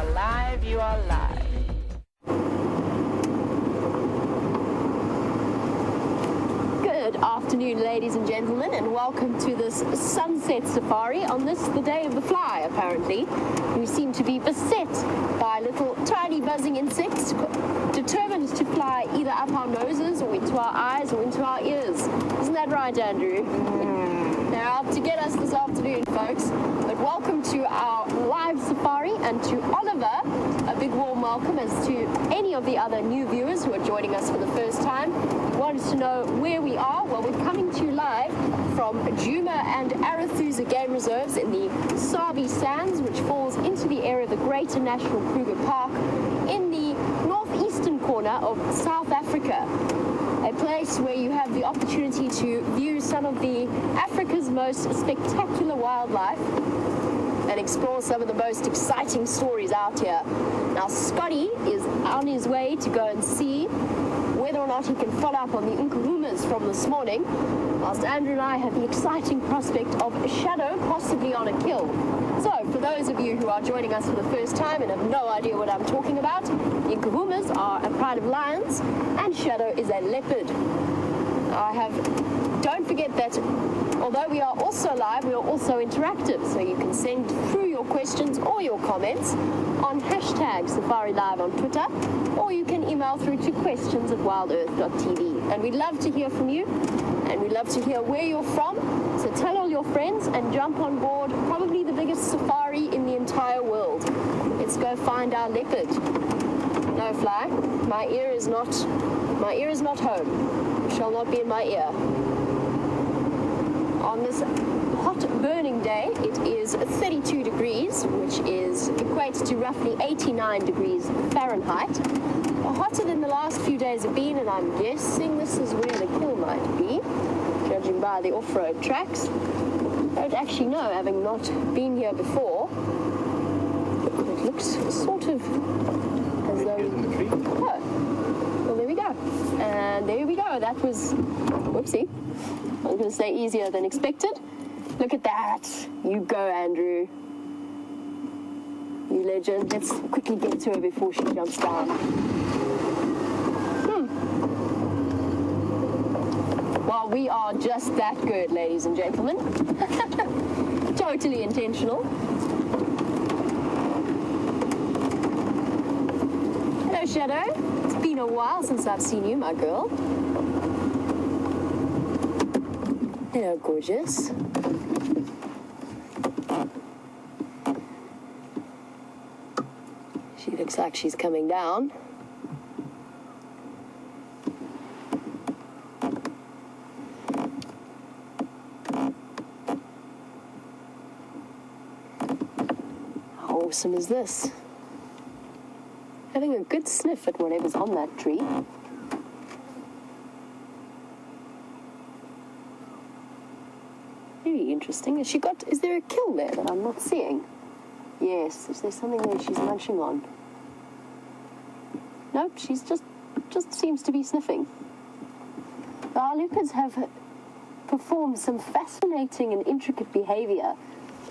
are live, you are live. Good afternoon, ladies and gentlemen, and welcome to this sunset safari on this, the day of the fly, apparently. We seem to be beset by little tiny buzzing insects, determined to fly either up our noses or into our eyes or into our ears. Isn't that right, Andrew? They're out to get us this afternoon, folks. But welcome to our live safari, and to Oliver, a big warm welcome, as to any of the other new viewers who are joining us for the first time. Wanted to know where we are. Well, we're coming to you live from Djuma and Arathusa Game Reserves in the Sabi Sands, which falls into the area of the Greater National Kruger Park in the northeastern corner of South Africa. A place where you have the opportunity to view some of the Africa's most spectacular wildlife and explore some of the most exciting stories out here. Now, Scotty is on his way to go and see whether or not he can follow up on the Nkuhumas from this morning, whilst Andrew and I have the exciting prospect of Shadow possibly on a kill. So, for those of you who are joining us for the first time and have no idea what I'm talking about, the Nkuhumas are a pride of lions and Shadow is a leopard. Don't forget that although we are also live, we are also interactive, so you can send through your questions or your comments on hashtag SafariLIVE on Twitter, or you can email through to questions@wildearth.tv. And we'd love to hear from you, and we'd love to hear where you're from, so tell all your friends and jump on board probably the biggest safari in the entire world. Let's go find our leopard. No, Fly, my ear is not home. It shall not be in my ear. On this hot burning day, it is 32 degrees, which equates to roughly 89 degrees Fahrenheit. Hotter than the last few days have been, and I'm guessing this is where the kill might be, judging by the off-road tracks. I don't actually know, having not been here before. It looks sort of as though... Oh, well, there we go. And there we go. That was... Whoopsie. I was going to say easier than expected. Look at that. You go, Andrew. You legend. Let's quickly get to her before she jumps down. Well, we are just that good, ladies and gentlemen. Totally intentional. Hello, Shadow. It's been a while since I've seen you, my girl. Hello, gorgeous. She looks like she's coming down. How awesome is this? Having a good sniff at whatever's on that tree. Very interesting. Is there a kill there that I'm not seeing? Yes, is there something there she's munching on? Nope, she's just seems to be sniffing. Our leopards have performed some fascinating and intricate behavior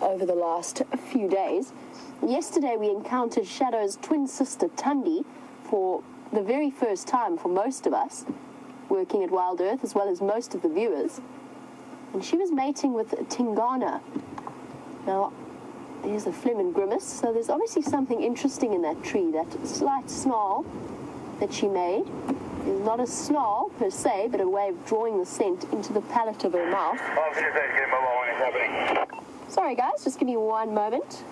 over the last few days. Yesterday we encountered Shadow's twin sister Tundi for the very first time for most of us working at WildEarth, as well as most of the viewers. And she was mating with Tingana. Now, there's a phlegm and grimace, so there's obviously something interesting in that tree. That slight snarl that she made is not a snarl per se, but a way of drawing the scent into the palate of her mouth. Sorry guys, just give me one moment.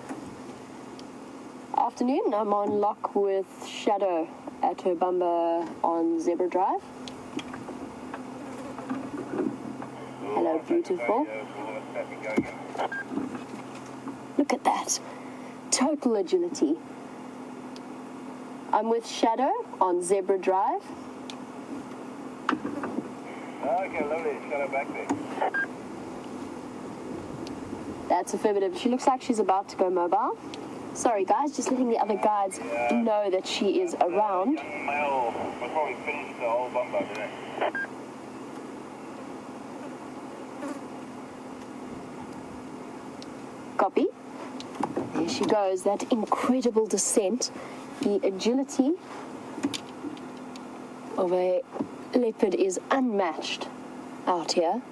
Afternoon, I'm on lock with Shadow at her bumper on Zebra Drive. Hello, beautiful. Look at that. Total agility. I'm with Shadow on Zebra Drive. Okay, lovely. Shadow back there. That's affirmative. She looks like she's about to go mobile. Sorry, guys, just letting the other guides know that she is around. Male will probably finish the whole bumper today. Copy. Here she goes, that incredible descent, the agility of a leopard is unmatched out here.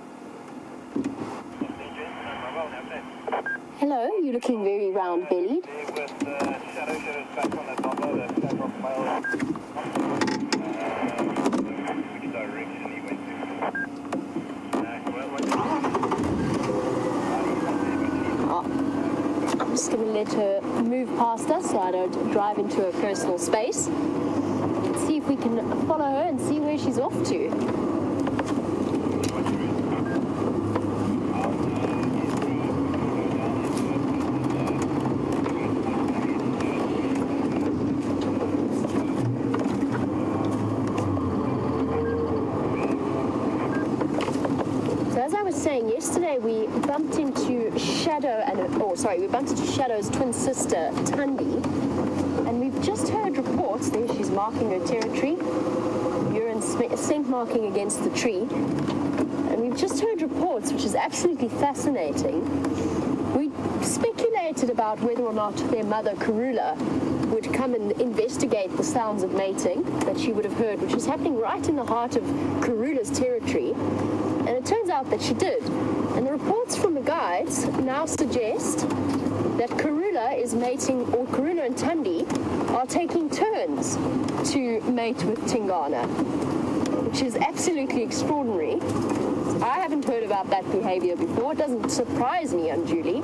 Hello, you're looking very round-bellied. I'm just going to let her move past us so I don't drive into her personal space. Let's see if we can follow her and see where she's off to. Yesterday we bumped into Shadow's twin sister, Tundi, and we've just heard reports, there she's marking her territory, urine scent marking against the tree, and we've just heard reports, which is absolutely fascinating. We speculated about whether or not their mother, Karula, would come and investigate the sounds of mating that she would have heard, which was happening right in the heart of Karula's territory. And it turns out that she did. And the reports from the guides now suggest that Karula is mating, or Karula and Tundi are taking turns to mate with Tingana, which is absolutely extraordinary. I haven't heard about that behavior before. It doesn't surprise me unduly.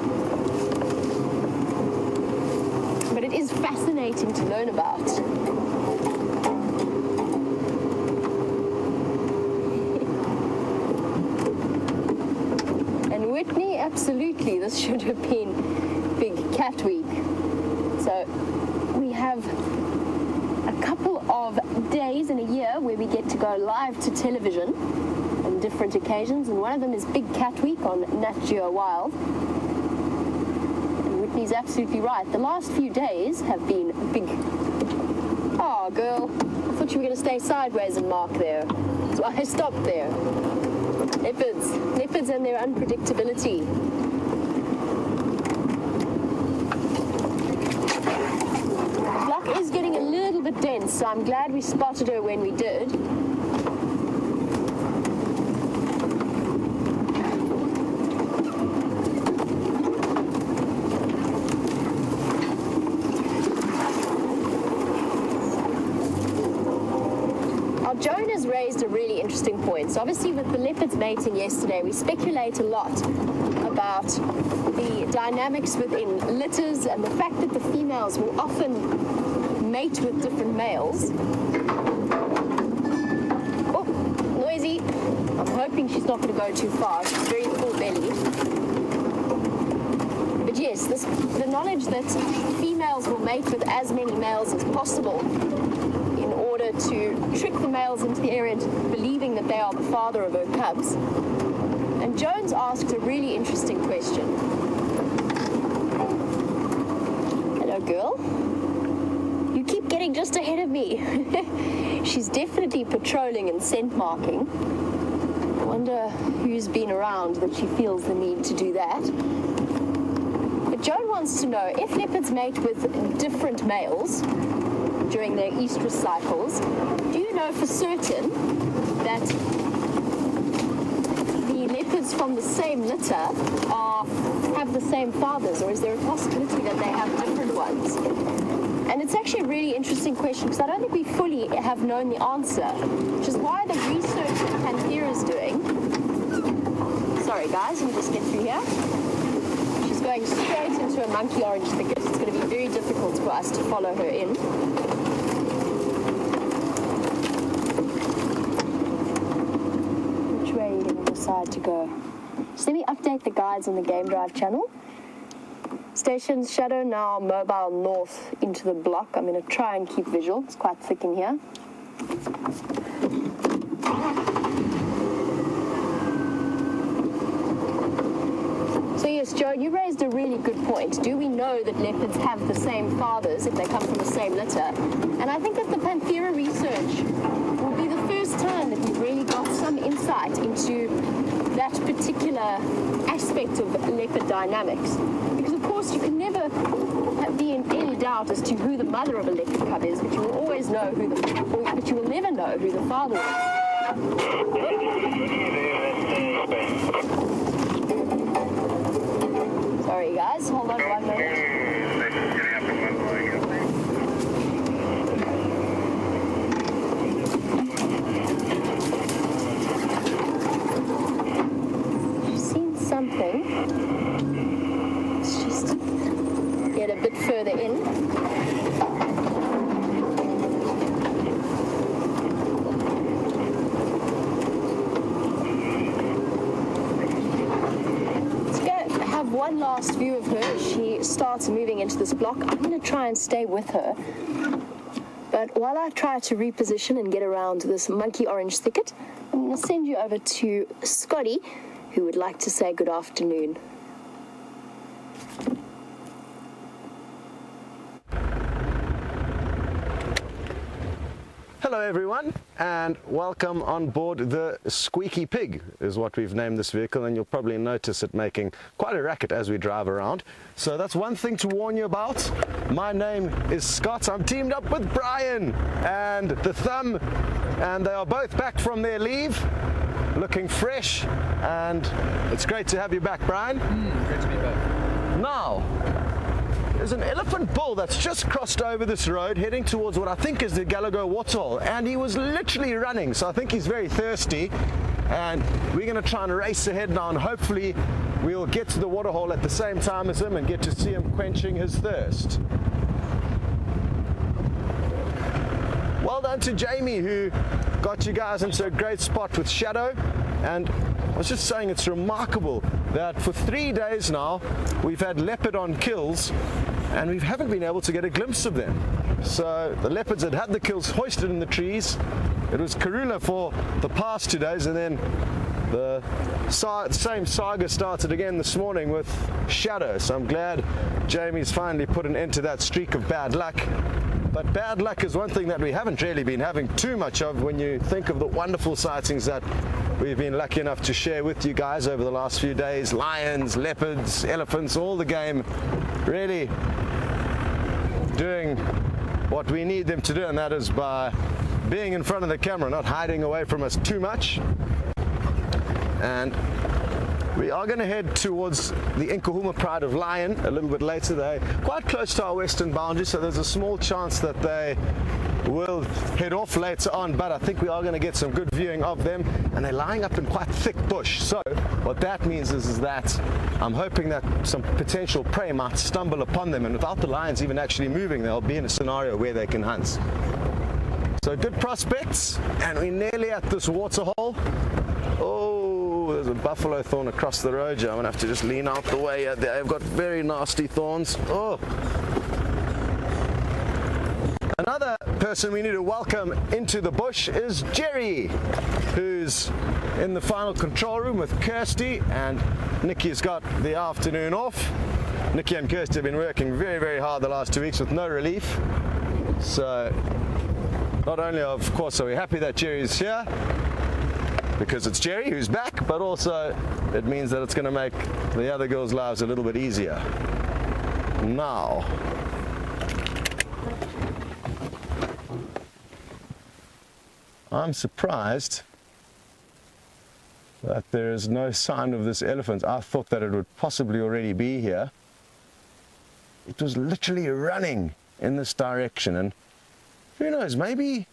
But it is fascinating to learn about. Whitney, absolutely, this should have been Big Cat Week. So we have a couple of days in a year where we get to go live to television on different occasions, and one of them is Big Cat Week on Nat Geo Wild. And Whitney's absolutely right. The last few days have been big. Oh, girl, I thought you were going to stay sideways and mark there. So I stopped there. Leopards and their unpredictability. The block is getting a little bit dense, so I'm glad we spotted her when we did. Joan has raised a really interesting point. So obviously with the leopards mating yesterday, we speculate a lot about the dynamics within litters and the fact that the females will often mate with different males. Oh, noisy. I'm hoping she's not going to go too far. She's very full-bellied. But yes, the knowledge that females will mate with as many males as possible in order to trick the males into the area into believing that they are the father of her cubs. And Jones asked a really interesting question. Hello, girl. You keep getting just ahead of me. She's definitely patrolling and scent marking. I wonder who's been around that she feels the need to do that. But Joan wants to know, if leopards mate with different males during their estrus cycles, do you know for certain that the leopards from the same litter have the same fathers, or is there a possibility that they have different ones? And it's actually a really interesting question, because I don't think we fully have known the answer, which is why the research that Panthera is doing. Sorry guys, let me just get through here. She's going straight into a monkey orange thicket. It's going to be very difficult for us to follow her in. Which way are you going to decide to go? So let me update the guides on the Game Drive channel. Stations Shadow now mobile north into the block. I'm going to try and keep visual. It's quite thick in here. So yes, Joe, you raised a really good point. Do we know that leopards have the same fathers if they come from the same litter? And I think that the Panthera research will be the first time that we've really got some insight into that particular aspect of leopard dynamics. Because of course you can never be in any doubt as to who the mother of a leopard cub is, but you will always know who but you will never know who the father is. Sorry guys, hold on 1 minute. Something. Let's just get a bit further in. Let's go have one last view of her as she starts moving into this block. I'm going to try and stay with her. But while I try to reposition and get around this monkey orange thicket, I'm going to send you over to Scotty, who would like to say good afternoon. Hello everyone, and welcome on board the Squeaky Pig is what we've named this vehicle, and you'll probably notice it making quite a racket as we drive around. So that's one thing to warn you about. My name is Scott. I'm teamed up with Brian and the Thumb, and they are both back from their leave, looking fresh, and it's great to have you back, Brian. Great to be back. Now, there's an elephant bull that's just crossed over this road heading towards what I think is the Gallagher waterhole, and he was literally running, so I think he's very thirsty, and we're going to try and race ahead now, and hopefully we'll get to the waterhole at the same time as him and get to see him quenching his thirst. Well done to Jamie, who got you guys into a great spot with Shadow. And I was just saying, it's remarkable that for 3 days now we've had leopard on kills and we haven't been able to get a glimpse of them. So the leopards had the kills hoisted in the trees. It was Karula for the past 2 days, and then the same saga started again this morning with Shadow. So I'm glad Jamie's finally put an end to that streak of bad luck. But bad luck is one thing that we haven't really been having too much of when you think of the wonderful sightings that we've been lucky enough to share with you guys over the last few days. Lions, leopards, elephants, all the game really doing what we need them to do, and that is by being in front of the camera, not hiding away from us too much. And we are going to head towards the Nkuhumas Pride of Lion a little bit later. They're quite close to our western boundary, so there's a small chance that they will head off later on, but I think we are going to get some good viewing of them, and they're lying up in quite thick bush. So what that means is that I'm hoping that some potential prey might stumble upon them, and without the lions even actually moving, they'll be in a scenario where they can hunt. So good prospects, and we're nearly at this waterhole. Oh, there's a buffalo thorn across the road here. I'm gonna have to just lean out the way. They've got very nasty thorns. Oh. Another person we need to welcome into the bush is Jerry, who's in the final control room with Kirsty, and Nikki's got the afternoon off. Nikki and Kirsty have been working very, very hard the last 2 weeks with no relief. So not only, of course, are we happy that Jerry's here, because it's Jerry who's back, but also it means that it's going to make the other girls' lives a little bit easier. Now, I'm surprised that there is no sign of this elephant. I thought that it would possibly already be here. It was literally running in this direction, and who knows, maybe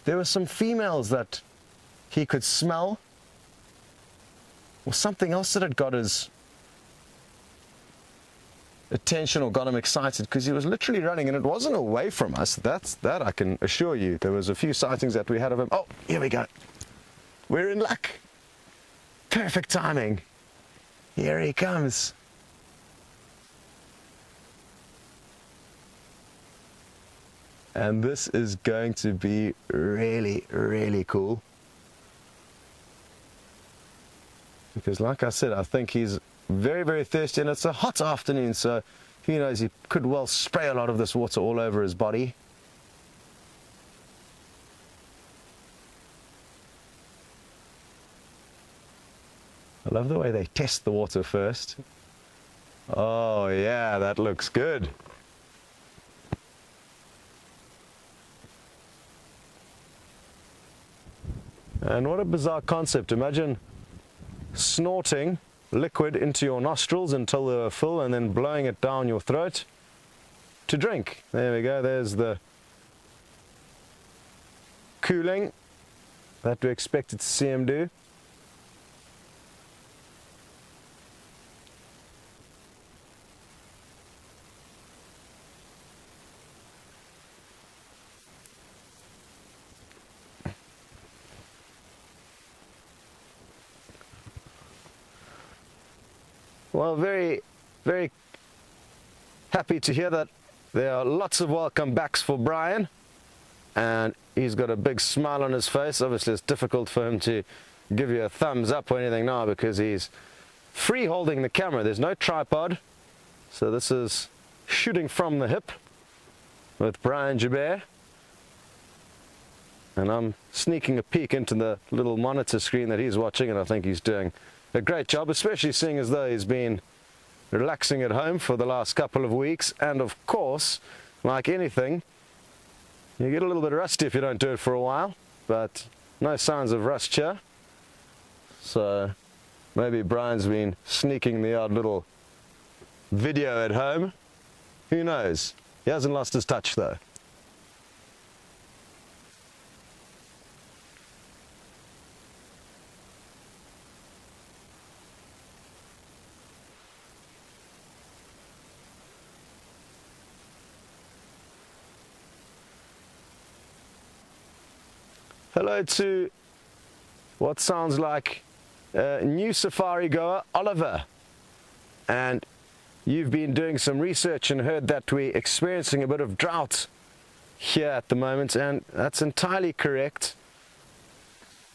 there were some females that he could smell, or something else that had got his attention or got him excited, because he was literally running, and it wasn't away from us. That I can assure you. There was a few sightings that we had of him. Oh, here we go. We're in luck. Perfect timing. Here he comes. And this is going to be really, really cool. Because like I said, I think he's very, very thirsty, and it's a hot afternoon, so who knows, he could well spray a lot of this water all over his body. I love the way they test the water first. Oh yeah, that looks good. And what a bizarre concept. Imagine snorting liquid into your nostrils until they're full and then blowing it down your throat to drink. There we go, there's the cooling that we expected to see him do. Well, very, very happy to hear that there are lots of welcome backs for Brian, and he's got a big smile on his face. Obviously it's difficult for him to give you a thumbs up or anything now because he's free holding the camera. There's no tripod, so this is shooting from the hip with Brian Joubert, and I'm sneaking a peek into the little monitor screen that he's watching, and I think he's doing a great job, especially seeing as though he's been relaxing at home for the last couple of weeks. And of course, like anything, you get a little bit rusty if you don't do it for a while, but no signs of rust here. So maybe Brian's been sneaking the odd little video at home. Who knows? He hasn't lost his touch though. Hello to what sounds like a new safari goer, Oliver. And you've been doing some research and heard that we're experiencing a bit of drought here at the moment, and that's entirely correct.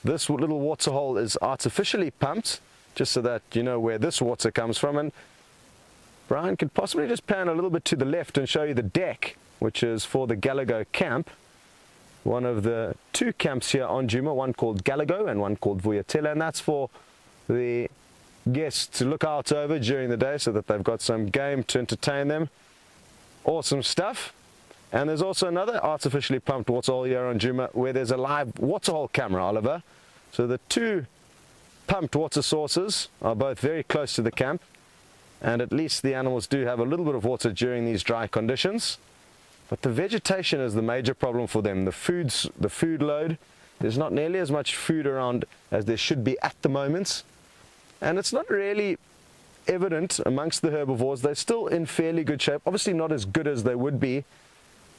This little water hole is artificially pumped, just so that you know where this water comes from. And Brian could possibly just pan a little bit to the left and show you the deck, which is for the Galago camp. One of the two camps here on Djuma, one called Galago and one called Vuyatela, and that's for the guests to look out over during the day so that they've got some game to entertain them. Awesome stuff. And there's also another artificially pumped waterhole here on Djuma where there's a live waterhole camera, Oliver. So the two pumped water sources are both very close to the camp, and at least the animals do have a little bit of water during these dry conditions. But the vegetation is the major problem for them. The food load, there's not nearly as much food around as there should be at the moment. And it's not really evident amongst the herbivores. They're still in fairly good shape. Obviously not as good as they would be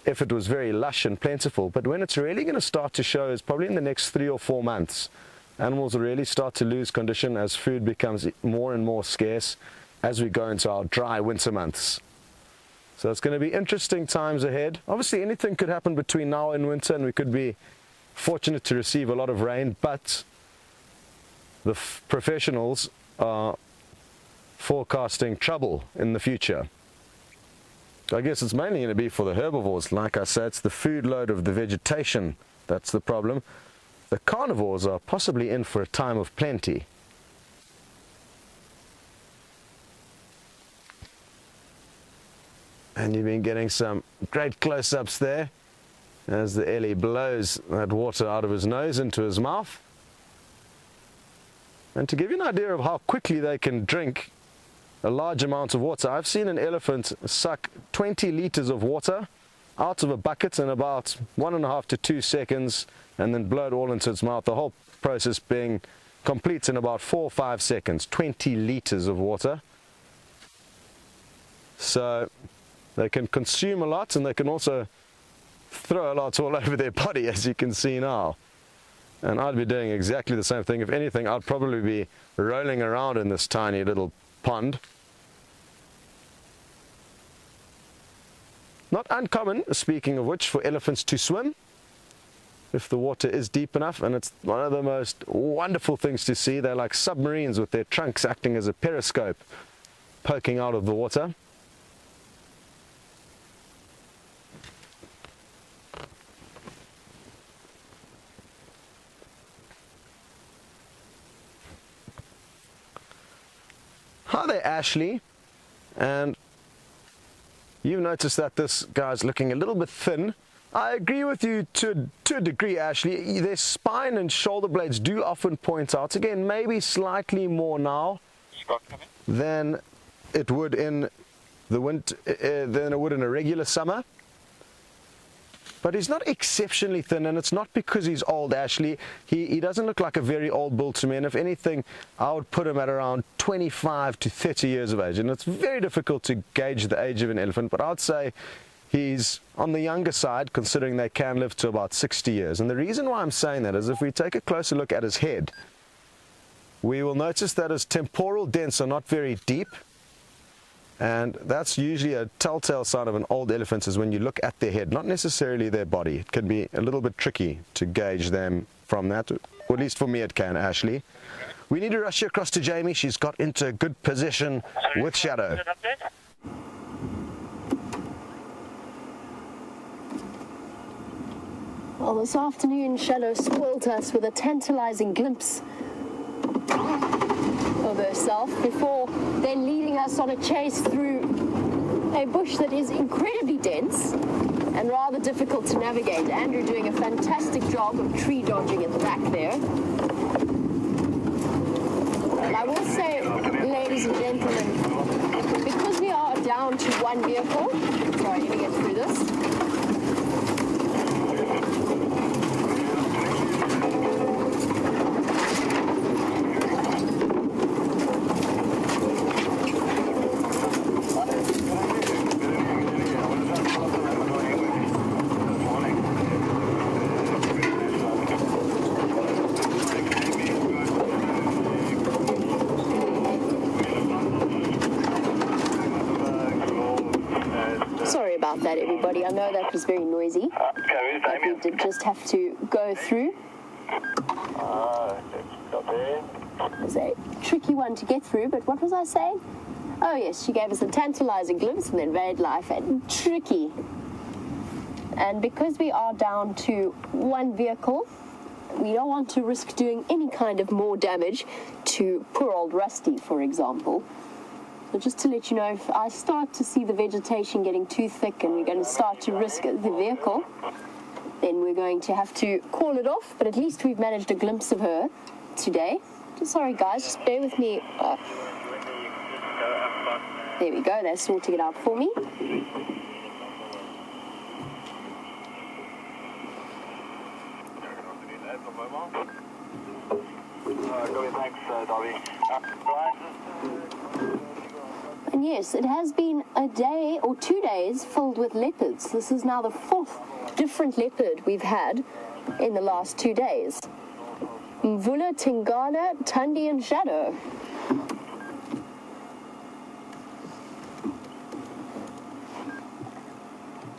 if it was very lush and plentiful. But when it's really going to start to show is probably in the next 3 or 4 months. Animals will really start to lose condition as food becomes more and more scarce as we go into our dry winter months. So it's going to be interesting times ahead. Obviously anything could happen between now and winter, and we could be fortunate to receive a lot of rain, but the professionals are forecasting trouble in the future. I guess it's mainly going to be for the herbivores. Like I said, it's the food load of the vegetation that's the problem. The carnivores are possibly in for a time of plenty. And you've been getting some great close-ups there as the Ellie blows that water out of his nose into his mouth. And to give you an idea of how quickly they can drink a large amount of water, I've seen an elephant suck 20 liters of water out of a bucket in about 1.5 to 2 seconds and then blow it all into its mouth. The whole process being complete in about 4 or 5 seconds. 20 liters of water. So they can consume a lot, and they can also throw a lot all over their body, as you can see now. And I'd be doing exactly the same thing. If anything, I'd probably be rolling around in this tiny little pond. Not uncommon, speaking of which, for elephants to swim if the water is deep enough, and it's one of the most wonderful things to see. They're like submarines with their trunks acting as a periscope poking out of the water. Hi there, Ashley. And you've noticed that this guy's looking a little bit thin. I agree with you to a degree, Ashley. Their spine and shoulder blades do often point out. Again, maybe slightly more now than it would in the winter, than it would in a regular summer. But he's not exceptionally thin, and it's not because he's old, Ashley. He doesn't look like a very old bull to me, and if anything, I would put him at around 25 to 30 years of age. And it's very difficult to gauge the age of an elephant, but I'd say he's on the younger side, considering they can live to about 60 years. And the reason why I'm saying that is if we take a closer look at his head, we will notice that his temporal dents are not very deep. And that's usually a telltale sign of an old elephant, is when you look at their head, not necessarily their body. It can be a little bit tricky to gauge them from that, or at least for me it can, Ashley. We need to rush you across to Jamie. She's got into a good position with Shadow. Well, this afternoon, Shadow spoilt us with a tantalizing glimpse of herself before then leading us on a chase through a bush that is incredibly dense and rather difficult to navigate. Andrew doing a fantastic job of tree dodging at the back there. And I will say, ladies and gentlemen, because we are down to one vehicle, sorry, let me get through this. About that, everybody. I know that was very noisy, but we did just have to go through. It was a tricky one to get through, but what was I saying? Oh yes, she gave us a tantalizing glimpse and then red life and tricky. And because we are down to one vehicle, we don't want to risk doing any kind of more damage to poor old Rusty, for example. So just to let you know, if I start to see the vegetation getting too thick and we're going to start to risk the vehicle, then we're going to have to call it off. But at least we've managed a glimpse of her today. Sorry guys, just bear with me. There we go, they're sorting it out for me. Thanks, Dobby. And yes, it has been a day or 2 days filled with leopards. This is now the 4th different leopard we've had in the last 2 days. Mvula, Tingana, Tundi and Shadow.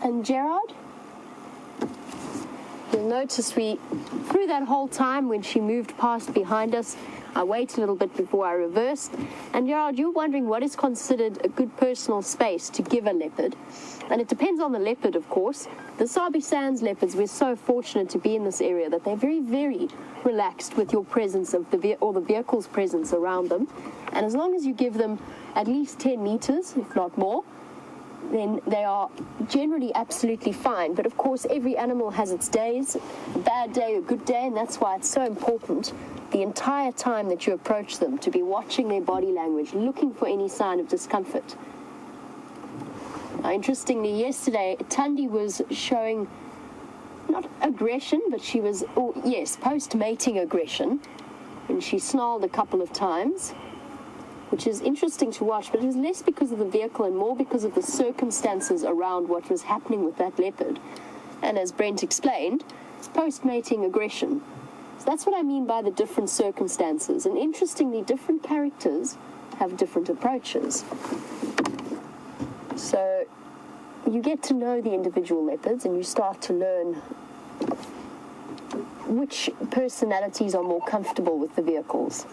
And Gerard? You'll notice through that whole time when she moved past behind us, I waited a little bit before I reversed. And Gerard, you're wondering what is considered a good personal space to give a leopard. And it depends on the leopard, of course. The Sabi Sands leopards, we're so fortunate to be in this area that they're very, very relaxed with your presence of the vehicle's presence around them. And as long as you give them at least 10 meters, if not more, then they are generally absolutely fine. But of course, every animal has its days, a bad day, a good day, and that's why it's so important the entire time that you approach them to be watching their body language, looking for any sign of discomfort. Now, interestingly, yesterday, Tundi was showing not aggression, but she was, post-mating aggression, and she snarled a couple of times, which is interesting to watch, but it was less because of the vehicle and more because of the circumstances around what was happening with that leopard. And as Brent explained, post-mating aggression. So that's what I mean by the different circumstances. And interestingly, different characters have different approaches. So you get to know the individual leopards and you start to learn which personalities are more comfortable with the vehicles.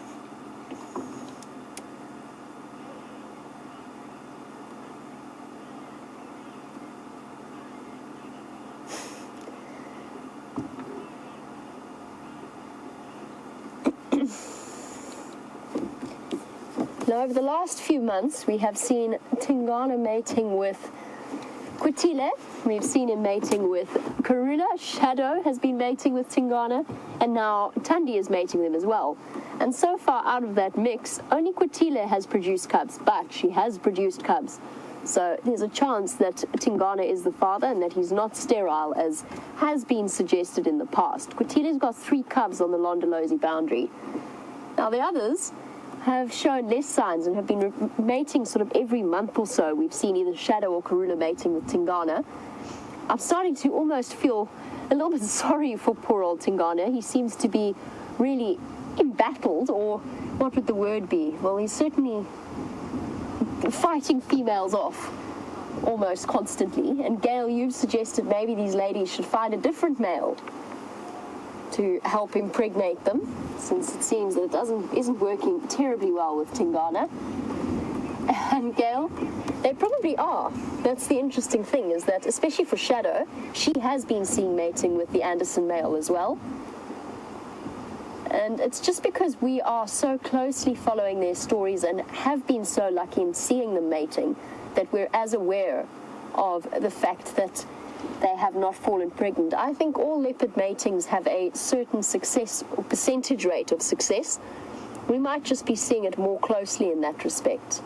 Now, over the last few months, we have seen Tingana mating with Quitile, we've seen him mating with Karula. Shadow has been mating with Tingana, and now Tundi is mating them as well. And so far out of that mix, only Quitile has produced cubs, but she has produced cubs. So there's a chance that Tingana is the father and that he's not sterile, as has been suggested in the past. Quitile's got 3 cubs on the Londolozi boundary. Now the others have shown less signs and have been mating sort of every month or so. We've seen either Shadow or Karula mating with Tingana. I'm starting to almost feel a little bit sorry for poor old Tingana. He seems to be really embattled, or what would the word be? Well, he's certainly fighting females off almost constantly. And Gail, you've suggested maybe these ladies should find a different male to help impregnate them, since it seems that it isn't working terribly well with Tingana. And Gail, they probably are. That's the interesting thing, is that especially for Shadow, she has been seeing mating with the Anderson male as well. And it's just because we are so closely following their stories and have been so lucky in seeing them mating that we're as aware of the fact that they have not fallen pregnant. I think all leopard matings have a certain success or percentage rate of success. We might just be seeing it more closely in that respect.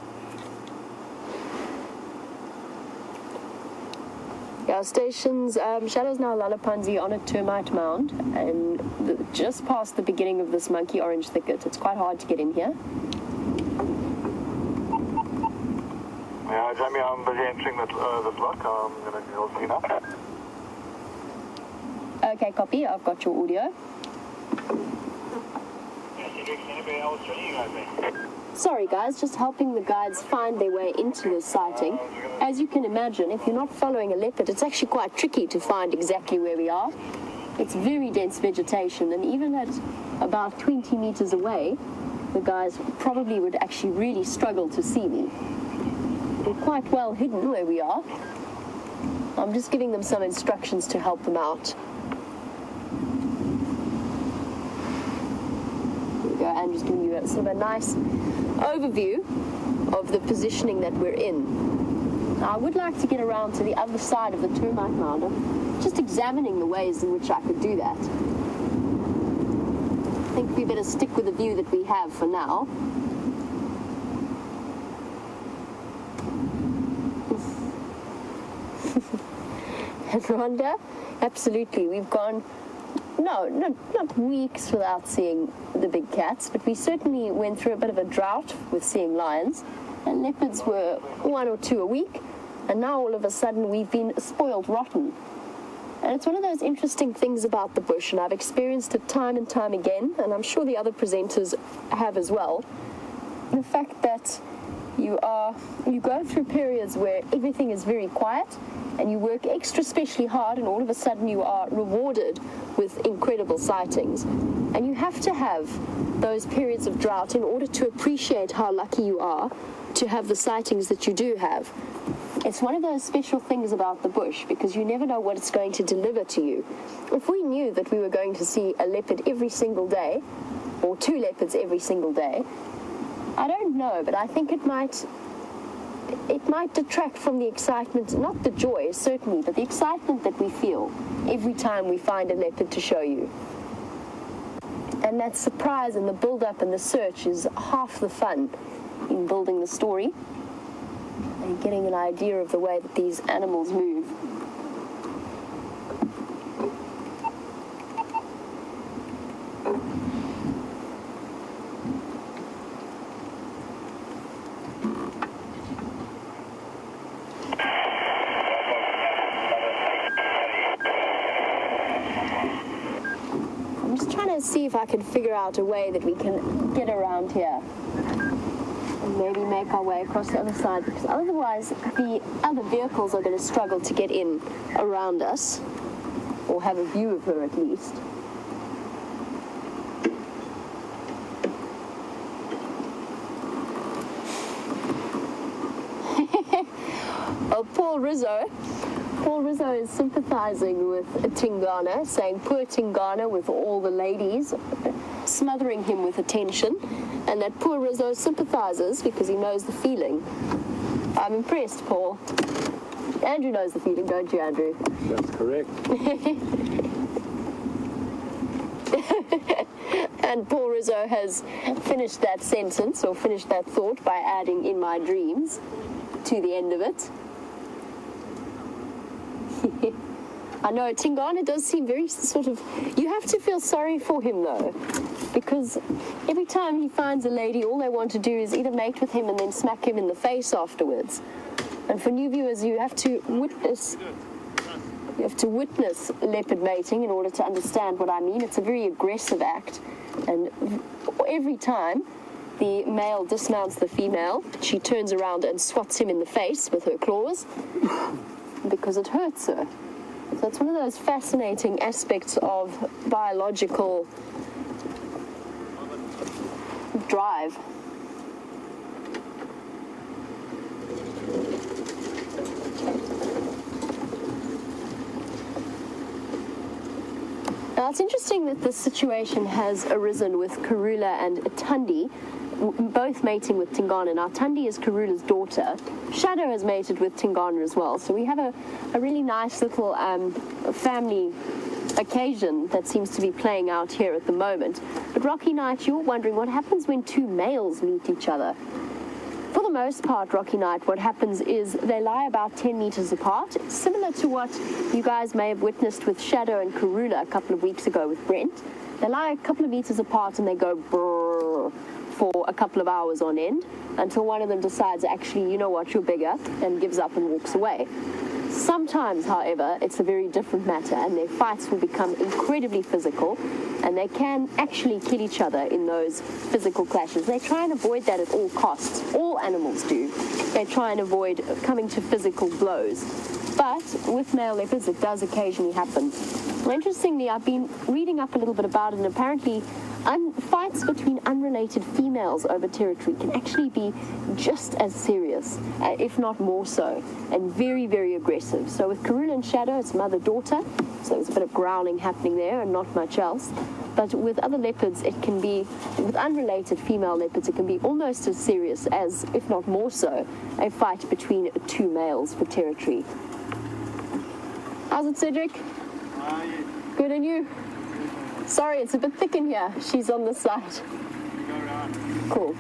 Our stations, Shadow's now Lalapanzi on a termite mound, and just past the beginning of this monkey orange thicket. It's quite hard to get in here. Yeah, Jamie, I'm busy entering the block. I'm going to go see now. Okay, copy. I've got your audio. Sorry guys, just helping the guides find their way into this sighting. As you can imagine, if you're not following a leopard, it's actually quite tricky to find exactly where we are. It's very dense vegetation, and even at about 20 meters away, the guys probably would actually really struggle to see me. We're quite well hidden where we are. I'm just giving them some instructions to help them out. Here we go, and just giving you a sort of a nice overview of the positioning that we're in. Now, I would like to get around to the other side of the termite mound. I'm just examining the ways in which I could do that. I think we better stick with the view that we have for now. And Rhonda, absolutely, we've gone, not weeks without seeing the big cats, but we certainly went through a bit of a drought with seeing lions, and leopards were 1 or 2 a week, and now all of a sudden we've been spoiled rotten. And it's one of those interesting things about the bush, and I've experienced it time and time again, and I'm sure the other presenters have as well, the fact that you go through periods where everything is very quiet, and you work extra specially hard, and all of a sudden you are rewarded with incredible sightings. And you have to have those periods of drought in order to appreciate how lucky you are to have the sightings that you do have. It's one of those special things about the bush, because you never know what it's going to deliver to you. If we knew that we were going to see a leopard every single day, or 2 leopards every single day, I don't know, but I think it might detract from the excitement, not the joy, certainly, but the excitement that we feel every time we find a leopard to show you. And that surprise and the build-up and the search is half the fun in building the story and getting an idea of the way that these animals move. See if I can figure out a way that we can get around here and maybe make our way across the other side, because otherwise the other vehicles are going to struggle to get in around us, or have a view of her at least. Oh, Paul Rizzo is sympathizing with Tingana, saying poor Tingana with all the ladies, smothering him with attention, and that poor Rizzo sympathizes because he knows the feeling. I'm impressed, Paul. Andrew knows the feeling, don't you, Andrew? That's correct. And Paul Rizzo has finished that sentence, or finished that thought, by adding "in my dreams" to the end of it. I know, Tingana does seem very sort of... You have to feel sorry for him, though, because every time he finds a lady, all they want to do is either mate with him and then smack him in the face afterwards. And for new viewers, you have to witness leopard mating in order to understand what I mean. It's a very aggressive act, and every time the male dismounts the female, she turns around and swats him in the face with her claws because it hurts her. So it's one of those fascinating aspects of biological drive. Now, it's interesting that this situation has arisen with Karula and Tundi, both mating with Tingana. Now, Tundi is Karula's daughter. Shadow has mated with Tingana as well. So we have a really nice little family occasion that seems to be playing out here at the moment. But Rocky Knight, you're wondering what happens when two males meet each other. For the most part, Rocky Knight, what happens is they lie about 10 meters apart, similar to what you guys may have witnessed with Shadow and Karula a couple of weeks ago with Brent. They lie a couple of meters apart and they go brrr for a couple of hours on end until one of them decides, actually, you know what, you're bigger, and gives up and walks away. Sometimes, however, it's a very different matter, and their fights will become incredibly physical, and they can actually kill each other in those physical clashes. They try and avoid that at all costs. All animals do. They try and avoid coming to physical blows. But with male leopards, it does occasionally happen. Well, interestingly, I've been reading up a little bit about it, and apparently fights between unrelated females over territory can actually be just as serious, if not more so, and very, very aggressive. So with Karula and Shadow, it's mother-daughter, so there's a bit of growling happening there and not much else. But with other leopards, it can be, with unrelated female leopards, it can be almost as serious as, if not more so, a fight between two males for territory. How's it, Cedric? Good, and you? Sorry, it's a bit thick in here. She's on this side. Cool.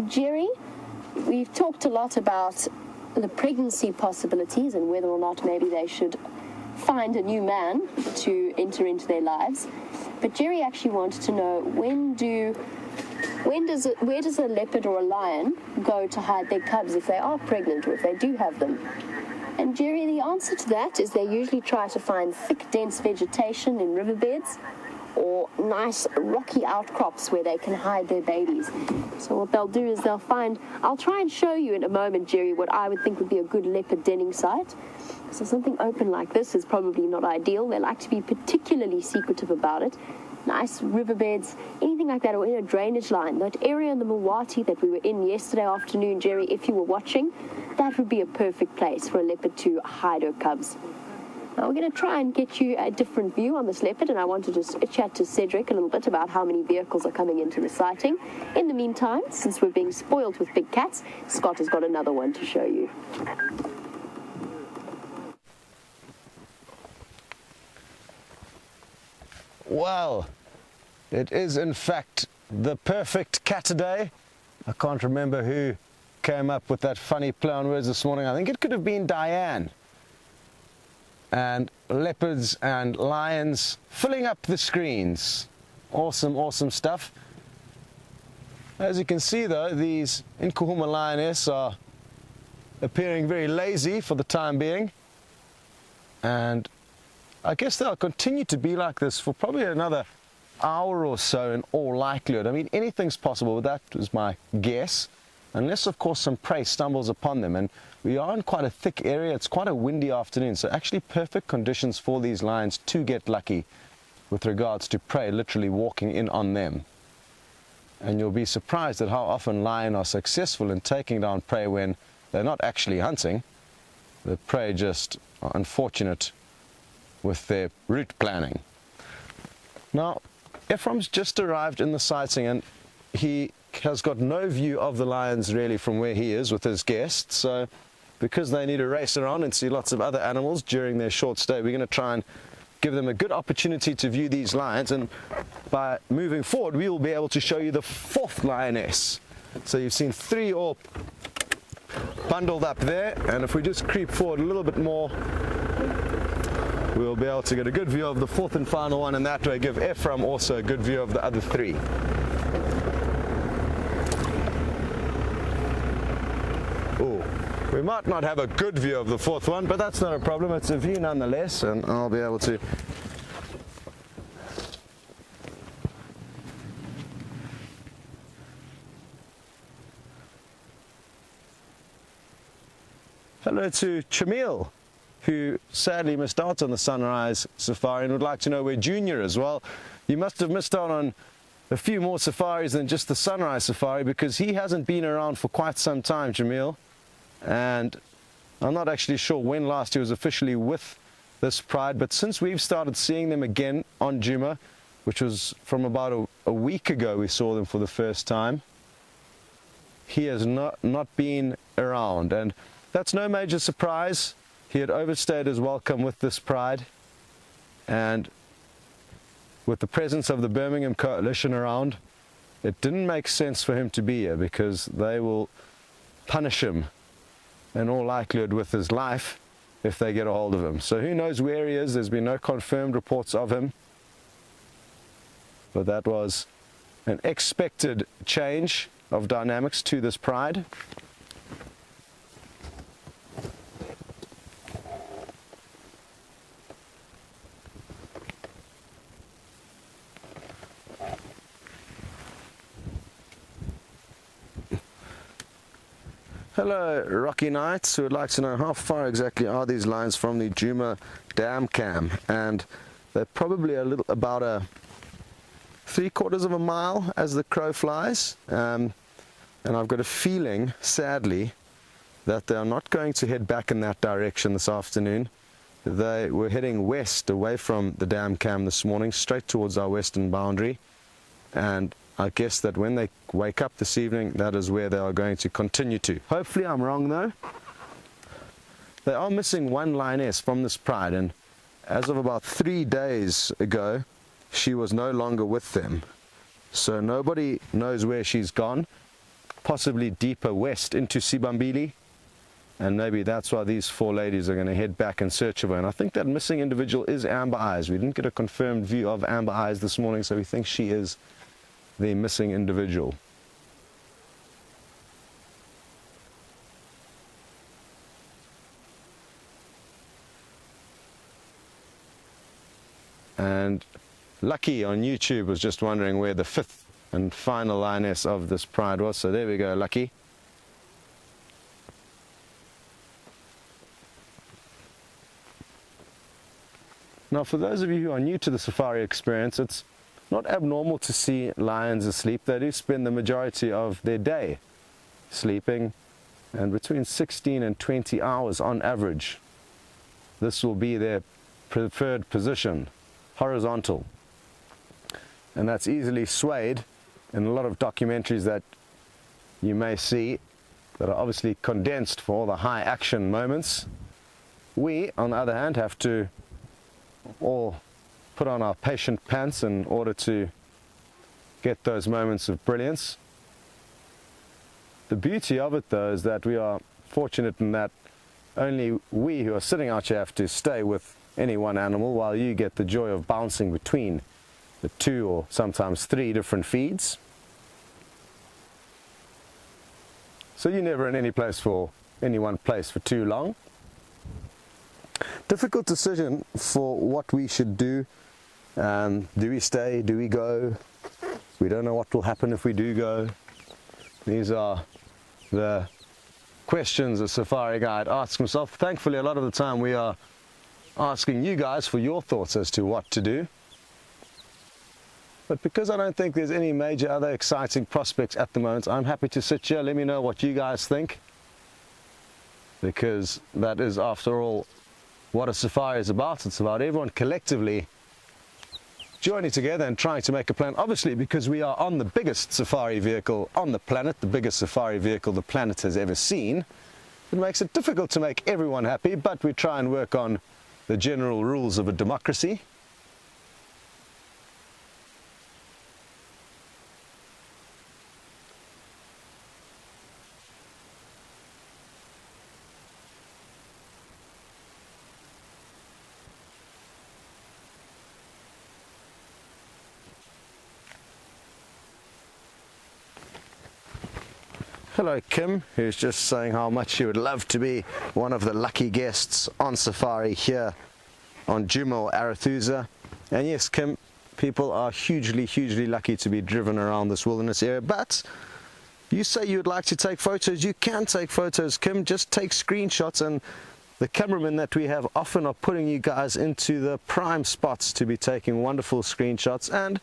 Jerry, we've talked a lot about the pregnancy possibilities and whether or not maybe they should find a new man to enter into their lives. But Jerry actually wanted to know where does a leopard or a lion go to hide their cubs if they are pregnant or if they do have them? And Jerry, the answer to that is they usually try to find thick, dense vegetation in riverbeds or nice rocky outcrops where they can hide their babies. So what they'll do is they'll find, I'll try and show you in a moment, Jerry, what I would think would be a good leopard denning site. So something open like this is probably not ideal. They like to be particularly secretive about it. Nice riverbeds, anything like that, or in a drainage line. That area in the Milwaukee that we were in yesterday afternoon, Jerry, if you were watching, that would be a perfect place for a leopard to hide her cubs. Now we're going to try and get you a different view on this leopard, and I want to just chat to Cedric a little bit about how many vehicles are coming into the sighting. In the meantime, since we're being spoiled with big cats, Scott has got another one to show you. Well, it is in fact the perfect cat-a-day. I can't remember who came up with that funny play on words this morning. I think it could have been Diane. And leopards and lions filling up the screens. Awesome, awesome stuff. As you can see though, these Nkuhumas lioness are appearing very lazy for the time being. And I guess they'll continue to be like this for probably another hour or so in all likelihood. I mean, anything's possible, that was my guess. Unless, of course, some prey stumbles upon them. And we are in quite a thick area. It's quite a windy afternoon. So actually perfect conditions for these lions to get lucky with regards to prey literally walking in on them. And you'll be surprised at how often lions are successful in taking down prey when they're not actually hunting. The prey just are unfortunate with their route planning. Now, Ephraim's just arrived in the sighting and he has got no view of the lions really from where he is with his guests. So because they need to race around and see lots of other animals during their short stay, we're going to try and give them a good opportunity to view these lions, and by moving forward we will be able to show you the fourth lioness. So you've seen three all bundled up there, and if we just creep forward a little bit more, we'll be able to get a good view of the fourth and final one, and that way give Ephraim also a good view of the other three. Oh, we might not have a good view of the fourth one, but that's not a problem. It's a view nonetheless, and I'll be able to hello to Chamil, who sadly missed out on the sunrise safari and would like to know where Junior is. Well, you must have missed out on a few more safaris than just the sunrise safari, because he hasn't been around for quite some time, Jamil, and I'm not actually sure when last he was officially with this pride, but since we've started seeing them again on Juma, which was from about a week ago we saw them for the first time, he has not been around, and that's no major surprise. He had overstayed his welcome with this pride, and with the presence of the Birmingham Coalition around, it didn't make sense for him to be here, because they will punish him in all likelihood with his life if they get a hold of him. So who knows where he is? There's been no confirmed reports of him, but that was an expected change of dynamics to this pride. Hello, Rocky Knights, who would like to know how far exactly are these lions from the Juma dam cam, and they're probably about a 3/4 of a mile as the crow flies, and I've got a feeling, sadly, that they are not going to head back in that direction this afternoon. They were heading west away from the dam cam this morning, straight towards our western boundary, and I guess that when they wake up this evening, that is where they are going to continue to. Hopefully I'm wrong though. They are missing one lioness from this pride, and as of about 3 days ago, she was no longer with them. So nobody knows where she's gone, possibly deeper west into Sibambili, and maybe that's why these 4 ladies are going to head back in search of her. And I think that missing individual is Amber Eyes. We didn't get a confirmed view of Amber Eyes this morning, so we think she is the missing individual. And Lucky on YouTube was just wondering where the 5th and final lioness of this pride was, so there we go, Lucky. Now, for those of you who are new to the safari experience, it's not abnormal to see lions asleep. They do spend the majority of their day sleeping, and between 16 and 20 hours on average. This will be their preferred position, horizontal. And that's easily swayed in a lot of documentaries that you may see that are obviously condensed for all the high action moments. We, on the other hand, have to all put on our patient pants in order to get those moments of brilliance. The beauty of it though is that we are fortunate in that only we who are sitting out here have to stay with any one animal, while you get the joy of bouncing between the 2 or sometimes 3 different feeds. So you're never in any one place for too long. Difficult decision for what we should do. Do we stay? Do we go? We don't know what will happen if we do go. These are the questions a safari guide asks himself. Thankfully, a lot of the time we are asking you guys for your thoughts as to what to do. But because I don't think there's any major other exciting prospects at the moment, I'm happy to sit here. Let me know what you guys think, because that is, after all, what a safari is about. It's about everyone collectively joining together and trying to make a plan, obviously because we are on the biggest safari vehicle on the planet, the biggest safari vehicle the planet has ever seen. It makes it difficult to make everyone happy, but we try and work on the general rules of a democracy. Hello Kim, who's just saying how much she would love to be one of the lucky guests on safari here on Djuma or Arathusa. And yes Kim, people are hugely lucky to be driven around this wilderness area, but you say you would like to take photos, you can take photos Kim, just take screenshots, and the cameramen that we have often are putting you guys into the prime spots to be taking wonderful screenshots. And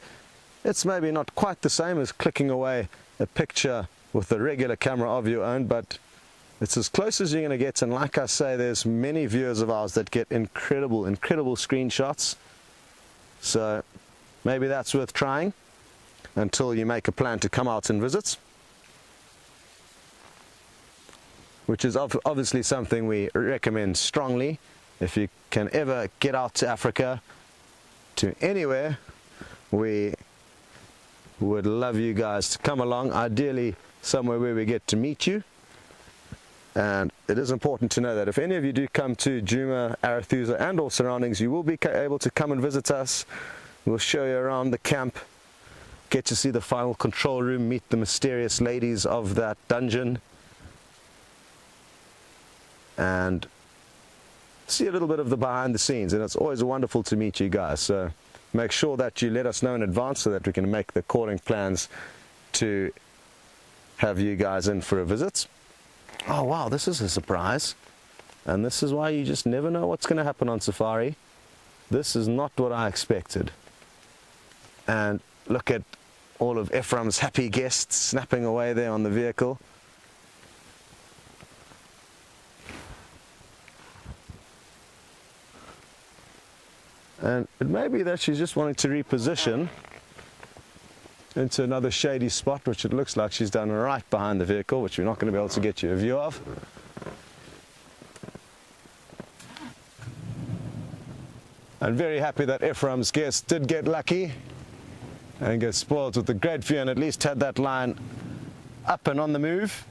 it's maybe not quite the same as clicking away a picture with a regular camera of your own, but it's as close as you're going to get. And like I say, there's many viewers of ours that get incredible screenshots, so maybe that's worth trying until you make a plan to come out and visit, which is obviously something we recommend strongly. If you can ever get out to Africa, to anywhere, we would love you guys to come along, ideally somewhere where we get to meet you. And it is important to know that if any of you do come to Djuma, Arathusa and all surroundings, you will be able to come and visit us. We'll show you around the camp, get to see the final control room, meet the mysterious ladies of that dungeon, and see a little bit of the behind the scenes. And it's always wonderful to meet you guys, so make sure that you let us know in advance so that we can make the according plans to have you guys in for a visit. Oh wow, this is a surprise, and this is why you just never know what's going to happen on safari. This is not what I expected. And look at all of Ephraim's happy guests snapping away there on the vehicle. And it may be that she's just wanting to reposition into another shady spot, which it looks like she's done right behind the vehicle, which we're not going to be able to get you a view of. I'm very happy that Ephraim's guests did get lucky and get spoiled with the great view, and at least had that line up and on the move.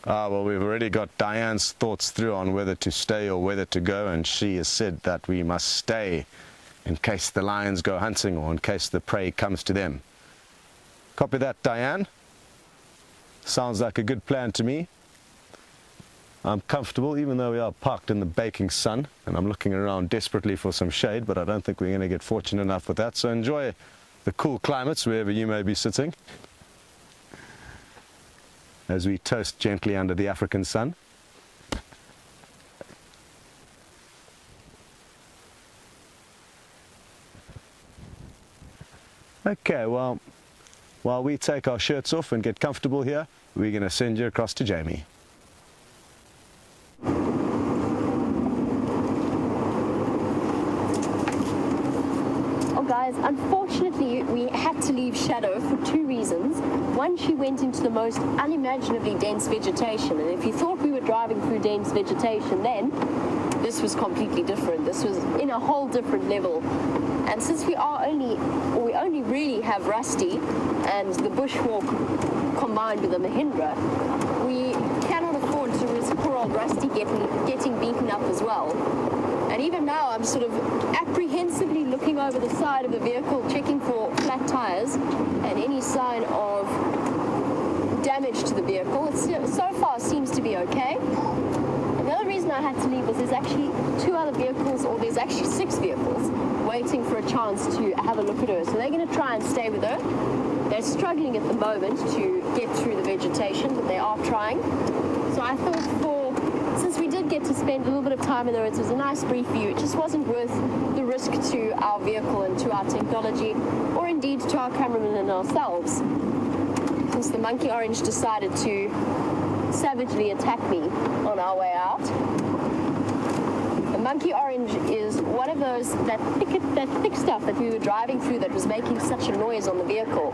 Well, we've already got Diane's thoughts through on whether to stay or whether to go, and she has said that we must stay in case the lions go hunting or in case the prey comes to them. Copy that, Diane. Sounds like a good plan to me. I'm comfortable, even though we are parked in the baking sun, and I'm looking around desperately for some shade, but I don't think we're going to get fortunate enough with that. So enjoy the cool climates wherever you may be sitting, as we toast gently under the African sun. Okay, well, while we take our shirts off and get comfortable here, we're going to send you across to Jamie. Oh guys, unfortunately we had to leave Shadow for two reasons. One, she went into the most unimaginably dense vegetation, and if you thought we were driving through dense vegetation then, this was completely different. This was in a whole different level. And since we only really have Rusty and the bushwalk combined with the Mahindra, we cannot afford to risk poor old Rusty getting beaten up as well. And even now I'm sort of apprehensively looking over the side of the vehicle, checking for flat tires and any sign of damage to the vehicle. It so far seems to be okay. And the other reason I had to leave was there's actually two other vehicles, or there's actually 6 vehicles, waiting for a chance to have a look at her. So they're going to try and stay with her. They're struggling at the moment to get through the vegetation, but they are trying. So I thought for since we did get to spend a little bit of time in the woods, it was a nice brief view. It just wasn't worth the risk to our vehicle and to our technology, or indeed to our cameraman and ourselves, since the monkey orange decided to savagely attack me on our way out. The monkey orange is one of those, that thick stuff that we were driving through that was making such a noise on the vehicle.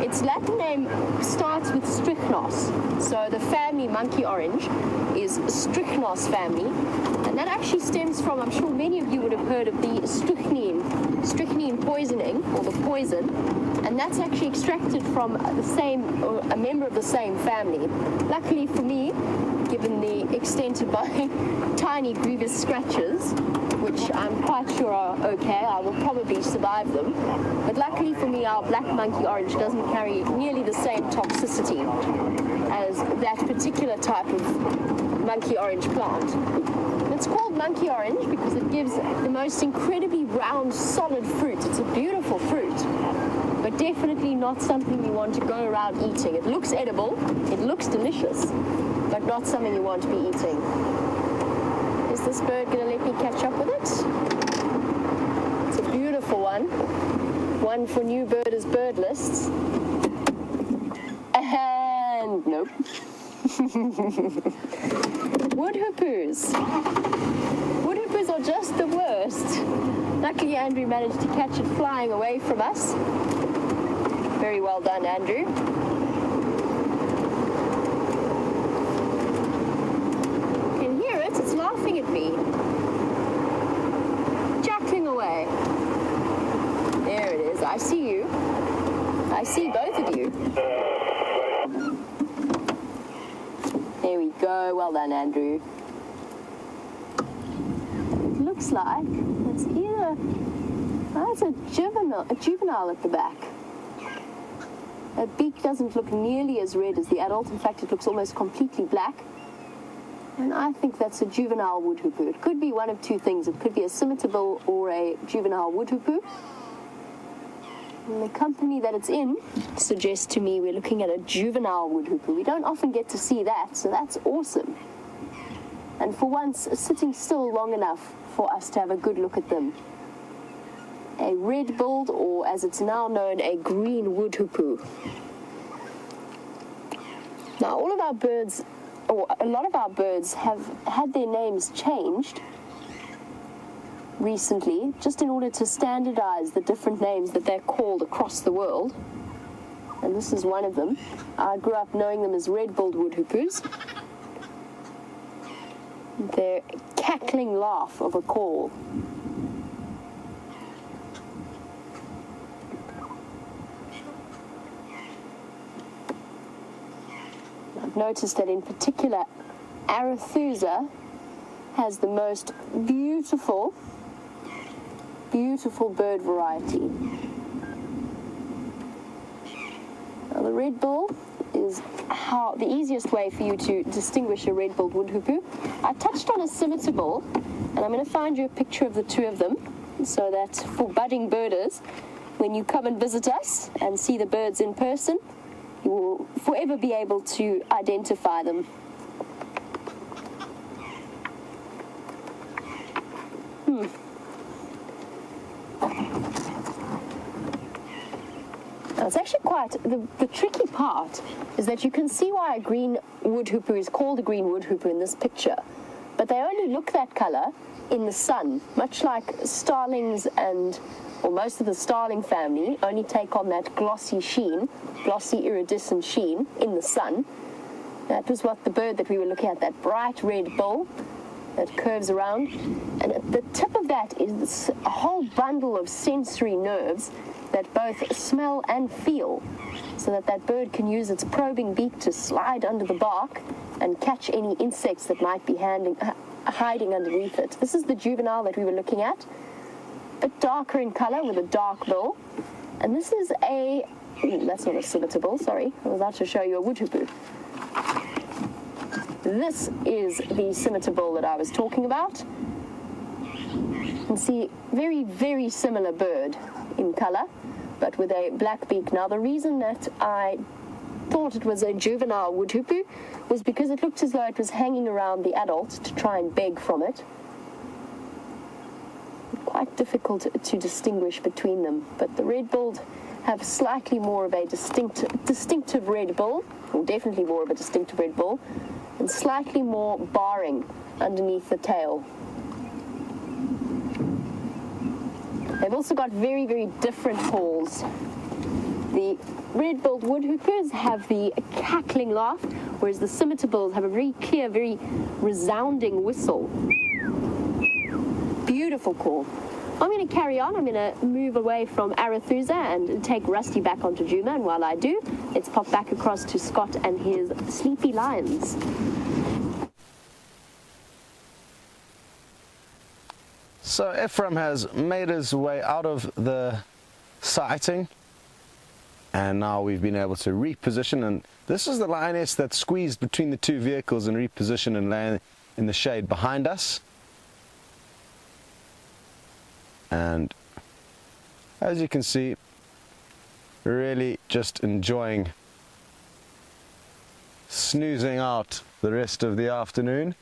Its Latin name starts with strychnos, so the family monkey orange is strychnos family, and that actually stems from, I'm sure many of you would have heard of the strychnine poisoning, or the poison, and that's actually extracted from the same, or a member of the same family. Luckily for me, given the extent of my tiny grievous scratches, which I'm quite sure are okay, I will probably survive them. But luckily for me, our black monkey orange doesn't carry nearly the same toxicity as that particular type of monkey orange plant. It's called monkey orange because it gives the most incredibly round, solid fruit. It's a beautiful fruit, but definitely not something you want to go around eating. It looks edible, it looks delicious, but not something you want to be eating. Is this bird going to let me catch up with it? It's a beautiful one. One for new birders' bird lists. And nope. Woodhoopoos. Woodhoopoos are just the worst. Luckily, Andrew managed to catch it flying away from us. Very well done, Andrew. It's laughing at me. Jackling away. There it is. I see you. I see both of you. There we go. Well done, Andrew. It looks like it's either... Oh, it's a juvenile at the back. That beak doesn't look nearly as red as the adult. In fact, it looks almost completely black. And I think that's a juvenile woodhoopoo. It could be one of two things. It could be a scimitar bill or a juvenile woodhoopoo. And the company that it's in suggests to me we're looking at a juvenile woodhoopoo. We don't often get to see that, so that's awesome. And for once, sitting still long enough for us to have a good look at them. A red-billed, or as it's now known, a green woodhoopoo. Now, all of our birds, or a lot of our birds, have had their names changed recently, just in order to standardize the different names that they're called across the world. And this is one of them. I grew up knowing them as red-billed woodhoopoos. Their cackling laugh of a call. I've noticed that in particular, Arethusa has the most beautiful bird variety. Now, the red bill is the easiest way for you to distinguish a red-billed woodhoopoo. I touched on a scimitar bill, and I'm going to find you a picture of the two of them, so that for budding birders, when you come and visit us and see the birds in person, you will forever be able to identify them. Now, it's actually quite, the tricky part is that you can see why a green woodhoopoo is called a green woodhoopoo in this picture, but they only look that color in the sun, much like starlings or most of the starling family only take on that glossy iridescent sheen in the sun. That was what the bird that we were looking at, that bright red bill that curves around, and at the tip of that is a whole bundle of sensory nerves that both smell and feel, so that that bird can use its probing beak to slide under the bark and catch any insects that might be hiding underneath it. This is the juvenile that we were looking at, a bit darker in color with a dark bill, and this is that's not a scimitar bill, sorry, I was about to show you a woodhoopoo. This is the scimitar bill that I was talking about. You can see very, very similar bird in color, but with a black beak. Now, the reason that I thought it was a juvenile woodhoopoo was because it looked as though it was hanging around the adult to try and beg from it. Quite difficult to distinguish between them, but the red-billed have slightly more of a distinctive red bill, or definitely more of a distinctive red bill, and slightly more barring underneath the tail. They've also got very, very different calls. The red-billed woodhoopers have the cackling laugh, whereas the scimitar-bills have a very clear, very resounding whistle. Beautiful call. I'm going to carry on. I'm going to move away from Arathusa and take Rusty back onto Juma, and while I do, let's pop back across to Scott and his sleepy lions. So Ephraim has made his way out of the sighting, and now we've been able to reposition, and this is the lioness that squeezed between the two vehicles and repositioned and lay in the shade behind us. And as you can see, really just enjoying snoozing out the rest of the afternoon.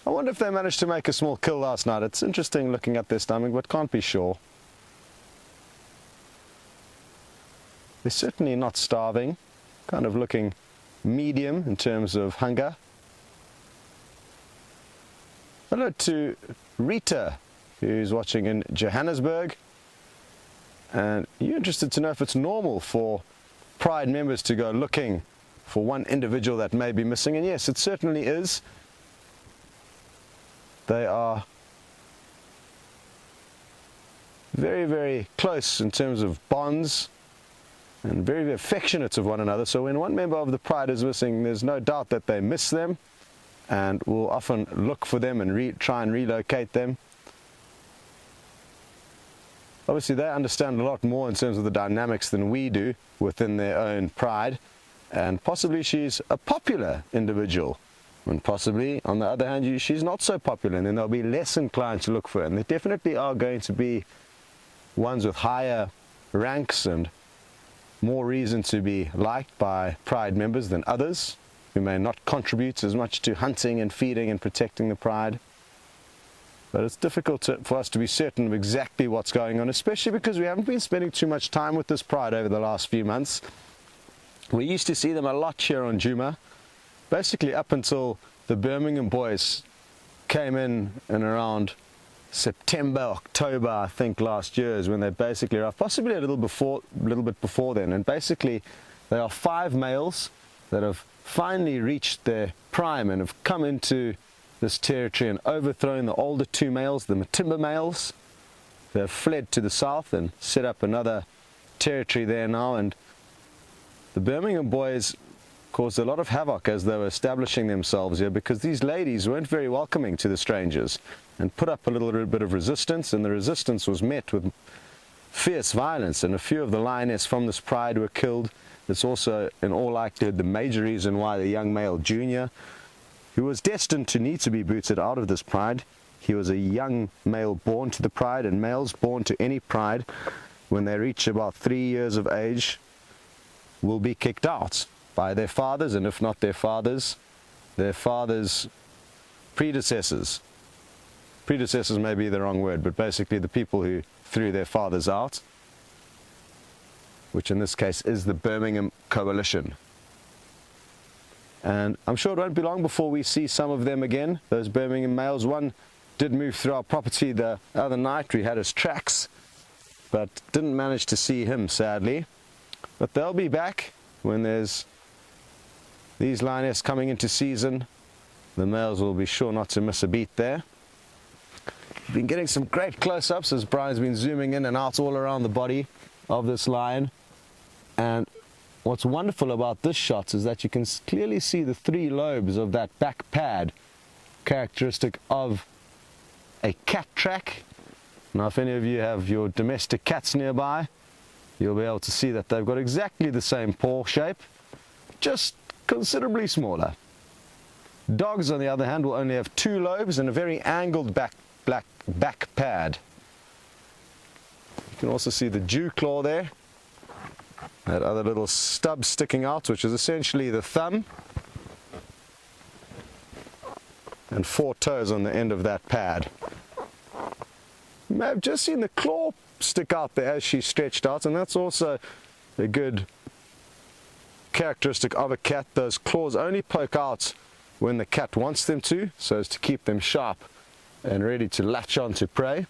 I wonder if they managed to make a small kill last night. It's interesting looking at their stomach, but can't be sure. They're certainly not starving, kind of looking medium in terms of hunger. Hello to Rita, who's watching in Johannesburg, and you're interested to know if it's normal for Pride members to go looking for one individual that may be missing, and yes, it certainly is. They are very, very close in terms of bonds and very, very affectionate of one another, so when one member of the Pride is missing, there's no doubt that they miss them and will often look for them and try and relocate them. Obviously they understand a lot more in terms of the dynamics than we do within their own Pride, and possibly she's a popular individual, and possibly on the other hand she's not so popular, and then they'll be less inclined to look for her. And there definitely are going to be ones with higher ranks and more reason to be liked by Pride members than others who may not contribute as much to hunting and feeding and protecting the Pride. But it's difficult for us to be certain of exactly what's going on, especially because we haven't been spending too much time with this Pride over the last few months. We used to see them a lot here on Juma, basically up until the Birmingham boys came in around September, October, I think last year is when they basically arrived, possibly a little bit before then. And basically they are 5 males that have finally reached their prime and have come into this territory and overthrown the older 2 males, the Matimba males. They have fled to the south and set up another territory there now, and the Birmingham boys caused a lot of havoc as they were establishing themselves here, because these ladies weren't very welcoming to the strangers and put up a little bit of resistance, and the resistance was met with fierce violence, and a few of the lioness from this Pride were killed. It's also in all likelihood the major reason why the young male junior, who was destined to need to be booted out of this Pride, he was a young male born to the Pride, and males born to any Pride when they reach about 3 years of age will be kicked out by their fathers, and if not their fathers' predecessors. Predecessors may be the wrong word, but basically the people who threw their fathers out, which in this case is the Birmingham Coalition. And I'm sure it won't be long before we see some of them again, those Birmingham males. One did move through our property the other night. We had his tracks, but didn't manage to see him, sadly. But they'll be back when there's these lioness coming into season. The males will be sure not to miss a beat there. We've been getting some great close-ups as Brian's been zooming in and out all around the body of this lion. And what's wonderful about this shot is that you can clearly see the 3 lobes of that back pad, characteristic of a cat track. Now if any of you have your domestic cats nearby, you'll be able to see that they've got exactly the same paw shape, just considerably smaller. Dogs, on the other hand, will only have 2 lobes and a very angled back pad. You can also see the dew claw there, that other little stub sticking out, which is essentially the thumb. and 4 toes on the end of that pad. You may have just seen the claw stick out there as she stretched out, and that's also a good characteristic of a cat. Those claws only poke out when the cat wants them to, so as to keep them sharp and ready to latch on to prey.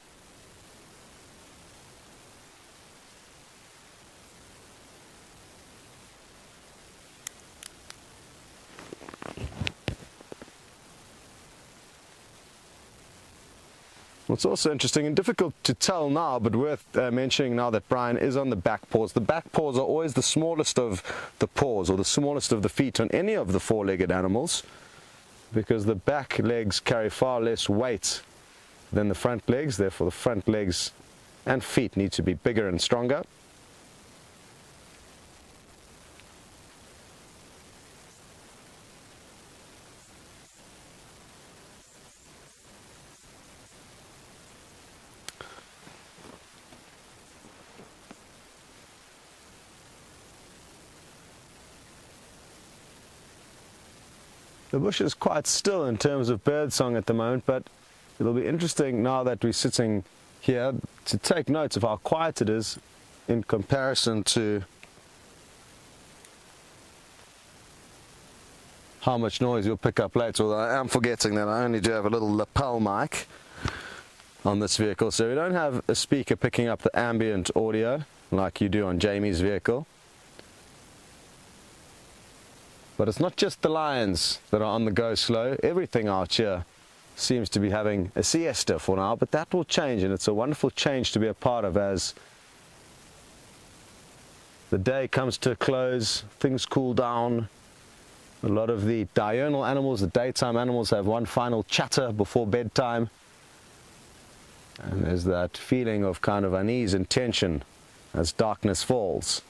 What's also interesting and difficult to tell now, but worth mentioning now that Brian is on the back paws. The back paws are always the smallest of the paws, or the smallest of the feet on any of the 4-legged animals, because the back legs carry far less weight than the front legs. Therefore the front legs and feet need to be bigger and stronger. The bush is quite still in terms of bird song at the moment, but it'll be interesting now that we're sitting here to take note of how quiet it is in comparison to how much noise you'll pick up later. Although I am forgetting that I only do have a little lapel mic on this vehicle, so we don't have a speaker picking up the ambient audio like you do on Jamie's vehicle. But it's not just the lions that are on the go slow. Everything out here seems to be having a siesta for now, but that will change, and it's a wonderful change to be a part of as the day comes to a close, things cool down. A lot of the diurnal animals, the daytime animals, have one final chatter before bedtime. And there's that feeling of kind of unease and tension as darkness falls.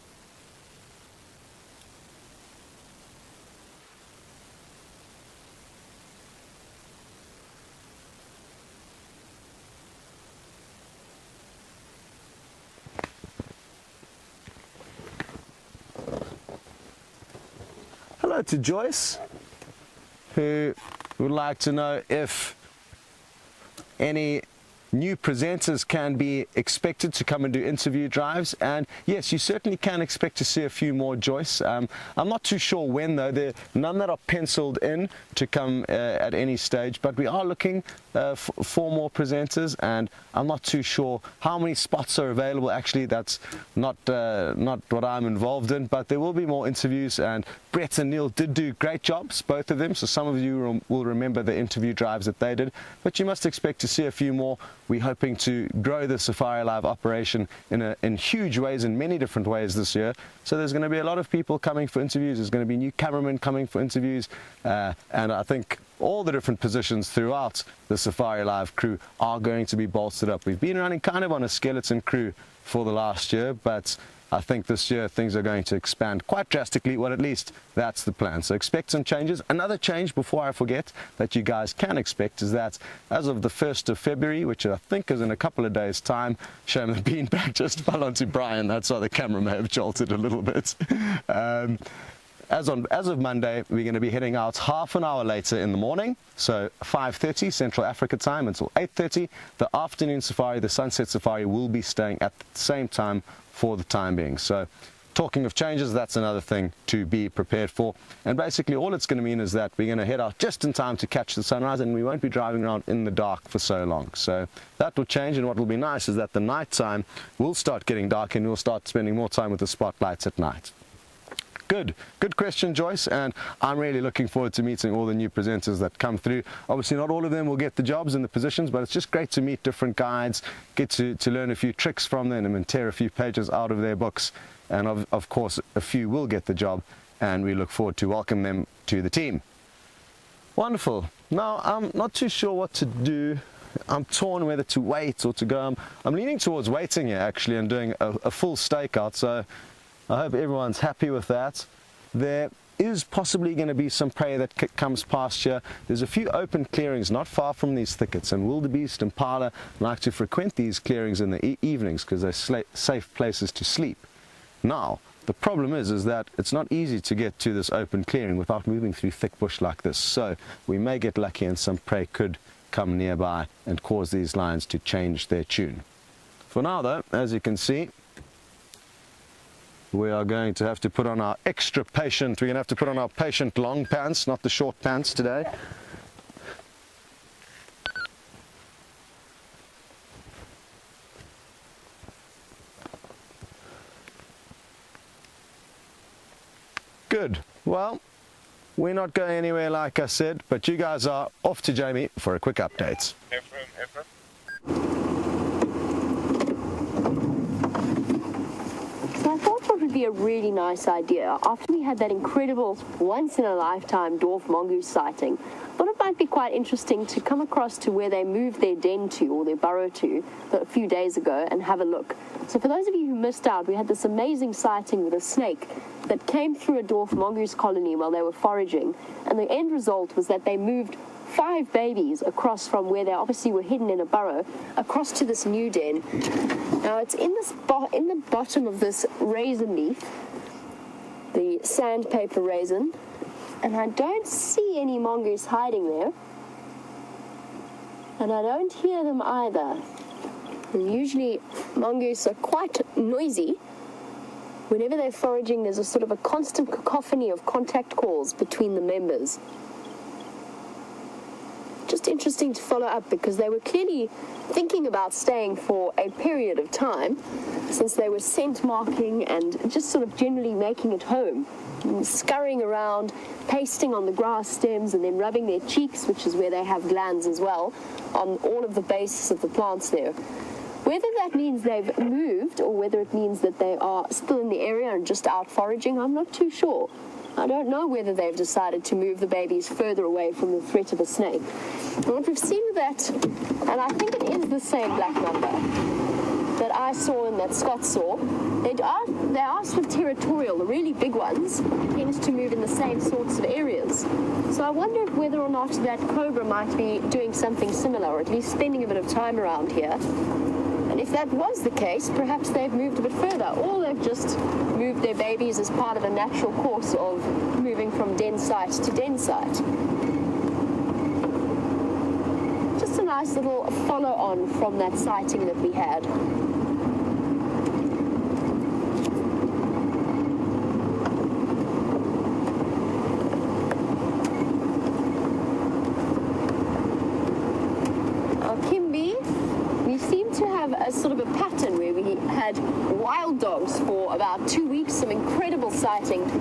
Hello to Joyce, who would like to know if any new presenters can be expected to come and do interview drives. And yes, you certainly can expect to see a few more, Joyce. I'm not too sure when though. There are none that are penciled in to come at any stage, but we are looking for more presenters, and I'm not too sure how many spots are available. Actually, that's not what I'm involved in, but there will be more interviews, and Brett and Neil did do great jobs, both of them, so some of you will remember the interview drives that they did, but you must expect to see a few more. We're hoping to grow the SafariLIVE operation in huge ways, in many different ways this year. So there's going to be a lot of people coming for interviews. There's going to be new cameramen coming for interviews, and I think all the different positions throughout the SafariLIVE crew are going to be bolstered up. We've been running kind of on a skeleton crew for the last year, but I think this year things are going to expand quite drastically. Well, at least that's the plan. So expect some changes. Another change, before I forget, that you guys can expect is that as of the 1st of February, which I think is in a couple of days' time, shame the beanbag just fell onto Brian. That's why the camera may have jolted a little bit. As of Monday, we're going to be heading out half an hour later in the morning, so 5:30 Central Africa time until 8:30. The afternoon safari, the sunset safari, will be staying at the same time for the time being. So talking of changes, that's another thing to be prepared for. And basically all it's going to mean is that we're going to head out just in time to catch the sunrise, and we won't be driving around in the dark for so long. So that will change, and what will be nice is that the night time will start getting dark, and we'll start spending more time with the spotlights at night. Good question, Joyce, and I'm really looking forward to meeting all the new presenters that come through. Obviously not all of them will get the jobs and the positions, but it's just great to meet different guides, get to learn a few tricks from them and tear a few pages out of their books, and of course a few will get the job, and we look forward to welcome them to the team. Wonderful. Now I'm not too sure what to do. I'm torn whether to wait or to go. I'm leaning towards waiting here actually and doing a full stakeout, so I hope everyone's happy with that. There is possibly going to be some prey that comes past here. There's a few open clearings not far from these thickets, and wildebeest and pala like to frequent these clearings in the evenings because they're safe places to sleep. Now, The problem is that it's not easy to get to this open clearing without moving through thick bush like this. So we may get lucky and some prey could come nearby and cause these lions to change their tune. For now though, as you can see, we are going to have to put on our extra patient, we're going to have to put on our patient long pants, not the short pants today. Good. Well, we're not going anywhere like I said, but you guys are off to Jamie for a quick update. So I thought what would be a really nice idea, after we had that incredible once-in-a-lifetime dwarf mongoose sighting, I thought it might be quite interesting to come across to where they moved their den to, or their burrow to, a few days ago and have a look. So for those of you who missed out, we had this amazing sighting with a snake that came through a dwarf mongoose colony while they were foraging, and the end result was that they moved 5 babies across from where they obviously were hidden in a burrow across to this new den. Now it's in the bottom of this raisin leaf, the sandpaper raisin, and I don't see any mongoose hiding there, and I don't hear them either. And usually mongoose are quite noisy. Whenever they're foraging, there's a sort of a constant cacophony of contact calls between the members. Just interesting to follow up, because they were clearly thinking about staying for a period of time, since they were scent marking and just sort of generally making it home, scurrying around, pasting on the grass stems and then rubbing their cheeks, which is where they have glands as well, on all of the bases of the plants there. Whether that means they've moved or whether it means that they are still in the area and just out foraging, I'm not too sure. I don't know whether they've decided to move the babies further away from the threat of a snake. And what we've seen with that, and I think it is the same black mamba that I saw and that Scott saw, they are sort of territorial. The really big ones tend to move in the same sorts of areas. So I wonder whether or not that cobra might be doing something similar, or at least spending a bit of time around here. And if that was the case, perhaps they've moved a bit further, or they've just moved their babies as part of a natural course of moving from den site to den site. Just a nice little follow-on from that sighting that we had. A sort of a pattern where we had wild dogs for about 2 weeks, some incredible sightings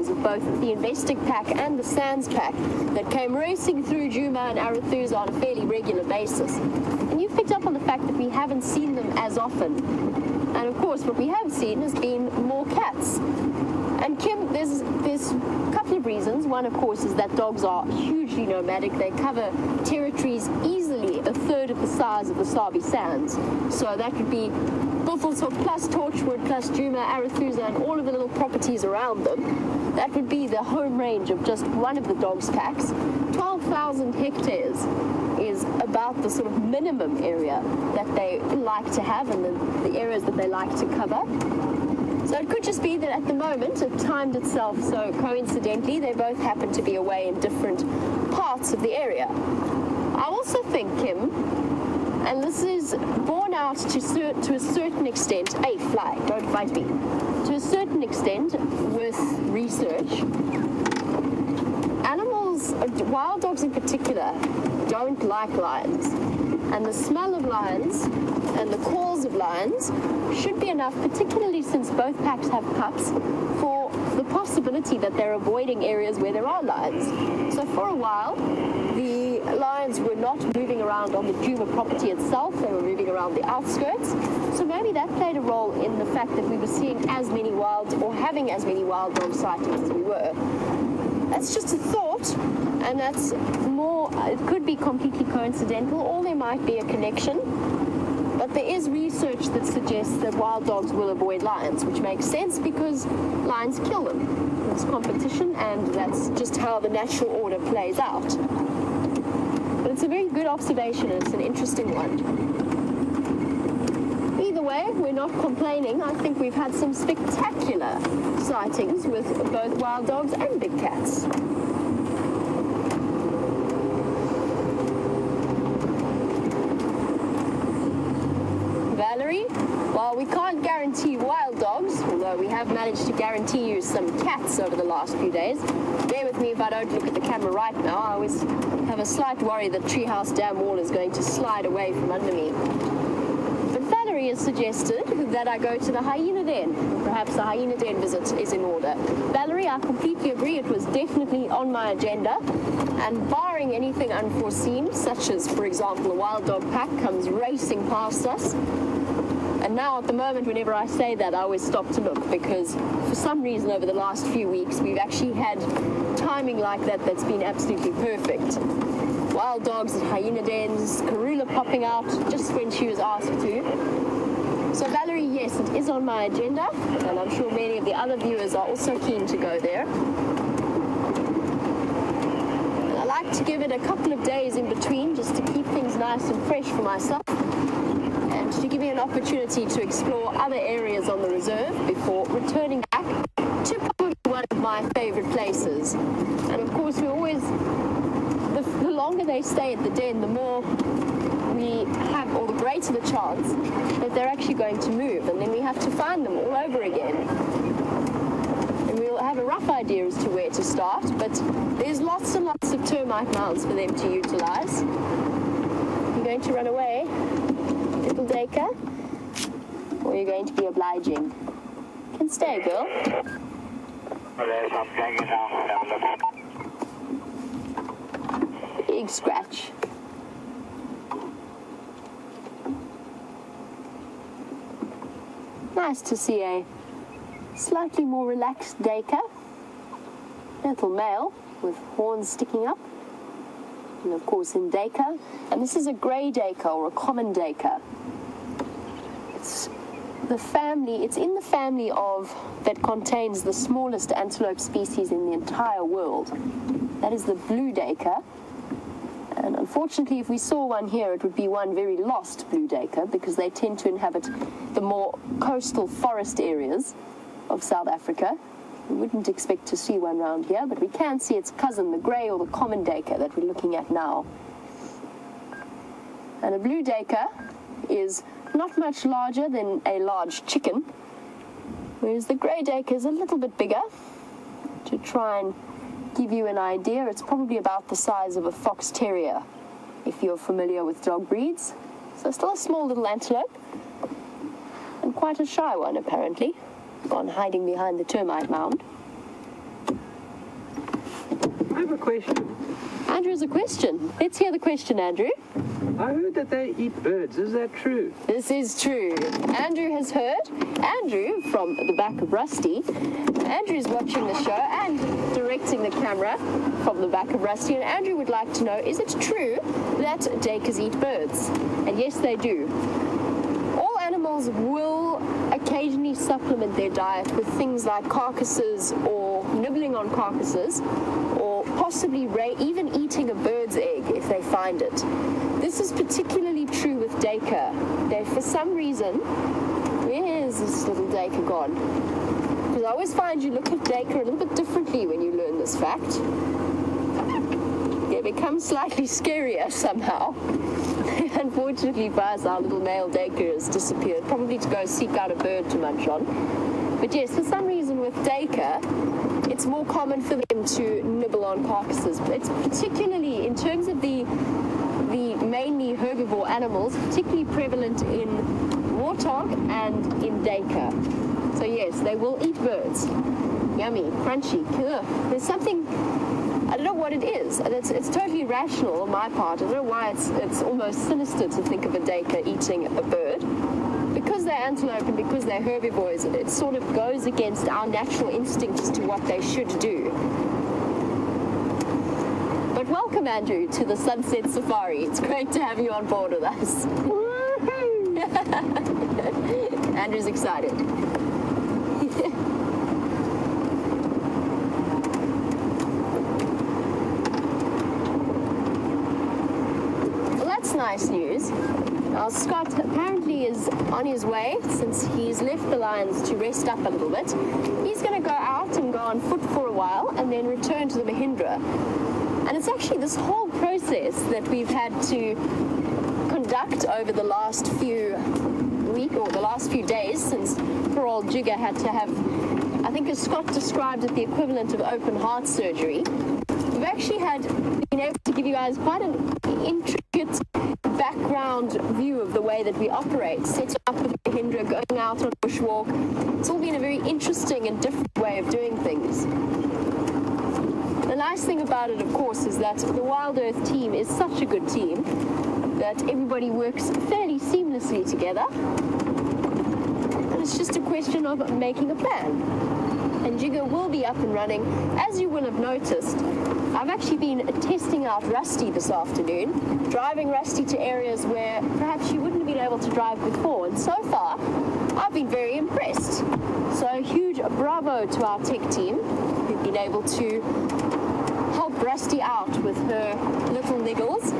of both the Investing pack and the Sands pack that came racing through Juma and Arathusa on a fairly regular basis. And you've picked up on the fact that we haven't seen them as often. And of course what we have seen has been more cats. And Kim, there's a couple of reasons. One, of course, is that dogs are hugely nomadic. They cover territories easily a third of the size of the Sabi Sands. So that would be Buffelshoek plus Torchwood plus Juma, Arathusa, and all of the little properties around them. That would be the home range of just one of the dogs' packs. 12,000 hectares is about the sort of minimum area that they like to have, and the areas that they like to cover. So it could just be that at the moment it timed itself so coincidentally they both happen to be away in different parts of the area. I also think, Kim, and this is borne out to a certain extent, fly, don't fight me, to a certain extent with research, animals, wild dogs in particular, don't like lions. And the smell of lions and the calls of lions should be enough, particularly since both packs have pups, for the possibility that they're avoiding areas where there are lions. So for a while, the lions were not moving around on the Juma property itself, they were moving around the outskirts. So maybe that played a role in the fact that we were seeing as many having as many wild dog sightings as we were. That's just a thought, and that's more, it could be completely coincidental, or there might be a connection. But there is research that suggests that wild dogs will avoid lions, which makes sense because lions kill them. There's competition, and that's just how the natural order plays out. But it's a very good observation, and it's an interesting one. Either the way, we're not complaining. I think we've had some spectacular sightings with both wild dogs and big cats. Valerie, while we can't guarantee wild dogs, although we have managed to guarantee you some cats over the last few days, bear with me if I don't look at the camera right now. I always have a slight worry that Treehouse Dam Wall is going to slide away from under me. But Valerie has suggested that I go to the hyena den. Perhaps the hyena den visit is in order. Valerie, I completely agree. It was definitely on my agenda. And barring anything unforeseen, such as, for example, a wild dog pack comes racing past us. And now at the moment, whenever I say that, I always stop to look, because for some reason over the last few weeks, we've actually had timing like that that's been absolutely perfect. Wild dogs at hyena dens, Karula popping out just when she was asked to. So Valerie, yes, it is on my agenda, and I'm sure many of the other viewers are also keen to go there. And I like to give it a couple of days in between just to keep things nice and fresh for myself, and to give me an opportunity to explore other areas on the reserve before returning back to probably one of my favorite places. And of course, we always, the longer they stay at the den, the more we have, or the greater the chance that they're actually going to move, and then we have to find them all over again. And we'll have a rough idea as to where to start, but there's lots and lots of termite mounds for them to utilize. You're going to run away, little Dacre, or you're going to be obliging? You can stay, girl. Big scratch. Nice to see a slightly more relaxed Dacre. Little male with horns sticking up. And of course in Dacre, and this is a grey Dacre or a common Dacre. It's the family, it's in the family of, that contains the smallest antelope species in the entire world. That is the blue Dacre. And unfortunately, if we saw one here, it would be one very lost blue Dacre, because they tend to inhabit the more coastal forest areas of South Africa. We wouldn't expect to see one around here, but we can see its cousin, the grey or the common Dacre that we're looking at now. And a blue Dacre is not much larger than a large chicken, whereas the grey Dacre is a little bit bigger. To try and give you an idea, it's probably about the size of a fox terrier, if you're familiar with dog breeds. So still a small little antelope, and quite a shy one apparently, gone hiding behind the termite mound. I have a question. Andrew has a question. Let's hear the question, Andrew. I heard that they eat birds. Is that true? This is true. Andrew has heard. Andrew, from the back of Rusty. Andrew's watching the show and directing the camera from the back of Rusty. And Andrew would like to know, is it true that Dacres eat birds? And yes, they do. All animals will occasionally supplement their diet with things like carcasses or nibbling on carcasses, or possibly even eating a bird's egg if they find it. This is particularly true with Dacre. They, for some reason, where's this little Dacre gone? Because I always find you look at Dacre a little bit differently when you learn this fact. They become slightly scarier somehow. Unfortunately for us, our little male Dacre has disappeared, probably to go seek out a bird to munch on. But yes, for some reason with Dacre, it's more common for them to nibble on carcasses. It's particularly, in terms of the mainly herbivore animals, particularly prevalent in warthog and in Dacre. So yes, they will eat birds. Yummy, crunchy. Ugh. There's something, I don't know what it is, and it's totally rational on my part. I don't know why it's almost sinister to think of a Dacre eating a bird. Because they're antelope and because they're herbivores, it sort of goes against our natural instincts to what they should do. But welcome, Andrew, to the Sunset Safari. It's great to have you on board with us. Andrew's excited. nice news. Now, Scott apparently is on his way, since he's left the lions to rest up a little bit. He's going to go out and go on foot for a while and then return to the Mahindra. And it's actually this whole process that we've had to conduct over the last few days, since poor old Jigger had to have, I think as Scott described it, the equivalent of open heart surgery. We've actually been able to give you guys quite an intricate background view of the way that we operate, setting up with the Mahindra, going out on a bushwalk. It's all been a very interesting and different way of doing things. The nice thing about it, of course, is that the WildEarth team is such a good team that everybody works fairly seamlessly together. And it's just a question of making a plan. And Jigger will be up and running. As you will have noticed, I've actually been testing out Rusty this afternoon, driving Rusty to areas where perhaps you wouldn't have been able to drive before. And so far, I've been very impressed. So a huge bravo to our tech team, who've been able to help Rusty out with her little niggles.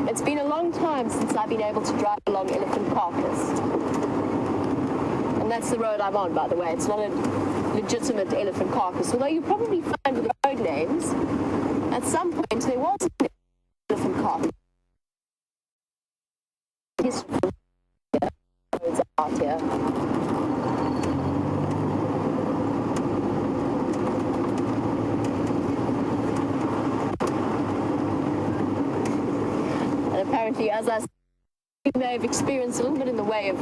It's been a long time since I've been able to drive along Elephant Carcass. And that's the road I'm on, by the way. It's not a legitimate Elephant Carcass, although you probably find with the road names, at some point there was an Elephant Carcass. History roads out here. And apparently, as I said, you may have experienced a little bit in the way of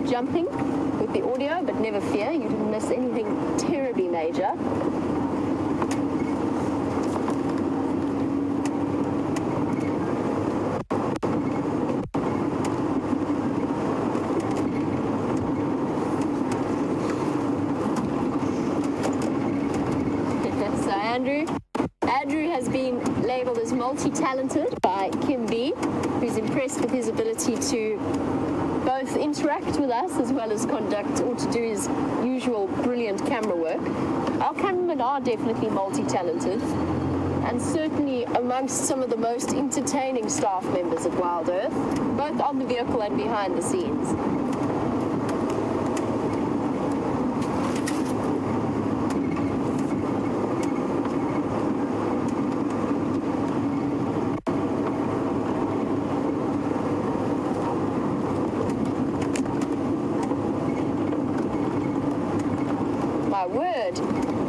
jumping with the audio, but never fear, you didn't miss anything terribly major. So Andrew has been labelled as multi-talented by Kim B, who's impressed with his ability to both interact with us as well as conduct or to do his usual brilliant camera work. Our cameramen are definitely multi-talented and certainly amongst some of the most entertaining staff members at WildEarth, both on the vehicle and behind the scenes.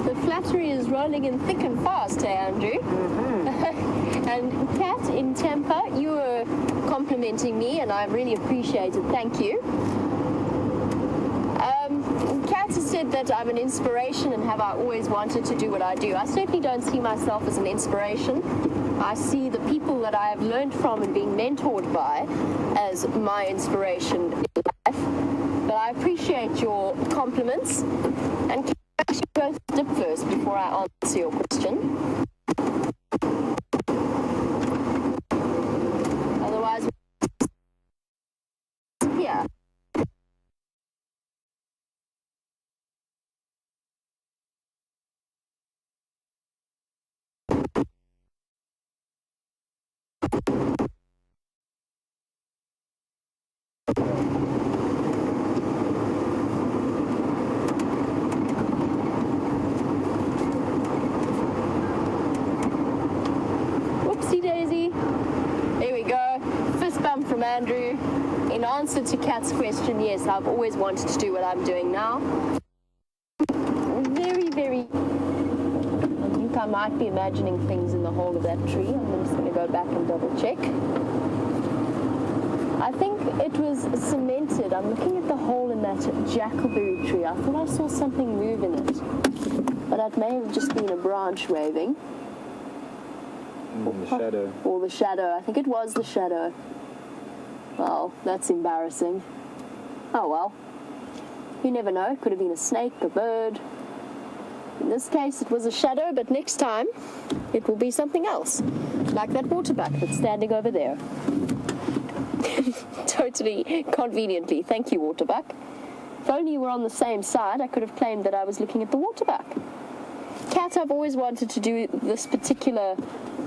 The flattery is rolling in thick and fast, hey, Andrew? Mm-hmm. And Kat in Tampa, you were complimenting me, and I really appreciate it. Thank you. Kat has said that I'm an inspiration and have I always wanted to do what I do. I certainly don't see myself as an inspiration. I see the people that I have learned from and being mentored by as my inspiration in life. But I appreciate your compliments, and actually go dip first before I answer your question. Otherwise, yeah. From Andrew. In answer to Kat's question, yes, I've always wanted to do what I'm doing now. Very, I think I might be imagining things in the hole of that tree. I'm just going to go back and double check. I think it was cemented. I'm looking at the hole in that jackalberry tree. I thought I saw something move in it, but that may have just been a branch waving. The shadow. Or the shadow. I think it was the shadow. Well, that's embarrassing. Oh well. You never know. It could have been a snake, a bird. In this case, it was a shadow, but next time, it will be something else. Like that waterbuck that's standing over there. Totally conveniently. Thank you, Waterbuck. If only you were on the same side, I could have claimed that I was looking at the waterbuck. Cat, I've always wanted to do this particular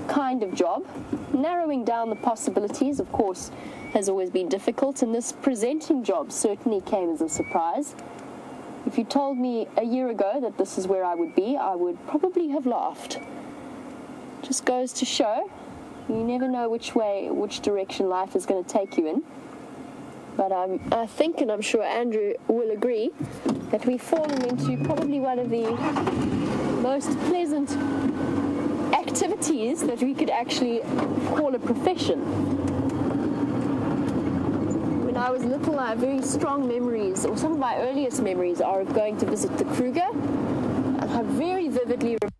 kind of job. Narrowing down the possibilities, of course, has always been difficult, and this presenting job certainly came as a surprise. If you told me a year ago that this is where I would be, I would probably have laughed. Just goes to show, you never know which direction life is going to take you in. But I think, and I'm sure Andrew will agree, that we've fallen into probably one of the most pleasant activities that we could actually call a profession. When I was little, I have very strong memories, or some of my earliest memories are of going to visit the Kruger. And I very vividly remember,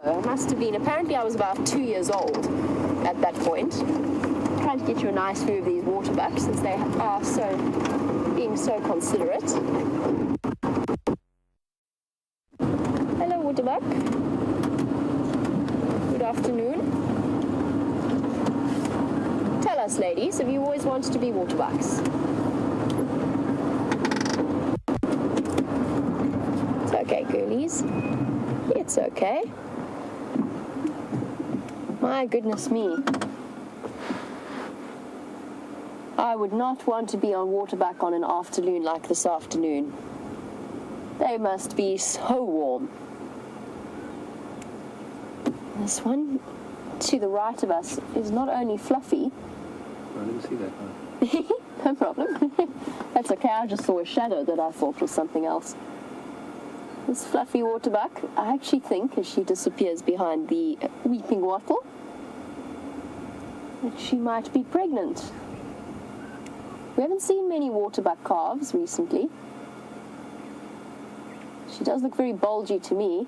I must have been, apparently I was about 2 years old at that point. I'm trying to get you a nice view of these Waterbucks, since they are being so considerate. Hello, Waterbuck. Good afternoon. Tell us, ladies, have you always wanted to be Waterbucks? It's okay, girlies. It's okay. My goodness me. I would not want to be on Waterbuck on an afternoon like this afternoon. They must be so warm. This one to the right of us is not only fluffy. I didn't see that. No problem. That's okay, I just saw a shadow that I thought was something else. This fluffy Waterbuck, I actually think, as she disappears behind the weeping wattle, that she might be pregnant. We haven't seen many Waterbuck calves recently. She does look very bulgy to me.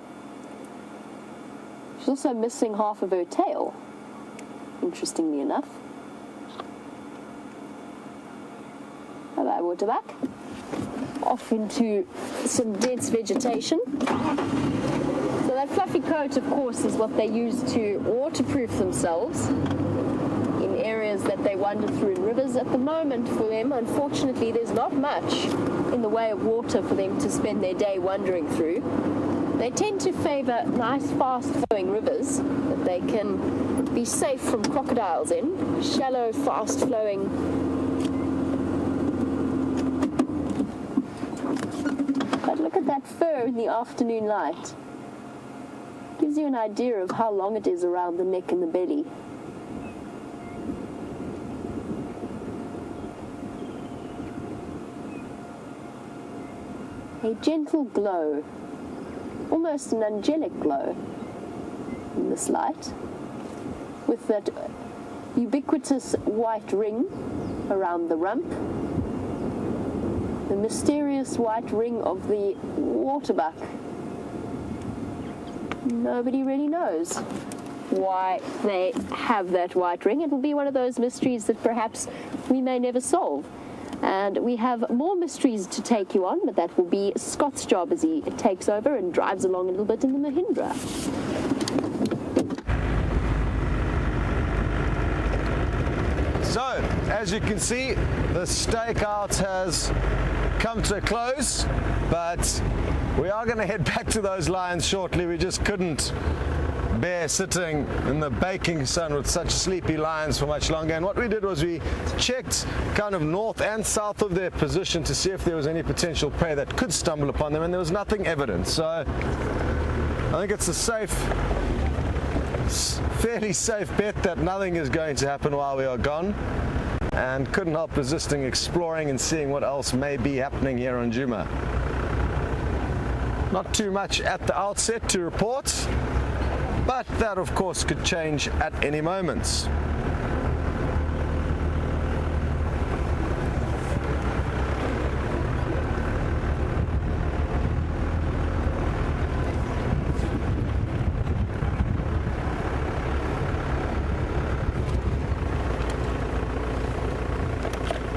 She's also missing half of her tail, interestingly enough. Hello, Waterbuck. Off into some dense vegetation. So that fluffy coat, of course, is what they use to waterproof themselves in areas that they wander through in rivers. At the moment for them, unfortunately, there's not much in the way of water for them to spend their day wandering through. They tend to favor nice, fast-flowing rivers that they can be safe from crocodiles in. Shallow, fast-flowing. But look at that fur in the afternoon light. Gives you an idea of how long it is around the neck and the belly. A gentle glow, almost an angelic glow in this light, with that ubiquitous white ring around the rump, the mysterious white ring of the Waterbuck. Nobody really knows why they have that white ring. It will be one of those mysteries that perhaps we may never solve. And we have more mysteries to take you on, but that will be Scott's job as he takes over and drives along a little bit in the Mahindra. So, as you can see, the stakeout has come to a close, but we are going to head back to those lions shortly. We just couldn't bear sitting in the baking sun with such sleepy lions for much longer, and what we did was we checked kind of north and south of their position to see if there was any potential prey that could stumble upon them, and there was nothing evident. So I think it's a fairly safe bet that nothing is going to happen while we are gone, and couldn't help resisting exploring and seeing what else may be happening here on Djuma. Not too much at the outset to report, but that of course could change at any moment.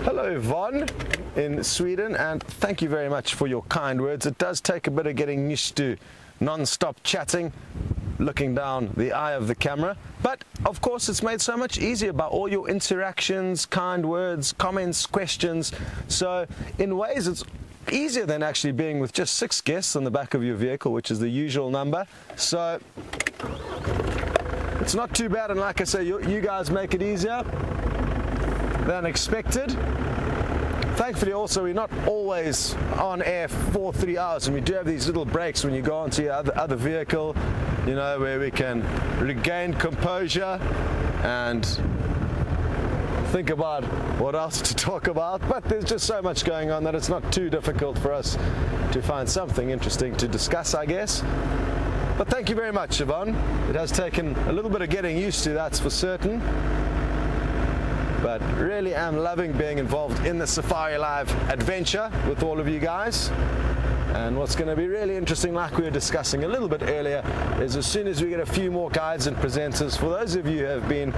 Hello Von in Sweden, and thank you very much for your kind words. It does take a bit of getting used to non-stop chatting, looking down the eye of the camera, but of course it's made so much easier by all your interactions, kind words, comments, questions. So in ways it's easier than actually being with just 6 guests on the back of your vehicle, which is the usual number. So it's not too bad, and like I say, you guys make it easier than expected. Thankfully also we're not always on air for 3 hours, and we do have these little breaks when you go onto your other vehicle, you know, where we can regain composure and think about what else to talk about. But there's just so much going on that it's not too difficult for us to find something interesting to discuss, I guess. But thank you very much, Siobhan. It has taken a little bit of getting used to, that's for certain. But really am loving being involved in the SafariLIVE adventure with all of you guys. And what's going to be really interesting, like we were discussing a little bit earlier, is as soon as we get a few more guides and presenters, for those of you who have been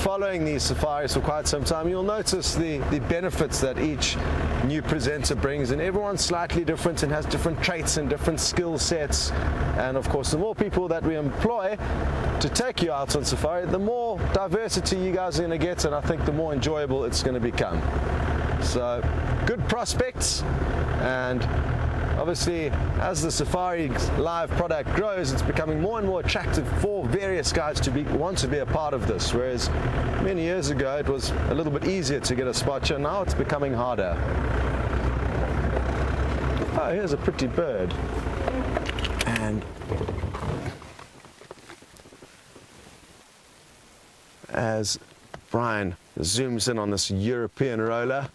following these safaris for quite some time, you'll notice the benefits that each new presenter brings, and everyone's slightly different and has different traits and different skill sets. And of course, the more people that we employ to take you out on safari, the more diversity you guys are going to get, and I think the more enjoyable it's going to become. So good prospects, and obviously, as the SafariLIVE product grows, it's becoming more and more attractive for various guys to want to be a part of this. Whereas many years ago, it was a little bit easier to get a spot show. Now it's becoming harder. Oh, here's a pretty bird. And as Brian zooms in on this European roller,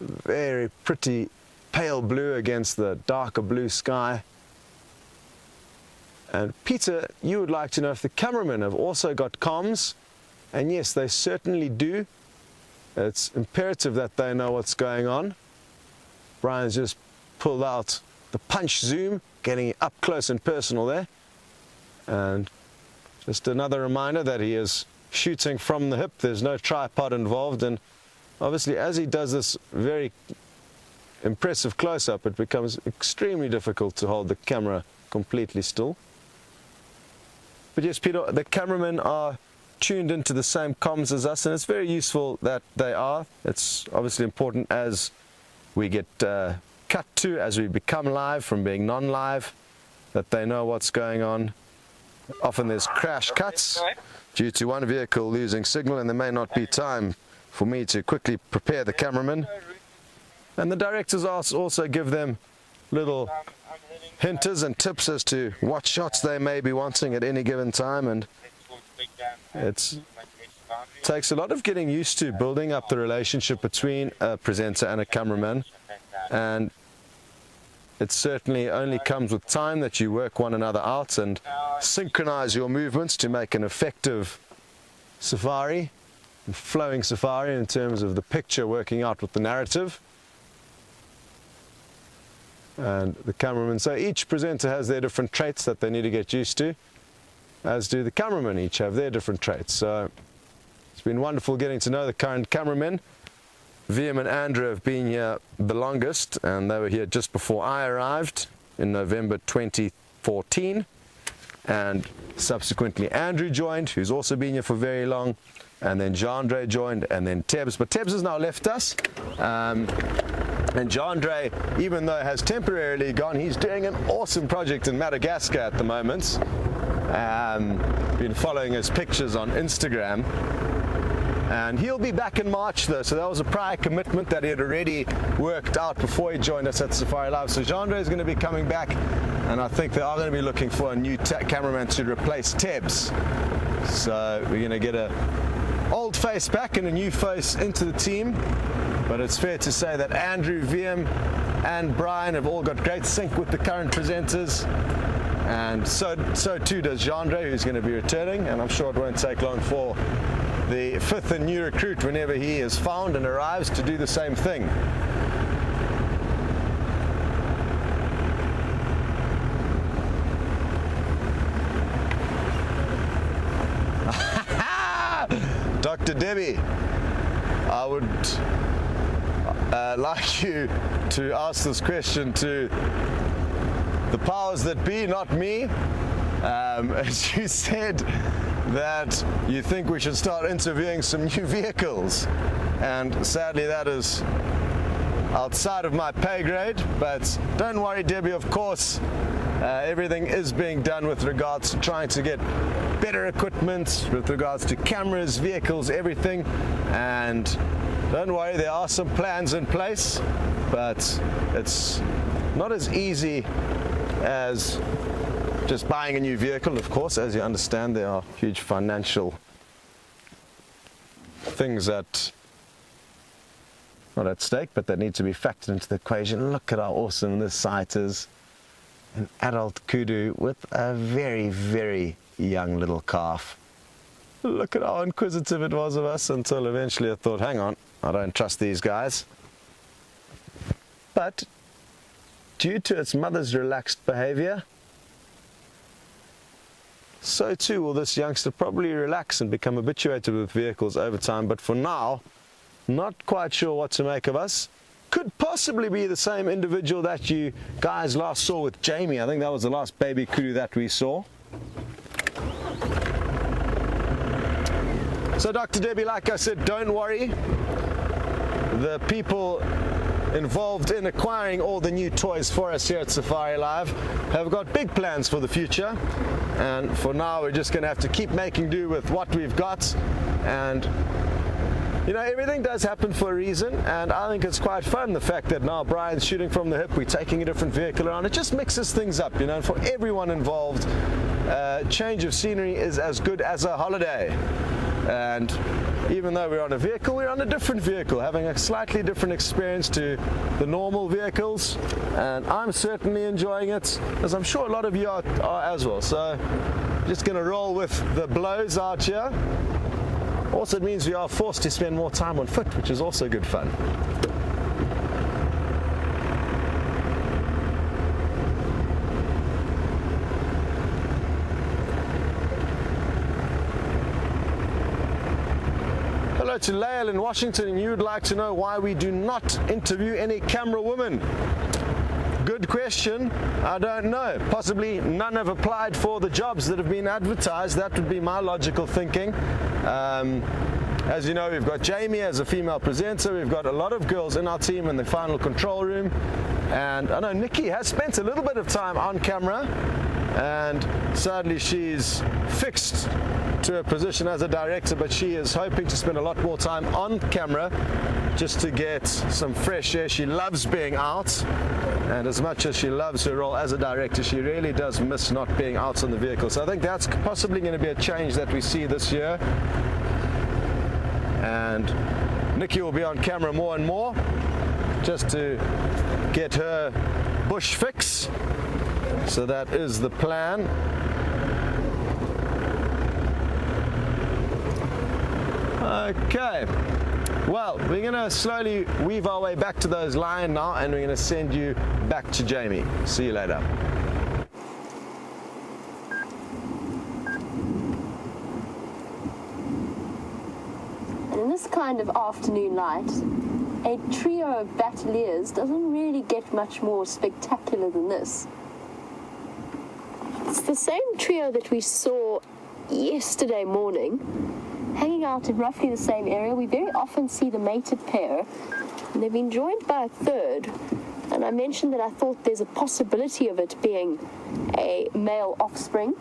very pretty pale blue against the darker blue sky. And Peter, you would like to know if the cameramen have also got comms, and yes, they certainly do. It's imperative that they know what's going on. Brian's just pulled out the punch zoom, getting up close and personal there. And just another reminder that he is shooting from the hip. There's no tripod involved, and obviously as he does this very impressive close-up, it becomes extremely difficult to hold the camera completely still. But yes, Peter, the cameramen are tuned into the same comms as us, and it's very useful that they are. It's obviously important as we get cut to, as we become live from being non-live, that they know what's going on. Often there's crash cuts due to one vehicle losing signal, and there may not be time for me to quickly prepare the cameraman. And the directors also give them little hinters and tips as to what shots they may be wanting at any given time, and it takes a lot of getting used to building up the relationship between a presenter and a cameraman, and it certainly only comes with time that you work one another out and synchronize your movements to make an effective safari, and flowing safari in terms of the picture working out with the narrative. And the cameraman, so each presenter has their different traits that they need to get used to, as do the cameramen, each have their different traits. So it's been wonderful getting to know the current cameramen. VM and Andrew have been here the longest, and they were here just before I arrived in November 2014, and subsequently Andrew joined, who's also been here for very long, and then Jandre joined, and then Tebs, but Tebs has now left us. And Jandre, even though has temporarily gone, he's doing an awesome project in Madagascar at the moment. Been following his pictures on Instagram. And he'll be back in March though, so that was a prior commitment that he had already worked out before he joined us at SafariLIVE. So Jandre is going to be coming back, and I think they are going to be looking for a new cameraman to replace Tebs. So we're going to get an old face back and a new face into the team. But it's fair to say that Andrew, VM, and Brian have all got great sync with the current presenters, and so too does Jandre, who's going to be returning, and I'm sure it won't take long for the fifth and new recruit, whenever he is found and arrives, to do the same thing. Dr. Debbie, I would like you to ask this question to the powers that be, not me. As you said that you think we should start interviewing some new vehicles, and sadly that is outside of my pay grade, but don't worry, Debbie, of course, everything is being done with regards to trying to get better equipment, with regards to cameras, vehicles, everything, and don't worry, there are some plans in place, but it's not as easy as just buying a new vehicle. Of course, as you understand, there are huge financial things that not at stake, but that need to be factored into the equation. Look at how awesome this site is. An adult kudu with a very, very young little calf. Look at how inquisitive it was of us until eventually I thought, hang on, I don't trust these guys. But due to its mother's relaxed behavior, so too will this youngster probably relax and become habituated with vehicles over time. But for now, not quite sure what to make of us. Could possibly be the same individual that you guys last saw with Jamie. I think that was the last baby kudu that we saw. So Dr. Debbie, like I said, don't worry. The people involved in acquiring all the new toys for us here at SafariLIVE have got big plans for the future, and for now we're just going to have to keep making do with what we've got. And you know, everything does happen for a reason, and I think it's quite fun, the fact that now Brian's shooting from the hip, we're taking a different vehicle around. It just mixes things up, you know, and for everyone involved, change of scenery is as good as a holiday. And even though we're on a vehicle, we're on a different vehicle, having a slightly different experience to the normal vehicles, and I'm certainly enjoying it, as I'm sure a lot of you are as well. So just going to roll with the blows out here. Also, it means we are forced to spend more time on foot, which is also good fun. Hello to Lael in Washington, and you'd like to know why we do not interview any camera women. Good question. I don't know. Possibly none have applied for the jobs that have been advertised. That would be my logical thinking. As you know, we've got Jamie as a female presenter. We've got a lot of girls in our team in the final control room. And I know Nikki has spent a little bit of time on camera, and sadly she's fixed to a position as a director, but she is hoping to spend a lot more time on camera just to get some fresh air. She loves being out, and as much as she loves her role as a director, she really does miss not being out on the vehicle. So I think that's possibly going to be a change that we see this year. And Nikki will be on camera more and more just to get her bush fix. So that is the plan. Okay, well, we're going to slowly weave our way back to those lions now, and we're going to send you back to Jamie. See you later. And in this kind of afternoon light, a trio of Bateleurs doesn't really get much more spectacular than this. It's the same trio that we saw yesterday morning, hanging out in roughly the same area. We very often see the mated pair, and they've been joined by a third. And I mentioned that I thought there's a possibility of it being a male offspring.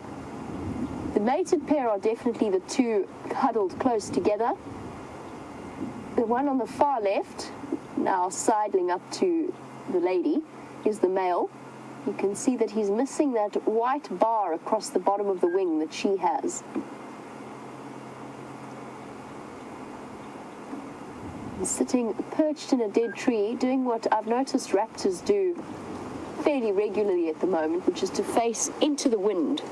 The mated pair are definitely the two huddled close together. The one on the far left, now sidling up to the lady, is the male. You can see that he's missing that white bar across the bottom of the wing that she has. He's sitting perched in a dead tree, doing what I've noticed raptors do fairly regularly at the moment, which is to face into the wind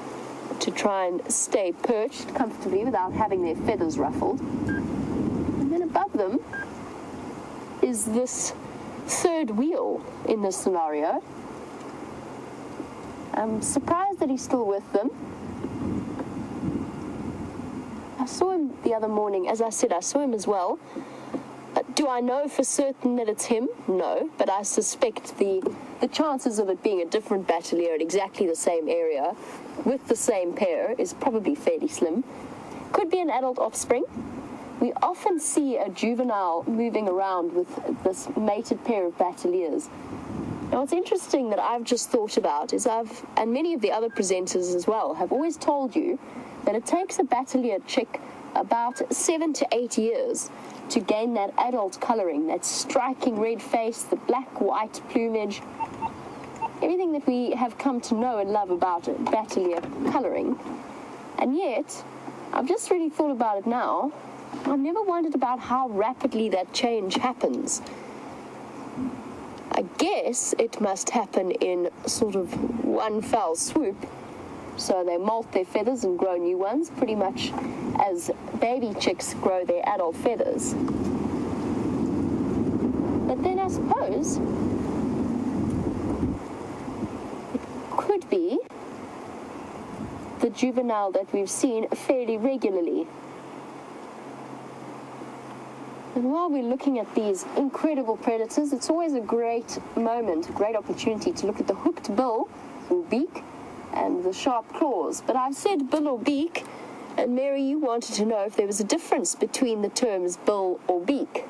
to try and stay perched comfortably without having their feathers ruffled. And then above them is this third wheel in this scenario. I'm surprised that he's still with them. I saw him the other morning. As I said, I saw him as well. Do I know for certain that it's him? No, but I suspect the chances of it being a different Bateleur at exactly the same area with the same pair is probably fairly slim. Could be an adult offspring. we often see a juvenile moving around with this mated pair of Bateleurs. Now, what's interesting that I've just thought about is and many of the other presenters as well, have always told you that it takes a Bateleur chick about 7 to 8 years to gain that adult colouring, that striking red face, the black-white plumage, everything that we have come to know and love about Bateleur colouring. And yet, I've just really thought about it now. I've never wondered about how rapidly that change happens. I guess it must happen in sort of one fell swoop. So they molt their feathers and grow new ones, pretty much as baby chicks grow their adult feathers. But then I suppose it could be the juvenile that we've seen fairly regularly. And while we're looking at these incredible predators, it's always a great moment, a great opportunity to look at the hooked bill or beak and the sharp claws. But I've said bill or beak, and Mary, you wanted to know if there was a difference between the terms bill or beak.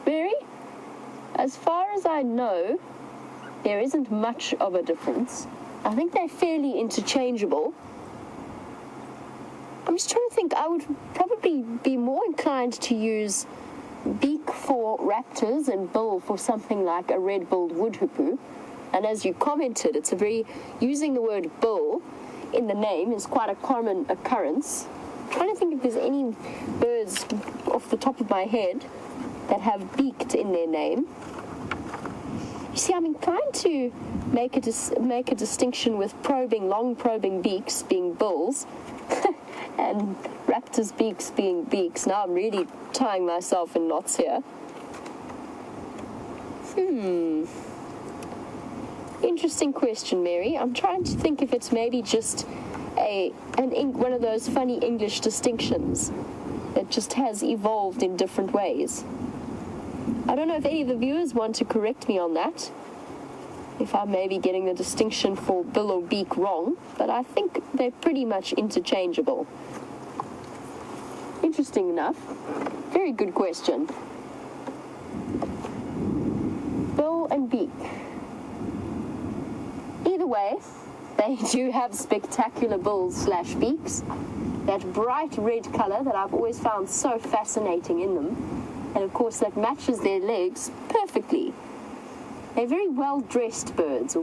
Mary, as far as I know, there isn't much of a difference. I think they're fairly interchangeable. I'm just trying to think. I would probably be more inclined to use beak for raptors and bill for something like a red-billed woodhipoo. And as you commented, it's using the word bill in the name is quite a common occurrence. I'm trying to think if there's any birds off the top of my head that have beaked in their name. You see, I'm inclined to make a distinction with long probing beaks being bills and raptors' beaks being beaks. Now I'm really tying myself in knots here. Interesting question, Mary. I'm trying to think if it's maybe just one of those funny English distinctions that just has evolved in different ways. I don't know if any of the viewers want to correct me on that, if I'm maybe getting the distinction for bill or beak wrong, but I think they're pretty much interchangeable. Interesting enough. Very good question. Bill and beak. Either way, they do have spectacular bills/beaks. That bright red colour that I've always found so fascinating in them. And of course that matches their legs perfectly. They're very well-dressed birds, or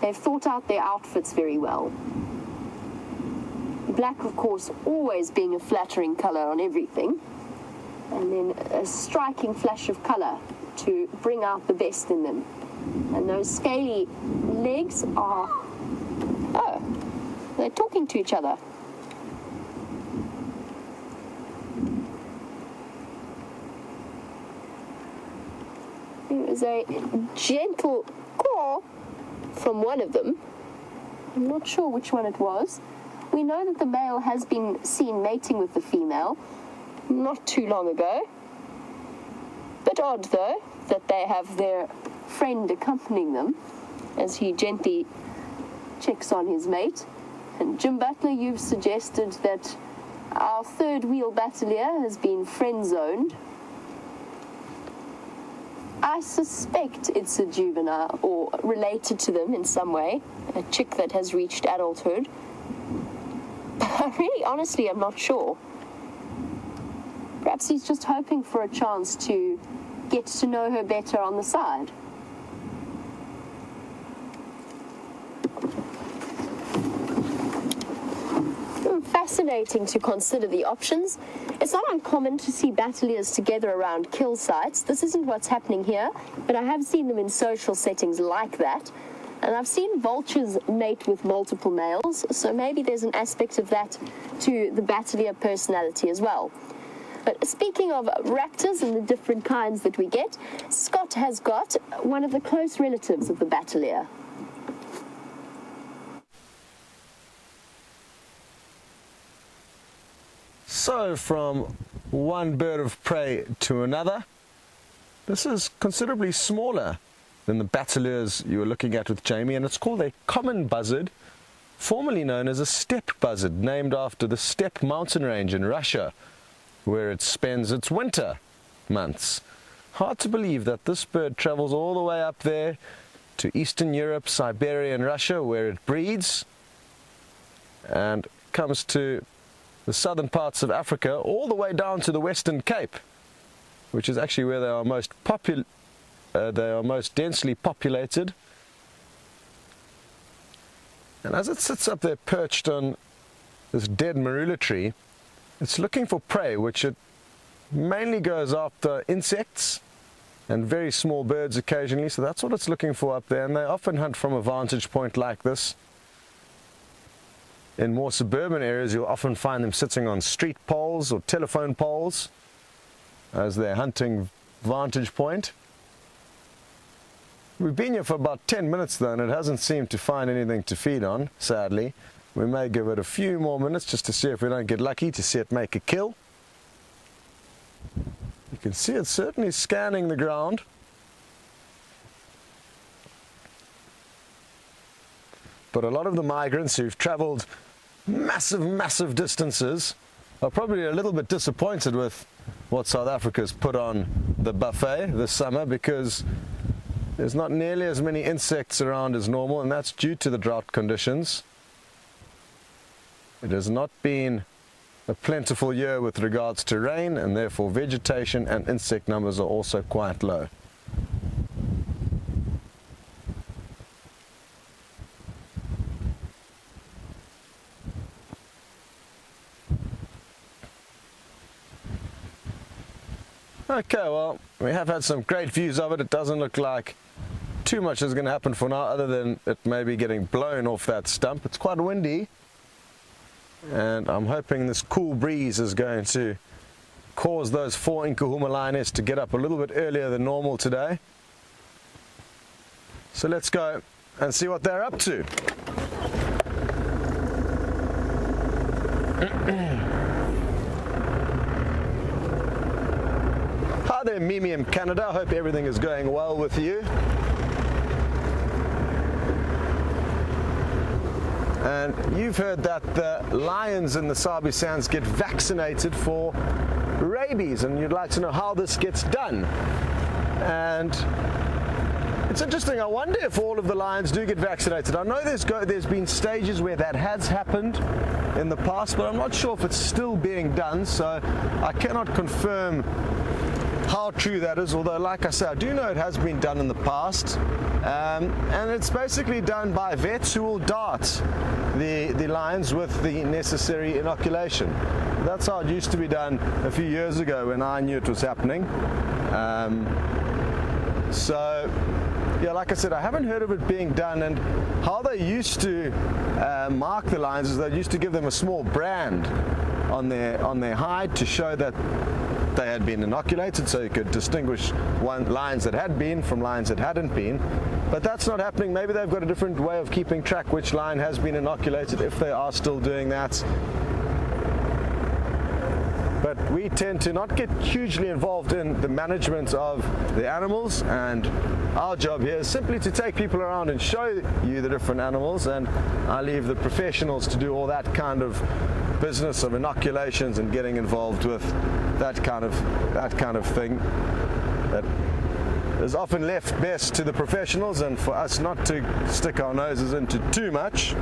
they've thought out their outfits very well. Black, of course, always being a flattering colour on everything. And then a striking flash of colour to bring out the best in them. And those scaly legs are... Oh, they're talking to each other. There was a gentle caw from one of them. I'm not sure which one it was. We know that the male has been seen mating with the female not too long ago. Bit odd, though, that they have their friend accompanying them as he gently checks on his mate. And Jim Butler, you've suggested that our third wheel Bateleur has been friend-zoned. I suspect it's a juvenile or related to them in some way, a chick that has reached adulthood. But I really, honestly, I'm not sure. Perhaps he's just hoping for a chance to get to know her better on the side. Fascinating to consider the options. It's not uncommon to see Bateleurs together around kill sites. This isn't what's happening here, but I have seen them in social settings like that. And I've seen vultures mate with multiple males, so maybe there's an aspect of that to the Bateleur personality as well. But speaking of raptors and the different kinds that we get, Scott has got one of the close relatives of the Bateleur. So from one bird of prey to another, this is considerably smaller than the Bateleurs you were looking at with Jamie, and it's called a common buzzard, formerly known as a steppe buzzard, named after the steppe mountain range in Russia, where it spends its winter months. Hard to believe that this bird travels all the way up there to Eastern Europe, Siberia and Russia, where it breeds, and comes to the southern parts of Africa, all the way down to the Western Cape, which is actually where they are most densely populated. And as it sits up there perched on this dead marula tree, it's looking for prey, which it mainly goes after insects and very small birds occasionally, so that's what it's looking for up there. And they often hunt from a vantage point like this. In more suburban areas, you'll often find them sitting on street poles or telephone poles as their hunting vantage point. We've been here for about 10 minutes though, and it hasn't seemed to find anything to feed on, sadly. We may give it a few more minutes just to see if we don't get lucky to see it make a kill. You can see it's certainly scanning the ground. But a lot of the migrants who've traveled massive distances are probably a little bit disappointed with what South Africa's put on the buffet this summer, because there's not nearly as many insects around as normal, and that's due to the drought conditions. It has not been a plentiful year with regards to rain, and therefore vegetation and insect numbers are also quite low. Okay, well, we have had some great views of it. It doesn't look like too much is going to happen for now, other than it maybe getting blown off that stump. It's quite windy, and I'm hoping this cool breeze is going to cause those 4 Nkuhumas lioness to get up a little bit earlier than normal today. So let's go and see what they're up to. Hi there, Mimi in Canada. I hope everything is going well with you. And you've heard that the lions in the Sabi Sands get vaccinated for rabies, and you'd like to know how this gets done. And it's interesting, I wonder if all of the lions do get vaccinated. I know there's been stages where that has happened in the past, but I'm not sure if it's still being done, so I cannot confirm how true that is, although like I say, I do know it has been done in the past, and it's basically done by vets who will dart the lions with the necessary inoculation. That's how it used to be done a few years ago when I knew it was happening. So yeah, like I said, I haven't heard of it being done, and how they used to mark the lions is they used to give them a small brand on their hide to show that they had been inoculated, so you could distinguish lions that had been from lions that hadn't been. But that's not happening. Maybe they've got a different way of keeping track which lion has been inoculated, if they are still doing that. But we tend to not get hugely involved in the management of the animals, and our job here is simply to take people around and show you the different animals, and I leave the professionals to do all that kind of business of inoculations and getting involved with that kind of thing that is often left best to the professionals, and for us not to stick our noses into too much.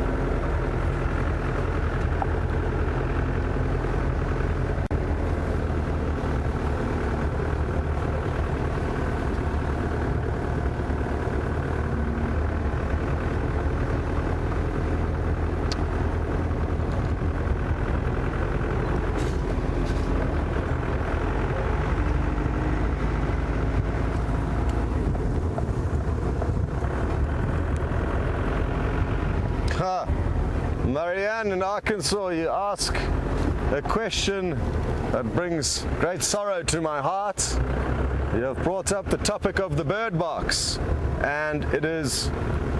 Marianne in Arkansas, you ask a question that brings great sorrow to my heart. You have brought up the topic of the bird box, and it is,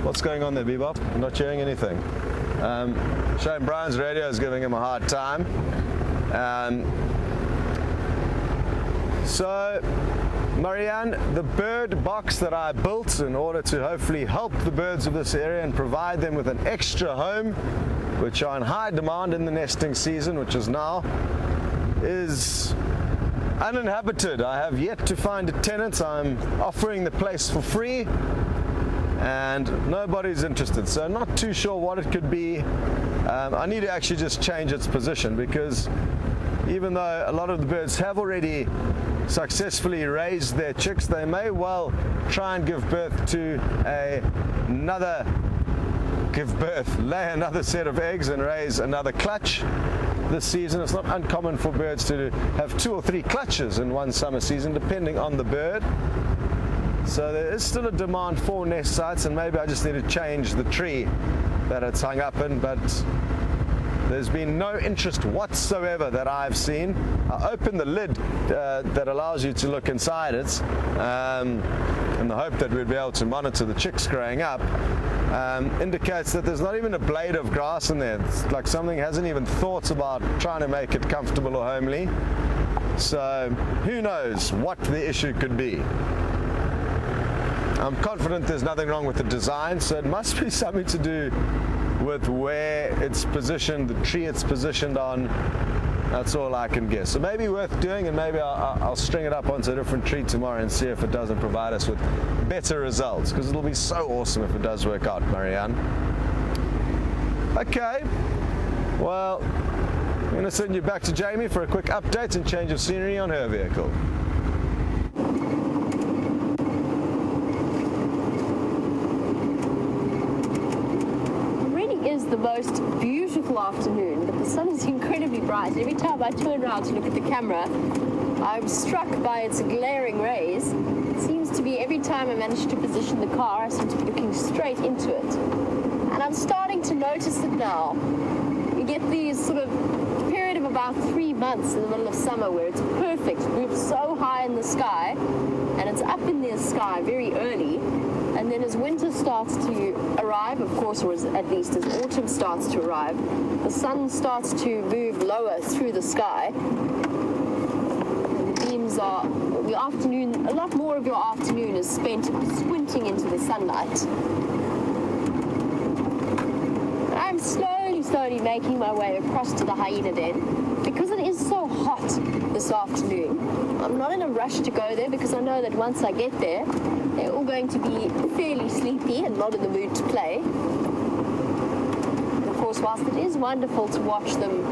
what's going on there, Bebop? I'm not hearing anything. Shane Brown's radio is giving him a hard time. So Marianne, the bird box that I built in order to hopefully help the birds of this area and provide them with an extra home, which are in high demand in the nesting season, which is now, is uninhabited. I have yet to find a tenant. I'm offering the place for free and nobody's interested, so not too sure what it could be. I need to actually just change its position, because even though a lot of the birds have already successfully raised their chicks, they may well try and lay another set of eggs and raise another clutch this season. It's not uncommon for birds to have 2 or 3 clutches in one summer season, depending on the bird. So there is still a demand for nest sites, and maybe I just need to change the tree that it's hung up in, but there's been no interest whatsoever that I've seen. I opened the lid that allows you to look inside it in the hope that we'd be able to monitor the chicks growing up. Indicates that there's not even a blade of grass in there. It's like something hasn't even thought about trying to make it comfortable or homely. So who knows what the issue could be. I'm confident there's nothing wrong with the design, so it must be something to do with where it's positioned, the tree it's positioned on. That's all I can guess. So maybe worth doing, and maybe I'll string it up onto a different tree tomorrow and see if it doesn't provide us with better results, because it'll be so awesome if it does work out, Marianne. Okay, well, I'm going to send you back to Jamie for a quick update and change of scenery on her vehicle. The most beautiful afternoon, but the sun is incredibly bright. Every time I turn around to look at the camera, I'm struck by its glaring rays. It seems to be every time I manage to position the car, I seem to be looking straight into it. And I'm starting to notice it now. You get these sort of period of about 3 months in the middle of summer where it's perfect. It moves so high in the sky, and it's up in the sky very early. And then as winter starts to arrive, of course, or at least as autumn starts to arrive, the sun starts to move lower through the sky. And the beams are, the afternoon, a lot more of your afternoon is spent squinting into the sunlight. I'm slowly making my way across to the hyena den. Because it is so hot this afternoon, I'm not in a rush to go there, because I know that once I get there, they're all going to be fairly sleepy and not in the mood to play. And of course, whilst it is wonderful to watch them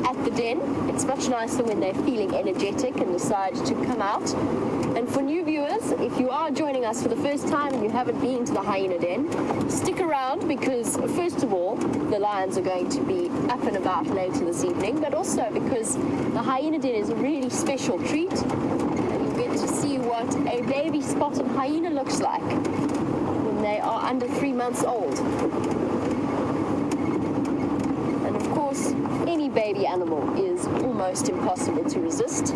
at the den, it's much nicer when they're feeling energetic and decide to come out. And for new viewers, if you are joining us for the first time and you haven't been to the hyena den, stick around, because first of all, the lions are going to be up and about later this evening, but also because the hyena den is a really special treat, and you get to see what a baby spotted hyena looks like when they are under 3 months old. And of course, any baby animal is almost impossible to resist.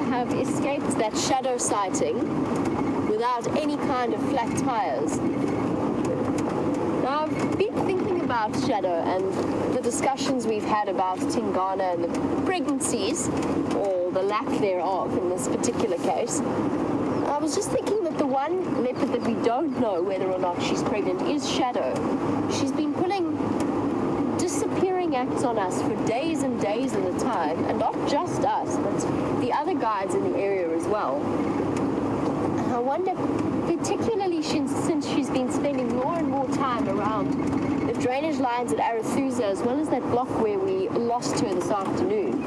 Have escaped that shadow sighting without any kind of flat tires. Now, I've been thinking about shadow and the discussions we've had about Tingana and the pregnancies, or the lack thereof in this particular case. I was just thinking that the one leopard that we don't know whether or not she's pregnant is Shadow. She's been pulling disappearing acts on us for days and days at a time, and not just us, but the other guides in the area as well. And I wonder, particularly since she's been spending more and more time around the drainage lines at Arathusa, as well as that block where we lost her this afternoon,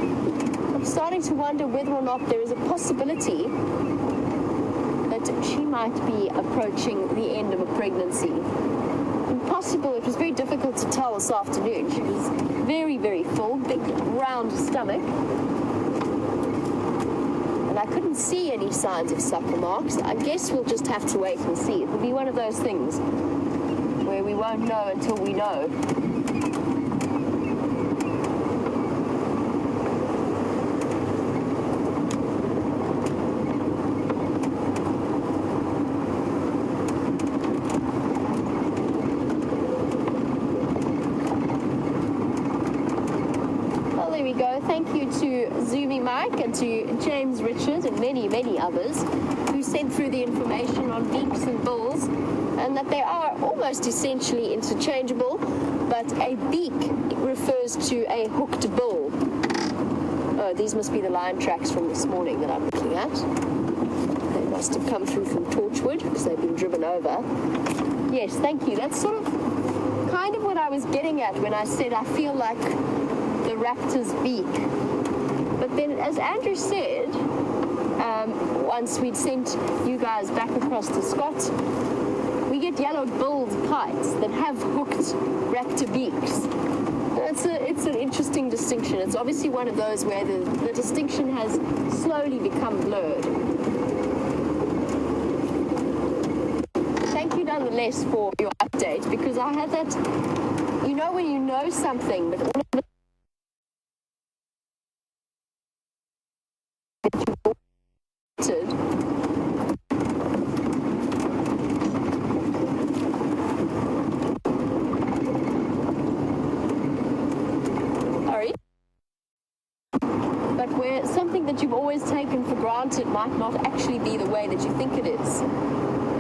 I'm starting to wonder whether or not there is a possibility that she might be approaching the end of a pregnancy. Impossible. It was very difficult to tell this afternoon. She was very, very full, big, round stomach. And I couldn't see any signs of suckle marks. I guess we'll just have to wait and see. It'll be one of those things where we won't know until we know. thank you to Zoomy Mike and to James Richard and many, many others who sent through the information on beaks and bulls, and that they are almost essentially interchangeable, but a beak refers to a hooked bull. Oh, these must be the lion tracks from this morning that I'm looking at. They must have come through from Torchwood because they've been driven over. Yes, thank you. That's sort of kind of what I was getting at when I said I feel like the raptor's beak. But then, as Andrew said, once we'd sent you guys back across to Scott, we get yellow-billed kites that have hooked raptor beaks. It's an interesting distinction. It's obviously one of those where the distinction has slowly become blurred. Thank you nonetheless for your update, because I had that, you know when you know something, but all of it that you wanted. But where something that you've always taken for granted might not actually be the way that you think it is.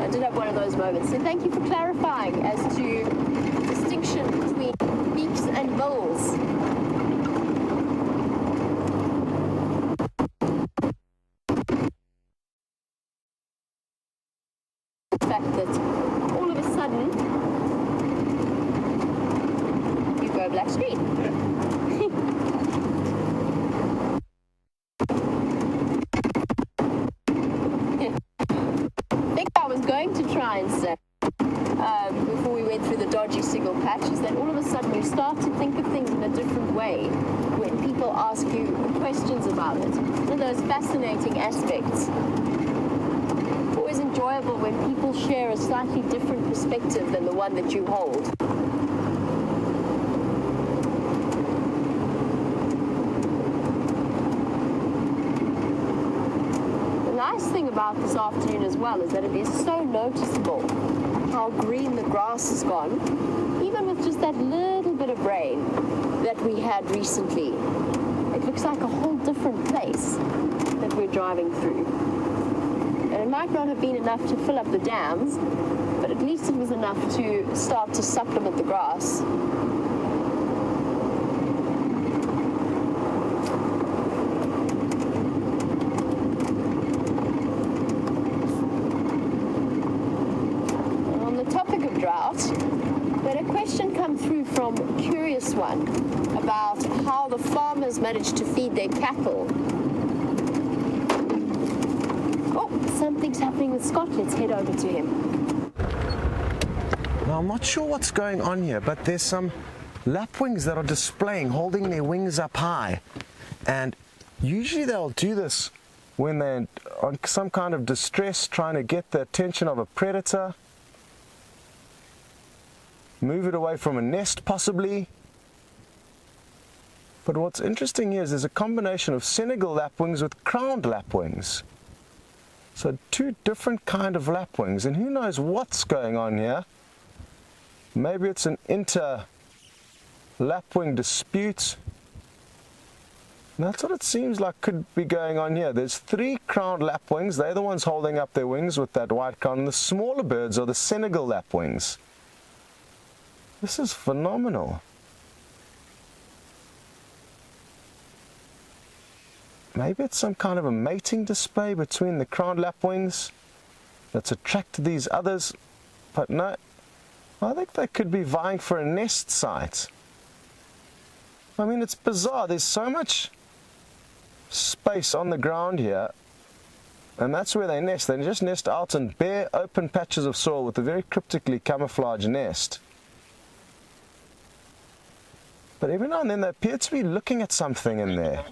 I did have one of those moments. So thank you for clarifying as to the distinction between beaks and bulls. The fact that all of a sudden you go black screen. Going to try and say before we went through the dodgy signal patch is that all of a sudden you start to think of things in a different way when people ask you questions about it. One of those fascinating aspects. Always enjoyable when people share a slightly different perspective than the one that you hold. The nice thing about this afternoon as well is that it is so noticeable how green the grass has gone, even with just that little bit of rain that we had recently. It looks like a whole different place that we're driving through. And it might not have been enough to fill up the dams, but at least it was enough to start to supplement the grass. But a question come through from Curious One about how the farmers managed to feed their cattle. Oh, something's happening with Scott. Let's head over to him. Now, I'm not sure what's going on here, but there's some lapwings that are displaying, holding their wings up high. And usually they'll do this when they're on some kind of distress, trying to get the attention of a predator. Move it away from a nest, possibly. But what's interesting here is there's a combination of Senegal lapwings with crowned lapwings. So two different kind of lapwings, and who knows what's going on here. Maybe it's an inter-lapwing dispute. And that's what it seems like could be going on here. There's three crowned lapwings. They're the ones holding up their wings with that white crown. And the smaller birds are the Senegal lapwings. This is phenomenal. Maybe it's some kind of a mating display between the crowned lapwings that's attracted these others, but no, I think they could be vying for a nest site. I mean, it's bizarre. There's so much space on the ground here, and that's where they nest. They just nest out in bare, open patches of soil with a very cryptically camouflaged nest. But every now and then they appear to be looking at something in there.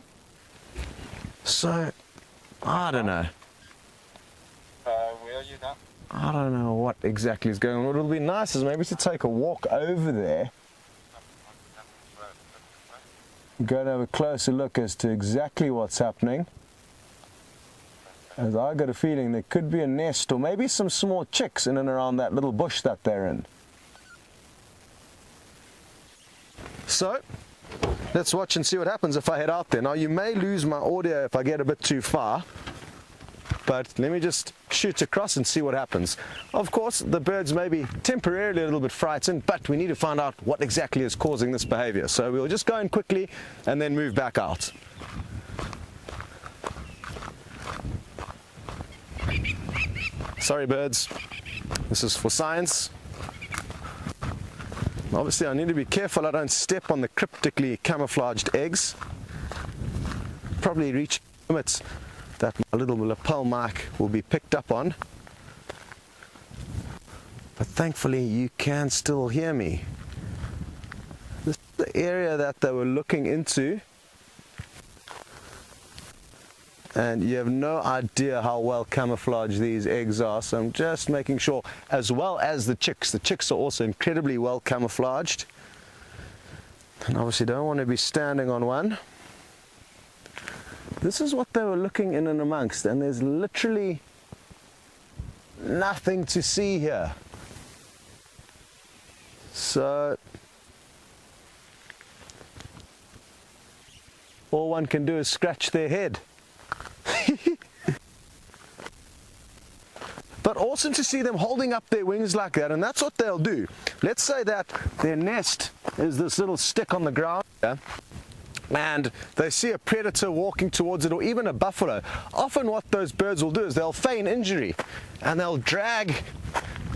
So, I don't know. Where are you now? I don't know what exactly is going on. What would be nice is maybe to take a walk over there. Go and have a closer look as to exactly what's happening. As I got a feeling there could be a nest or maybe some small chicks in and around that little bush that they're in. So, let's watch and see what happens if I head out there. Now you may lose my audio if I get a bit too far, but let me just shoot across and see what happens. Of course, the birds may be temporarily a little bit frightened, but we need to find out what exactly is causing this behavior. So we'll just go in quickly and then move back out. Sorry birds, this is for science. Obviously I need to be careful I don't step on the cryptically camouflaged eggs. Probably reach limits that my little lapel mic will be picked up on. But thankfully you can still hear me. This is the area that they were looking into. And you have no idea how well camouflaged these eggs are, so I'm just making sure, as well as the chicks. The chicks are also incredibly well camouflaged. And obviously don't want to be standing on one. This is what they were looking in and amongst, and there's literally nothing to see here. So all one can do is scratch their head. But awesome to see them holding up their wings like that, and that's what they'll do. Let's say that their nest is this little stick on the ground here, and they see a predator walking towards it, or even a buffalo. Often what those birds will do is they'll feign injury and they'll drag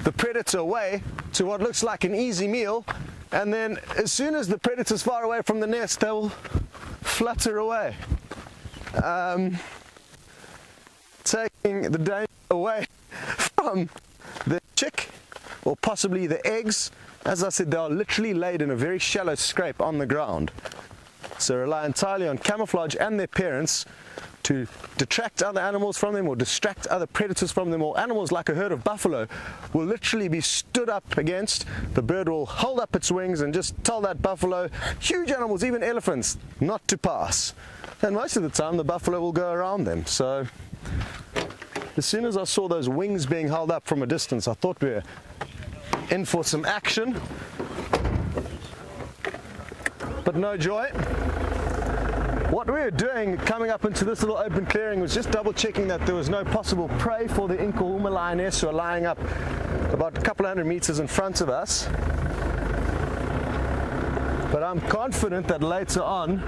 the predator away to what looks like an easy meal, and then as soon as the predator's far away from the nest, they'll flutter away, taking the danger away from the chick or possibly the eggs. As I said, they are literally laid in a very shallow scrape on the ground, so rely entirely on camouflage and their parents to detract other animals from them or distract other predators from them, or animals like a herd of buffalo will literally be stood up against. The bird will hold up its wings and just tell that buffalo, huge animals, even elephants, not to pass. And most of the time the buffalo will go around them. So as soon as I saw those wings being held up from a distance, I thought we were in for some action. But no joy. What we were doing coming up into this little open clearing was just double checking that there was no possible prey for the Nkuhumas lioness who are lying up about a couple hundred meters in front of us. But I'm confident that later on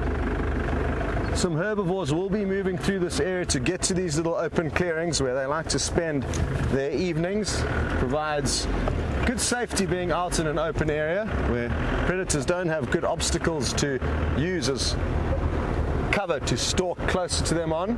some herbivores will be moving through this area to get to these little open clearings where they like to spend their evenings. Provides good safety being out in an open area where predators don't have good obstacles to use as cover to stalk closer to them on.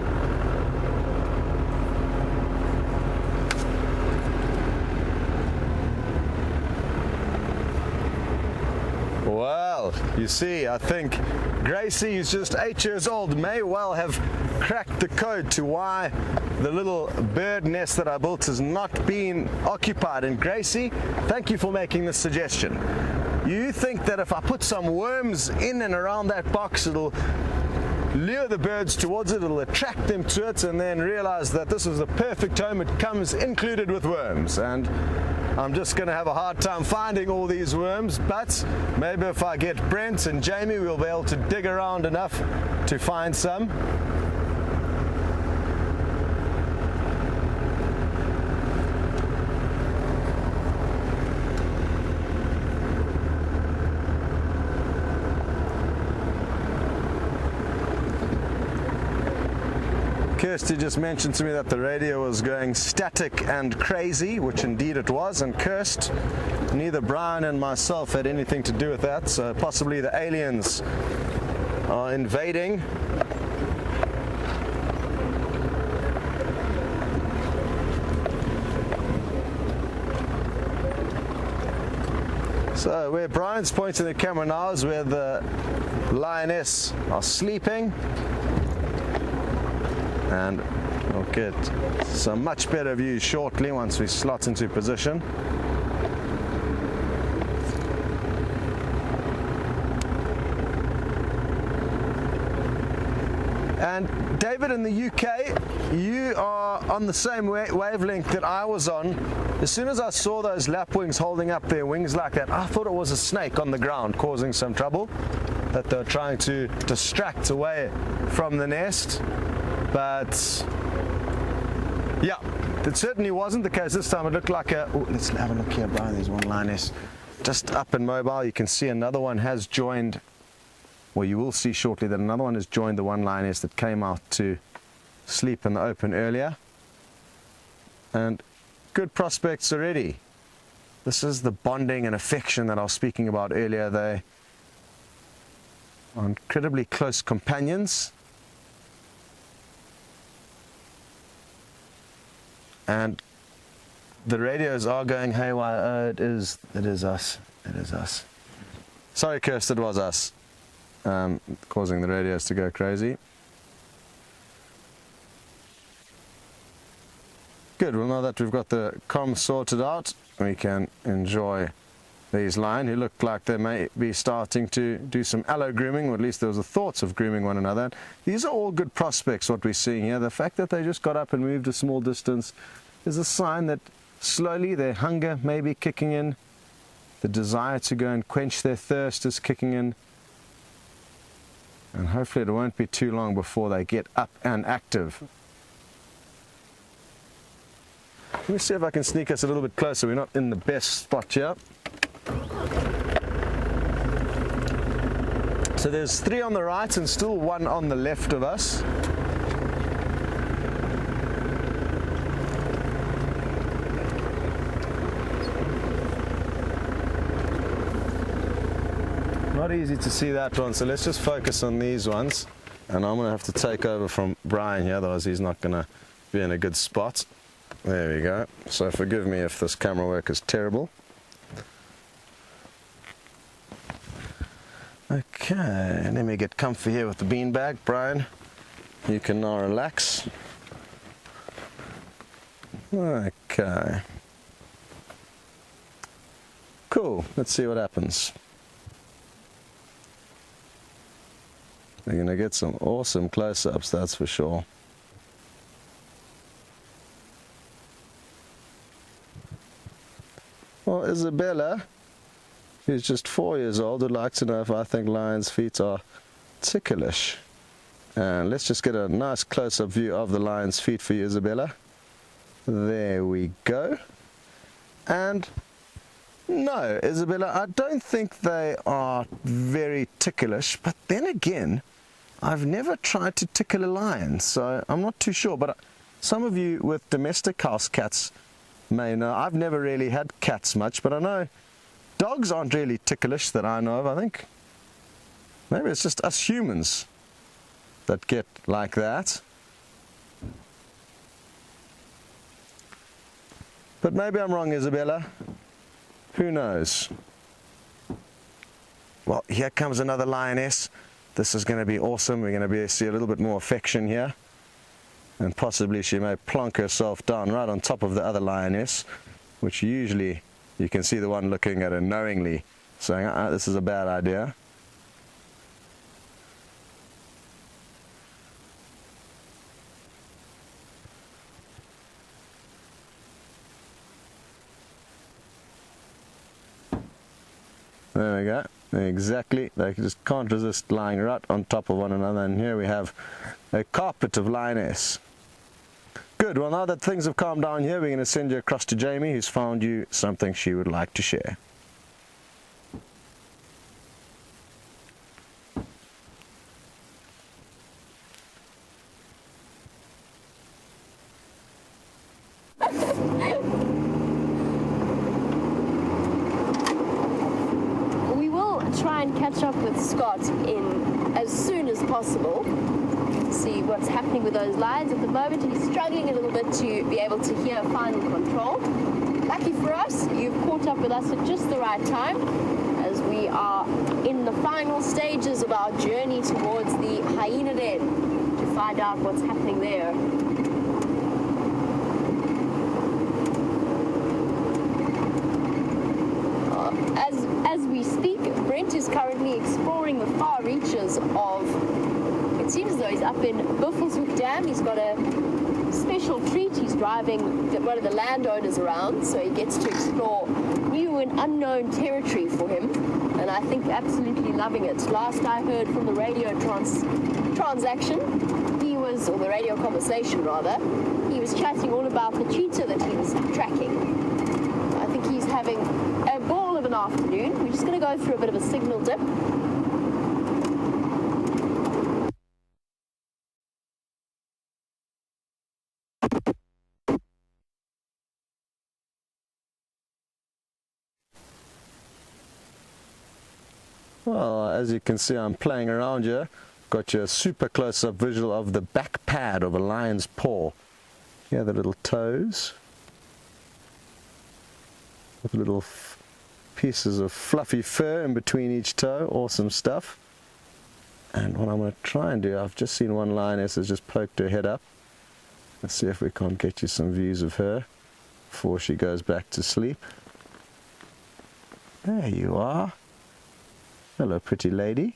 Well, you see, I think Gracie, who's just 8 years old, may well have cracked the code to why the little bird nest that I built has not been occupied. And Gracie, thank you for making this suggestion. You think that if I put some worms in and around that box, it'll lure the birds towards it, it'll attract them to it, and then realize that this is the perfect home. It comes included with worms, and I'm just going to have a hard time finding all these worms, but maybe if I get Brent and Jamie, we'll be able to dig around enough to find some. Kirsty just mentioned to me that the radio was going static and crazy, which indeed it was, and cursed. Neither Brian and myself had anything to do with that, so possibly the aliens are invading. So where Brian's pointing the camera now is where the lioness are sleeping. And we'll get some much better views shortly once we slot into position. And David, in the UK, you are on the same wavelength that I was on. As soon as I saw those lapwings holding up their wings like that, I thought it was a snake on the ground causing some trouble. that they're trying to distract away from the nest. But yeah, it certainly wasn't the case this time. It looked like a... Oh, let's have a look here, Brian. There's one lioness just up and mobile. You can see another one has joined, well, you will see shortly that another one has joined the one lioness that came out to sleep in the open earlier. And good prospects already. This is the bonding and affection that I was speaking about earlier. They are incredibly close companions. And the radios are going haywire. It is us. It is us. Sorry, Kirst, it was us. Causing the radios to go crazy. Good, well now that we've got the comms sorted out, we can enjoy these lion who look like they may be starting to do some allo grooming, or at least there was the thoughts of grooming one another. These are all good prospects, what we're seeing here. The fact that they just got up and moved a small distance is a sign that slowly their hunger may be kicking in, the desire to go and quench their thirst is kicking in, and hopefully it won't be too long before they get up and active. Let me see if I can sneak us a little bit closer. We're not in the best spot here. So there's 3 on the right and still 1 on the left of us. Not easy to see that one, so let's just focus on these ones. And I'm going to have to take over from Brian here, otherwise he's not going to be in a good spot. There we go. So forgive me if this camera work is terrible. Okay, let me get comfy here with the beanbag. Brian, you can now relax. Okay. Cool, let's see what happens. We're going to get some awesome close-ups, that's for sure. Well, Isabella, who's just 4 years old, would like to know if I think lions' feet are ticklish. And let's just get a nice close-up view of the lion's feet for you, Isabella. There we go. And no, Isabella, I don't think they are very ticklish, but then again, I've never tried to tickle a lion, so I'm not too sure. But some of you with domestic house cats may know. I've never really had cats much, but I know dogs aren't really ticklish that I know of. I think maybe it's just us humans that get like that. But maybe I'm wrong, Isabella. Who knows? Well, here comes another lioness. This is going to be awesome. We're going to see a little bit more affection here. And possibly she may plonk herself down right on top of the other lioness, which usually you can see the one looking at her knowingly saying, this is a bad idea. There we go. Exactly. They just can't resist lying right on top of one another. And here we have a carpet of lioness. Good. Well, now that things have calmed down here, we're going to send you across to Jamie, who's found you something she would like to share. We will try and catch up with Scott in as soon as possible. See what's happening with those lions. At the moment he's struggling a little bit to be able to hear final control. Lucky for us, you've caught up with us at just the right time as we are in the final stages of our journey towards the hyena den to find out what's happening there. As we speak, Brent is currently exploring the far reaches of, it seems as though he's up in Buffelshoek Dam. He's got a special treat. He's driving one of the landowners around, so he gets to explore new and unknown territory for him, and I think absolutely loving it. Last I heard from the radio transaction, or the radio conversation rather, he was chatting all about the cheetah that he was tracking. I think he's having a ball of an afternoon. We're just going to go through a bit of a signal dip. Well, as you can see, I'm playing around here. Got you a super close-up visual of the back pad of a lion's paw. Yeah, the little toes with little pieces of fluffy fur in between each toe. Awesome stuff. And what I'm going to try and do, I've just seen one lioness has just poked her head up. Let's see if we can't get you some views of her before she goes back to sleep. There you are. Hello, pretty lady.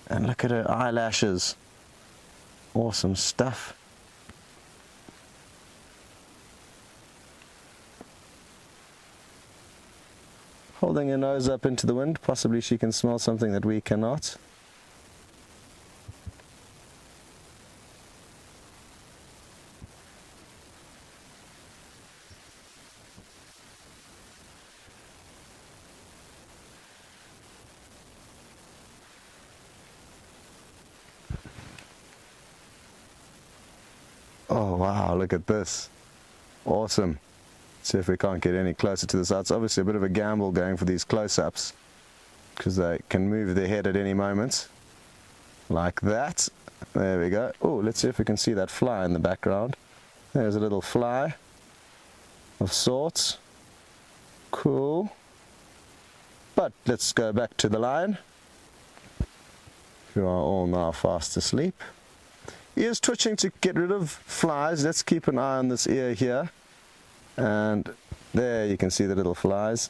And look at her eyelashes. Awesome stuff. Holding her nose up into the wind, possibly she can smell something that we cannot. Oh wow, look at this. Awesome. See if we can't get any closer to this. It's obviously a bit of a gamble going for these close-ups because they can move their head at any moment. Like that. There we go. Oh, let's see if we can see that fly in the background. There's a little fly of sorts. Cool. But let's go back to the lion, who are all now fast asleep. Ears twitching to get rid of flies. Let's keep an eye on this ear here. And there you can see the little flies.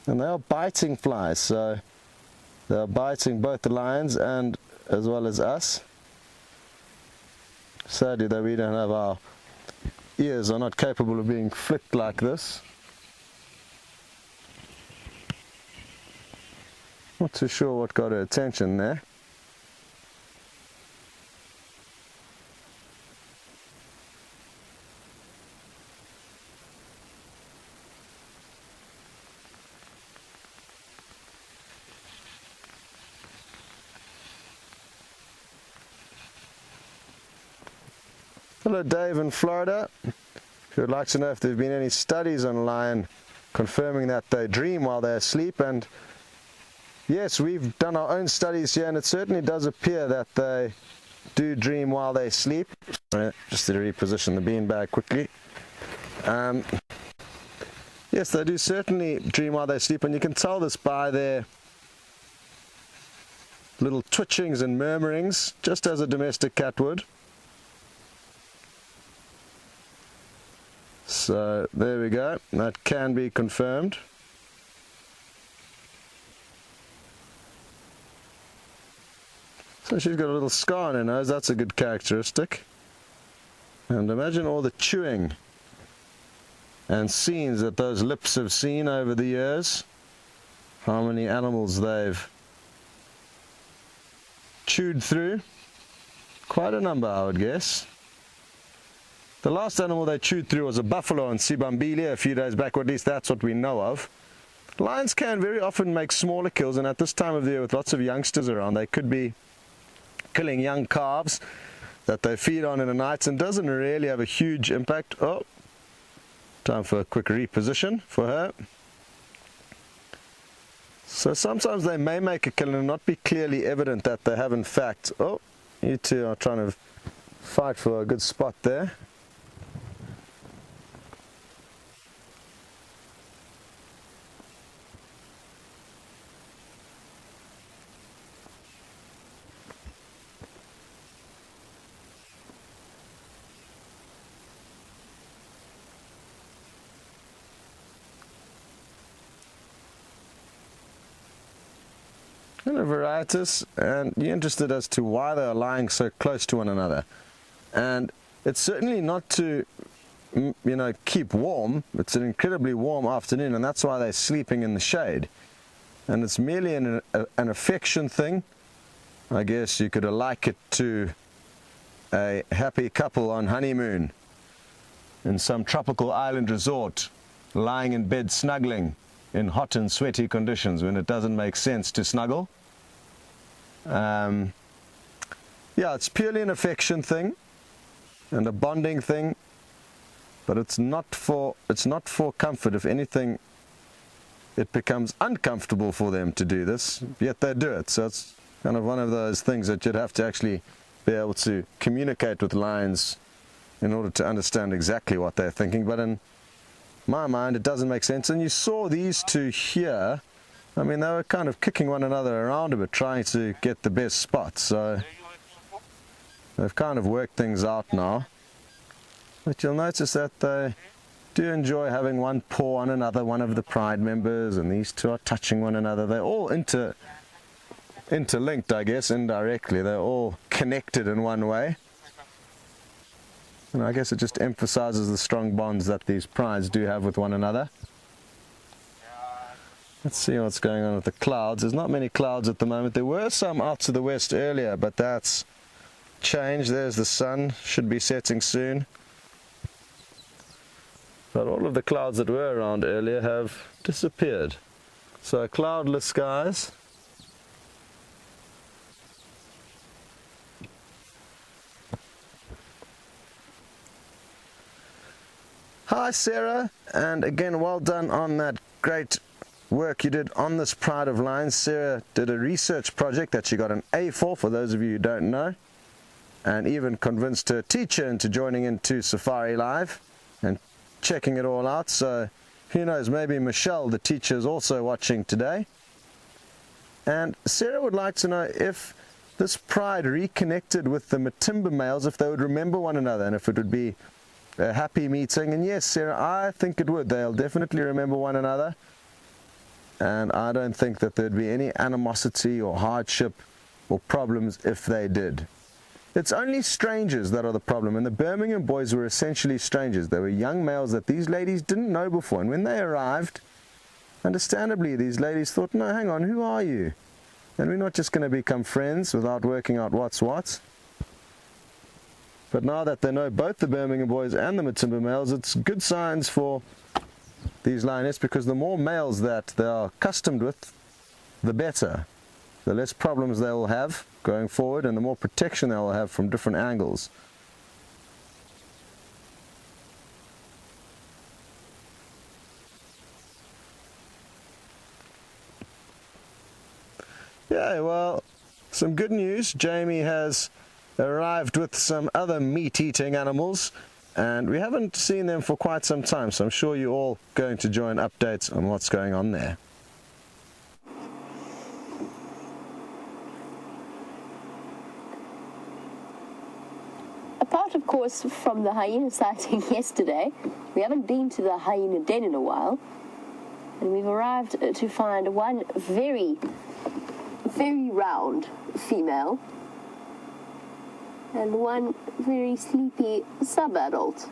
And they are biting flies, so they are biting both the lions and as well as us. Sadly though, we don't have, our ears are not capable of being flicked like this. Not too sure what got her attention there. Hello Dave in Florida. If you would like to know if there have been any studies on lion confirming that they dream while they're asleep, and yes, we've done our own studies here, and it certainly does appear that they do dream while they sleep. Just to reposition the beanbag quickly. Yes, they do certainly dream while they sleep, and you can tell this by their little twitchings and murmurings, just as a domestic cat would. So there we go, that can be confirmed. So she's got a little scar on her nose, that's a good characteristic. And imagine all the chewing and scenes that those lips have seen over the years. How many animals they've chewed through. Quite a number, I would guess. The last animal they chewed through was a buffalo on Sibambili a few days back, or at least that's what we know of. Lions can very often make smaller kills, and at this time of the year with lots of youngsters around, they could be killing young calves that they feed on in the night, and doesn't really have a huge impact. Oh, time for a quick reposition for her. So sometimes they may make a kill and not be clearly evident that they have in fact. Oh, you two are trying to fight for a good spot there. kind of varieties, and you're interested as to why they are lying so close to one another. And it's certainly not to, you know, keep warm. It's an incredibly warm afternoon, and that's why they're sleeping in the shade. And it's merely an affection thing. I guess you could like it to a happy couple on honeymoon in some tropical island resort, lying in bed snuggling in hot and sweaty conditions when it doesn't make sense to snuggle. Yeah, it's purely an affection thing and a bonding thing, but it's not for comfort. If anything, it becomes uncomfortable for them to do this, yet they do it. So it's kind of one of those things that you'd have to actually be able to communicate with lions in order to understand exactly what they're thinking. But in my mind, it doesn't make sense. And you saw these two here. I mean, they were kind of kicking one another around a bit, trying to get the best spot. So they've kind of worked things out now. But you'll notice that they do enjoy having one paw on another, one of the pride members, and these two are touching one another. They're all interlinked, I guess, indirectly. They're all connected in one way. And I guess it just emphasizes the strong bonds that these prides do have with one another. Let's see what's going on with the clouds. There's not many clouds at the moment. There were some out to the west earlier, but that's changed. There's the sun, should be setting soon. But all of the clouds that were around earlier have disappeared. So cloudless skies. Hi Sarah, and again well done on that great work you did on this pride of lions. Sarah did a research project that she got an A for those of you who don't know, and even convinced her teacher into joining into SafariLIVE and checking it all out. So who knows, maybe Michelle, the teacher, is also watching today. And Sarah would like to know if this pride reconnected with the Matimba males, if they would remember one another, and if it would be a happy meeting. And yes, Sarah, I think it would. They'll definitely remember one another, and I don't think that there'd be any animosity or hardship or problems if they did. It's only strangers that are the problem, and the Birmingham boys were essentially strangers. They were young males that these ladies didn't know before, and when they arrived, understandably, these ladies thought, no, hang on, who are you? And we're not just going to become friends without working out what's what. But now that they know both the Birmingham boys and the Matimba males, it's good signs for these lionettes, because the more males that they are accustomed with, the better. The less problems they will have going forward, and the more protection they will have from different angles. Yeah, well, some good news. Jamie has arrived with some other meat-eating animals, and we haven't seen them for quite some time, so I'm sure you're all going to join updates on what's going on there. Apart, of course, from the hyena sighting yesterday, we haven't been to the hyena den in a while, and we've arrived to find one very, very round female and one very sleepy sub-adult,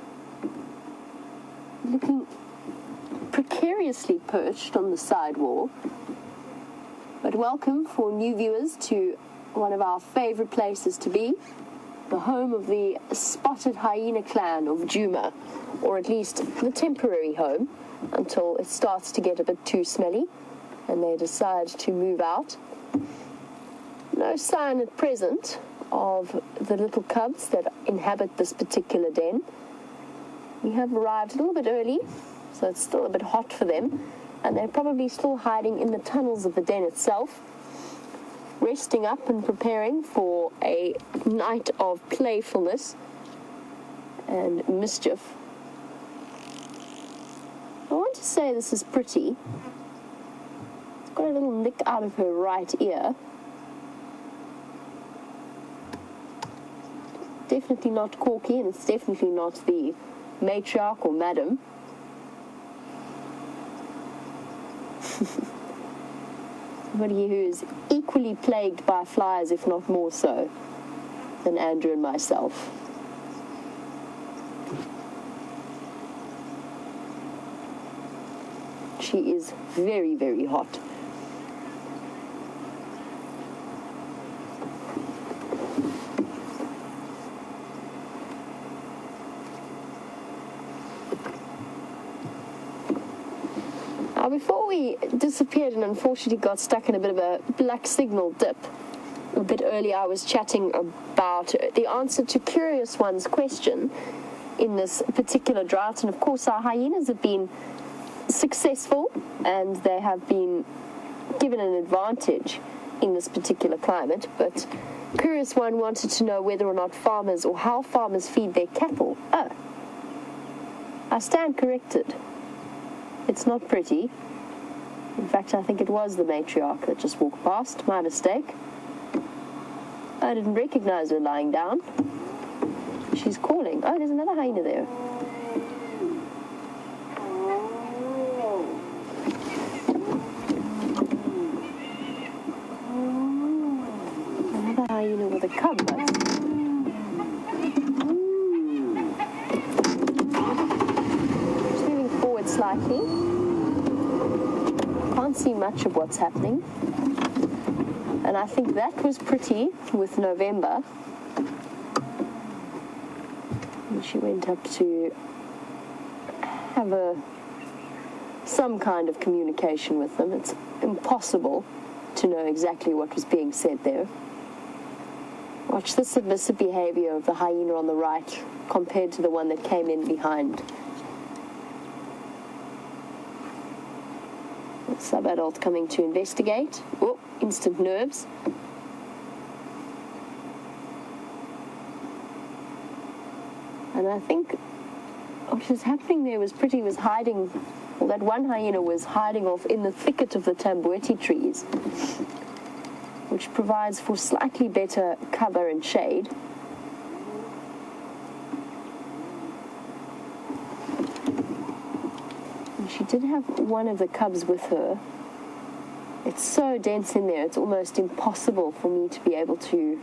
looking precariously perched on the side wall. But welcome for new viewers to one of our favorite places to be, the home of the spotted hyena clan of Juma, or at least the temporary home until it starts to get a bit too smelly and they decide to move out. No sign at present of the little cubs that inhabit this particular den. We have arrived a little bit early, so it's still a bit hot for them, and they're probably still hiding in the tunnels of the den itself, resting up and preparing for a night of playfulness and mischief. I want to say this is pretty. It's got a little nick out of her right ear. Definitely not Corky, and it's definitely not the matriarch or madam. somebody who is equally plagued by flies, if not more so, than Andrew and myself. She is very, very hot. Now, before we disappeared and unfortunately got stuck in a bit of a black signal dip, a bit earlier I was chatting about the answer to Curious One's question in this particular drought. And of course, our hyenas have been successful and they have been given an advantage in this particular climate. But Curious One wanted to know whether or not farmers or how farmers feed their cattle. Oh, I stand corrected. It's not pretty. In fact, I think it was the matriarch that just walked past. My mistake. I didn't recognize her lying down. She's calling. Oh, there's another hyena there. Another hyena with a cub. Just moving forward slightly. Can't see much of what's happening. And I think that was pretty with November. And she went up to have some kind of communication with them. It's impossible to know exactly what was being said there. Watch the submissive behavior of the hyena on the right compared to the one that came in behind. Sub-adult coming to investigate. Oh, instant nerves. And I think what was happening there was hiding, well, that one hyena was hiding off in the thicket of the tambueti trees, which provides for slightly better cover and shade. She did have one of the cubs with her. It's so dense in there, it's almost impossible for me to be able to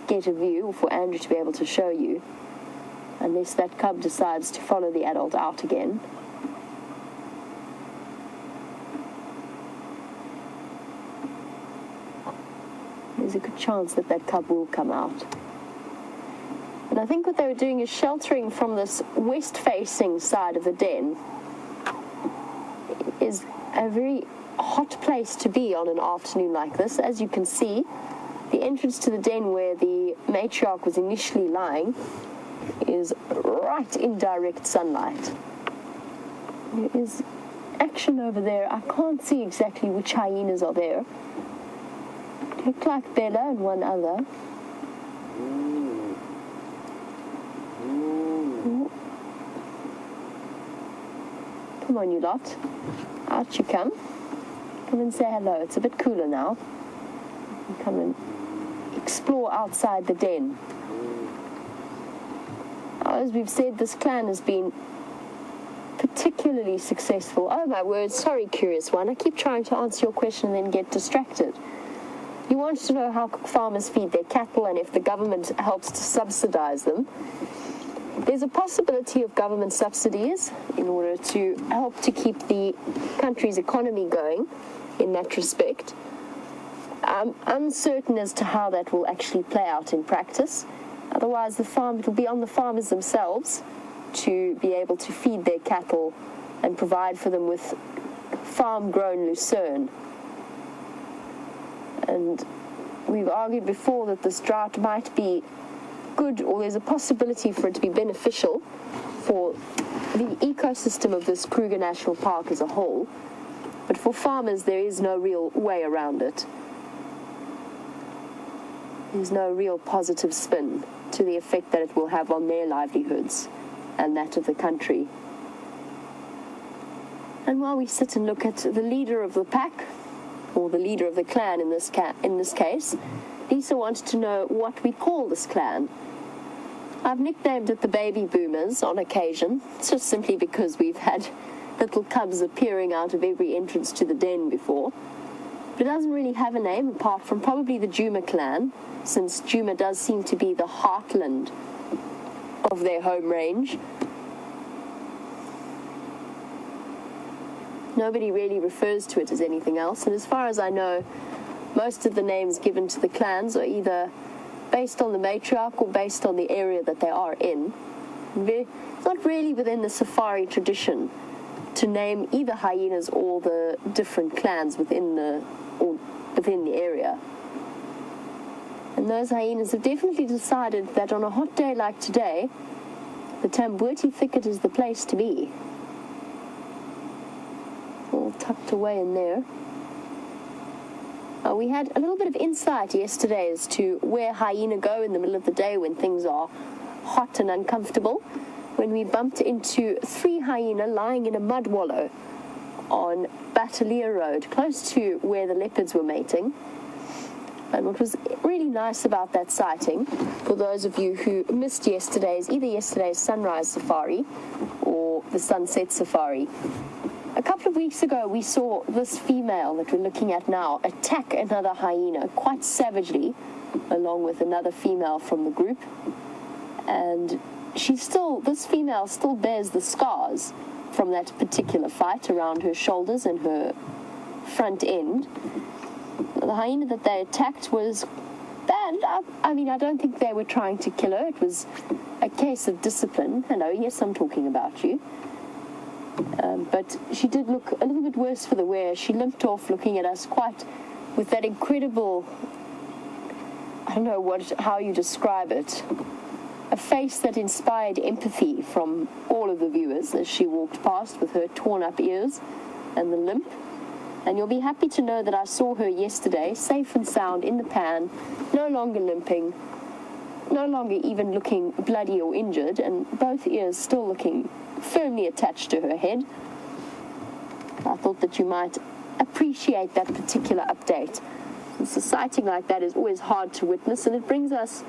get a view, or for Andrew to be able to show you, unless that cub decides to follow the adult out again. There's a good chance that that cub will come out. And I think what they were doing is sheltering from this west-facing side of the den. Is a very hot place to be on an afternoon like this. As you can see, the entrance to the den where the matriarch was initially lying is right in direct sunlight. There is action over there. I can't see exactly which hyenas are there. They look like Bella and one other. Come on, you lot. Out you come. Come and say hello. It's a bit cooler now. You come and explore outside the den. As we've said, this clan has been particularly successful. Oh my word, sorry, Curious One. I keep trying to answer your question and then get distracted. You want to know how farmers feed their cattle and if the government helps to subsidize them. There's a possibility of government subsidies in order to help to keep the country's economy going in that respect. I'm uncertain as to how that will actually play out in practice. Otherwise, it will be on the farmers themselves to be able to feed their cattle and provide for them with farm-grown lucerne. And we've argued before that this drought might be good, or there's a possibility for it to be beneficial for the ecosystem of this Kruger National Park as a whole. But for farmers, there is no real way around it. There's no real positive spin to the effect that it will have on their livelihoods and that of the country. And while we sit and look at the leader of the pack, or the leader of the clan in this case, Lisa wanted to know what we call this clan. I've nicknamed it the Baby Boomers on occasion, just simply because we've had little cubs appearing out of every entrance to the den before. But it doesn't really have a name apart from probably the Djuma clan, since Djuma does seem to be the heartland of their home range. Nobody really refers to it as anything else, and as far as I know, most of the names given to the clans are either based on the matriarch or based on the area that they are in. It's not really within the safari tradition to name either hyenas or the different clans within the area. And those hyenas have definitely decided that on a hot day like today, the Tambuti thicket is the place to be. All tucked away in there. We had a little bit of insight yesterday as to where hyena go in the middle of the day when things are hot and uncomfortable, when we bumped into 3 hyena lying in a mud wallow on Bateleur Road, close to where the leopards were mating. And what was really nice about that sighting, for those of you who missed either yesterday's sunrise safari or the sunset safari, a couple of weeks ago we saw this female that we're looking at now attack another hyena quite savagely, along with another female from the group. And this female still bears the scars from that particular fight around her shoulders and her front end. The hyena that they attacked was bad. I don't think they were trying to kill her. It was a case of discipline. Hello, yes, I'm talking about you. But she did look a little bit worse for the wear. She limped off looking at us quite with that incredible, I don't know how you describe it, a face that inspired empathy from all of the viewers as she walked past with her torn up ears and the limp. And you'll be happy to know that I saw her yesterday, safe and sound in the pan, no longer limping, no longer even looking bloody or injured, and both ears still looking firmly attached to her head. I thought that you might appreciate that particular update. Since a sighting like that is always hard to witness, and it brings us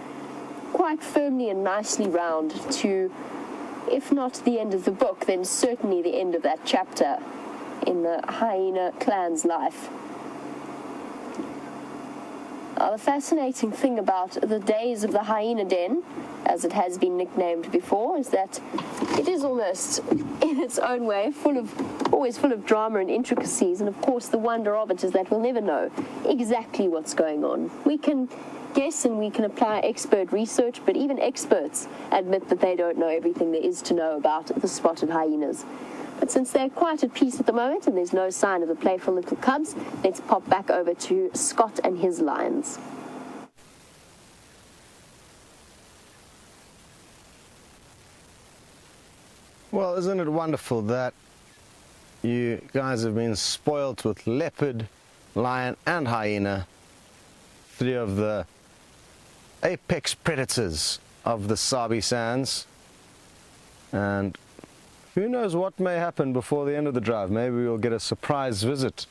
quite firmly and nicely round to, if not the end of the book, then certainly the end of that chapter in the hyena clan's life. The fascinating thing about the days of the hyena den, as it has been nicknamed before, is that it is almost, in its own way, always full of drama and intricacies, and of course the wonder of it is that we'll never know exactly what's going on. We can guess and we can apply expert research, but even experts admit that they don't know everything there is to know about the spotted hyenas. But since they're quite at peace at the moment and there's no sign of the playful little cubs, let's pop back over to Scott and his lions. Well, isn't it wonderful that you guys have been spoilt with leopard, lion and hyena, 3 of the apex predators of the Sabi Sands, and who knows what may happen before the end of the drive. Maybe we'll get a surprise visit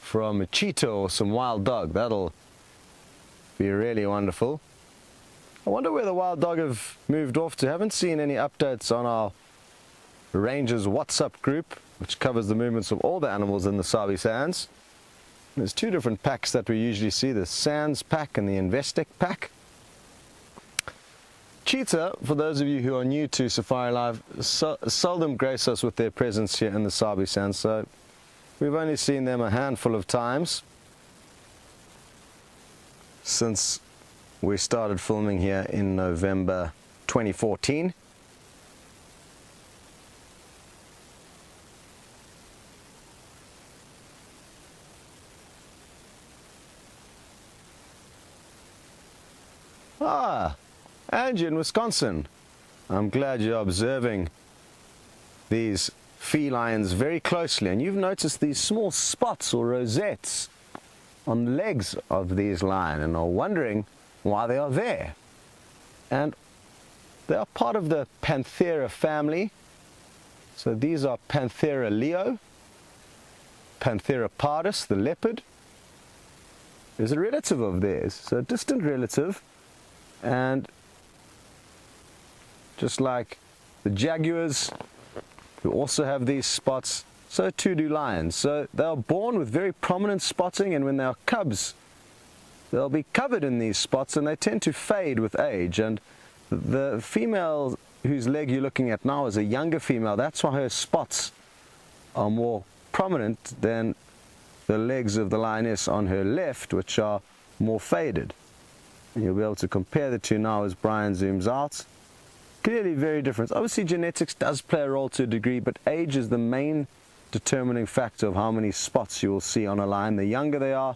from a cheetah or some wild dog. That'll be really wonderful. I wonder where the wild dog have moved off to. Haven't seen any updates on our Rangers WhatsApp group, which covers the movements of all the animals in the Sabi Sands. There's 2 different packs that we usually see, the Sands pack and the Investec pack. Cheetah, for those of you who are new to SafariLIVE, seldom grace us with their presence here in the Sabi Sands, so we've only seen them a handful of times since we started filming here in November 2014. Angie in Wisconsin, I'm glad you're observing these felines very closely, and you've noticed these small spots or rosettes on the legs of these lions and are wondering why they are there. And they are part of the Panthera family. So these are Panthera leo, Panthera pardus, the leopard, is a relative of theirs, so a distant relative. And just like the jaguars, who also have these spots, so too do lions. So they are born with very prominent spotting, and when they are cubs, they'll be covered in these spots, and they tend to fade with age. And the female whose leg you're looking at now is a younger female. That's why her spots are more prominent than the legs of the lioness on her left, which are more faded. And you'll be able to compare the two now as Brian zooms out. Clearly very different. Obviously genetics does play a role to a degree, but age is the main determining factor of how many spots you will see on a lion. The younger they are,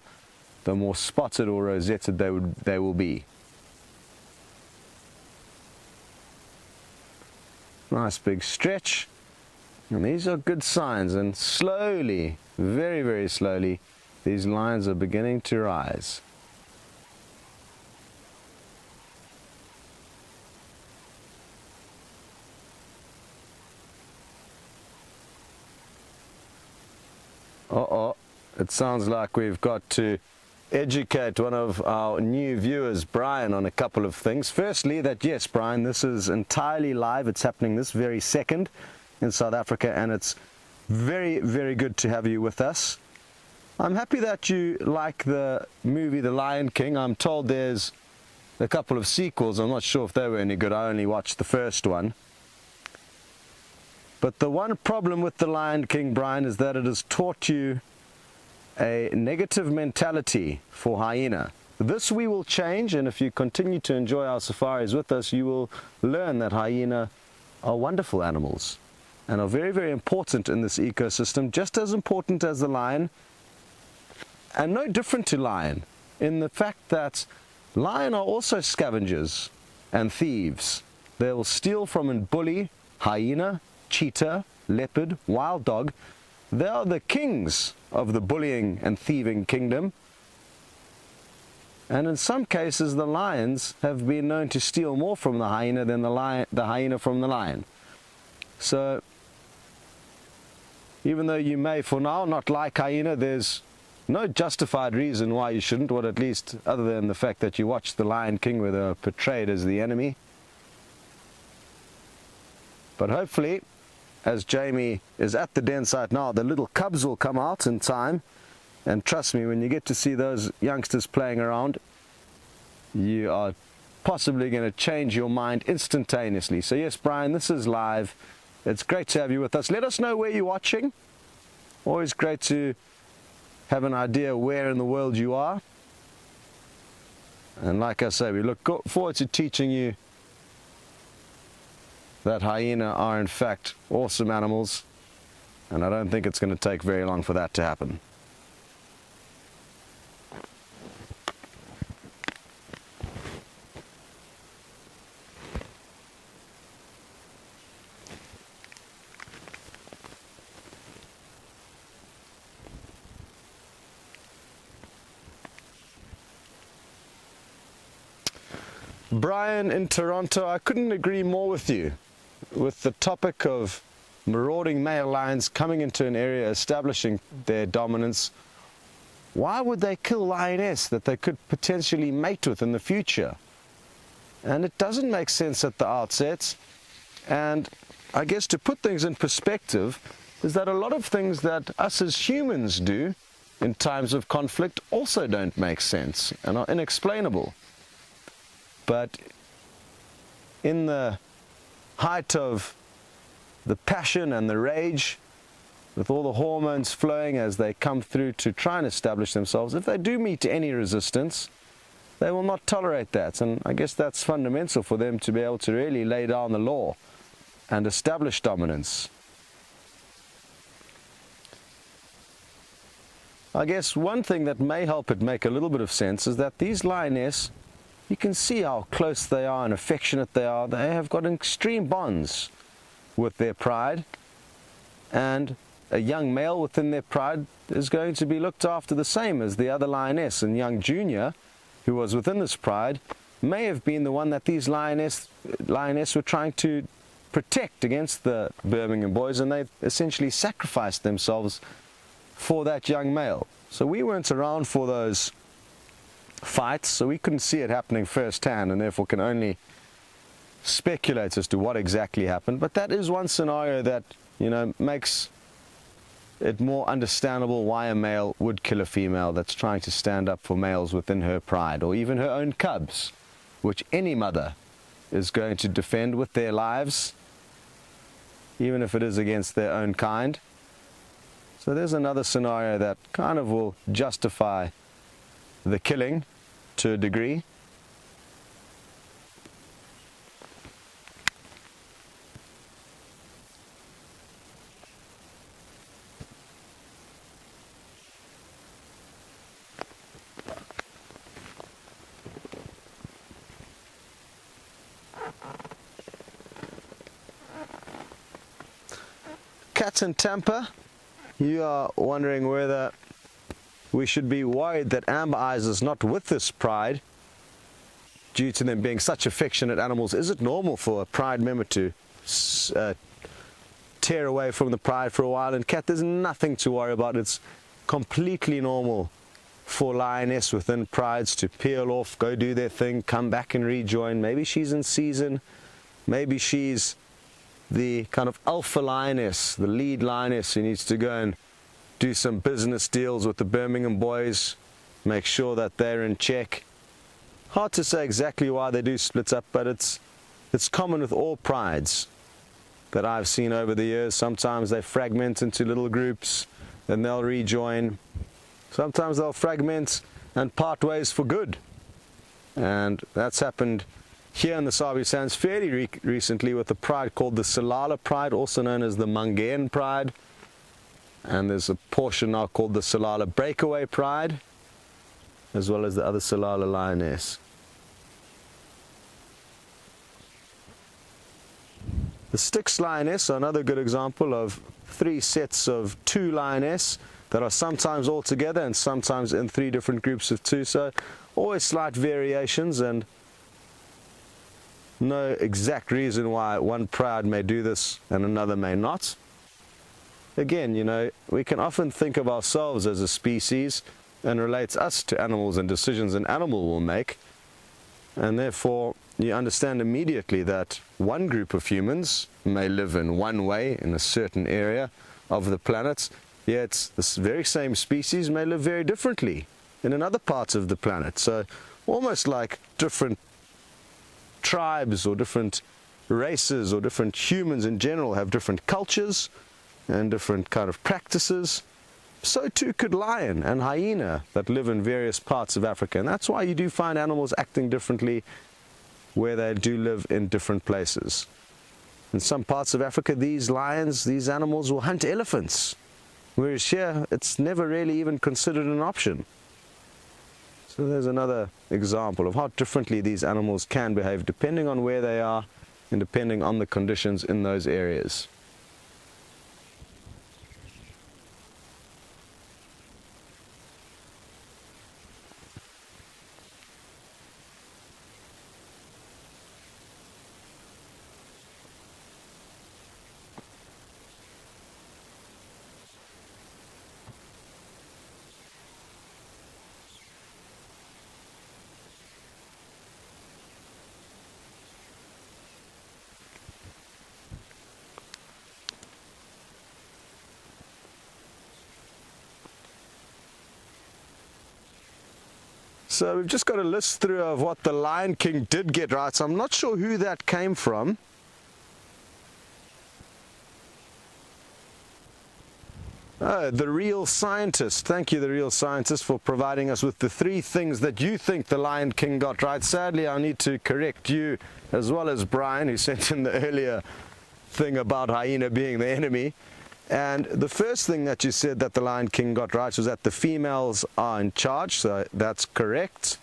the more spotted or rosetted they will be. Nice big stretch, and these are good signs, and slowly, very, very slowly, these lions are beginning to rise. Uh-oh, it sounds like we've got to educate one of our new viewers, Brian, on a couple of things. Firstly, that yes, Brian, this is entirely live. It's happening this very second in South Africa, and it's very, very good to have you with us. I'm happy that you like the movie The Lion King. I'm told there's a couple of sequels. I'm not sure if they were any good. I only watched the first one. But the one problem with The Lion King, Brian, is that it has taught you a negative mentality for hyena. This we will change, and if you continue to enjoy our safaris with us, you will learn that hyena are wonderful animals and are very, very important in this ecosystem, just as important as the lion, and no different to lion in the fact that lion are also scavengers and thieves. They will steal from and bully hyena, cheetah, leopard, wild dog. They are the kings of the bullying and thieving kingdom. And in some cases, the lions have been known to steal more from the hyena than the hyena from the lion. So, even though you may for now not like hyena, there's no justified reason why you shouldn't, or at least other than the fact that you watched The Lion King where they were portrayed as the enemy. But hopefully, as Jamie is at the den site now, the little cubs will come out in time, and trust me, when you get to see those youngsters playing around, you are possibly going to change your mind instantaneously. So yes, Brian, this is live. It's great to have you with us. Let us know where you're watching. Always great to have an idea where in the world you are. And like I say, we look forward to teaching you that hyena are in fact awesome animals, and I don't think it's going to take very long for that to happen. Brian in Toronto, I couldn't agree more with you. With the topic of marauding male lions coming into an area, establishing their dominance, why would they kill lioness that they could potentially mate with in the future? And it doesn't make sense at the outset. And I guess to put things in perspective is that a lot of things that us as humans do in times of conflict also don't make sense and are inexplainable. But in the height of the passion and the rage, with all the hormones flowing as they come through to try and establish themselves, if they do meet any resistance, they will not tolerate that. And I guess that's fundamental for them to be able to really lay down the law and establish dominance. I guess one thing that may help it make a little bit of sense is that these lioness, you can see how close they are and affectionate they are. They have got extreme bonds with their pride, and a young male within their pride is going to be looked after the same as the other lioness. And young junior, who was within this pride, may have been the one that these lioness were trying to protect against the Birmingham boys, and they essentially sacrificed themselves for that young male. So we weren't around for those fights, so we couldn't see it happening firsthand, and therefore can only speculate as to what exactly happened. But that is one scenario that, you know, makes it more understandable why a male would kill a female that's trying to stand up for males within her pride, or even her own cubs, which any mother is going to defend with their lives, even if it is against their own kind. So there's another scenario that kind of will justify the killing to a degree. Cats in Tampa, you are wondering whether we should be worried that Amber Eyes is not with this pride due to them being such affectionate animals. Is it normal for a pride member to tear away from the pride for a while? And cat, there's nothing to worry about. It's completely normal for lioness within prides to peel off, go do their thing, come back and rejoin. Maybe she's in season, maybe she's the kind of alpha lioness, the lead lioness who needs to go and do some business deals with the Birmingham boys, make sure that they're in check. Hard to say exactly why they do split up, but it's common with all prides that I've seen over the years. Sometimes they fragment into little groups, then they'll rejoin. Sometimes they'll fragment and part ways for good. And that's happened here in the Sabi Sands fairly recently with a pride called the Salala Pride, also known as the Mangaean Pride. And there's a portion now called the Salala Breakaway Pride, as well as the other Salala Lioness. The Styx Lioness are another good example of 3 sets of 2 lioness that are sometimes all together and sometimes in 3 different groups of 2. So always slight variations, and no exact reason why one pride may do this and another may not. Again, you know, we can often think of ourselves as a species and relate us to animals and decisions an animal will make, and therefore you understand immediately that one group of humans may live in one way in a certain area of the planet, yet this very same species may live very differently in another part of the planet. So almost like different tribes or different races or different humans in general have different cultures and different kind of practices, so too could lion and hyena that live in various parts of Africa. And that's why you do find animals acting differently where they do live in different places. In some parts of Africa, these lions, these animals will hunt elephants, whereas here it's never really even considered an option. So there's another example of how differently these animals can behave depending on where they are and depending on the conditions in those areas. So we've just got a list through of what the Lion King did get right. So I'm not sure who that came from. Oh, The Real Scientist. Thank you, The Real Scientist, for providing us with the 3 things that you think the Lion King got right. Sadly, I need to correct you as well as Brian, who sent in the earlier thing about hyena being the enemy. And the first thing that you said that the Lion King got right was that the females are in charge, so that's correct.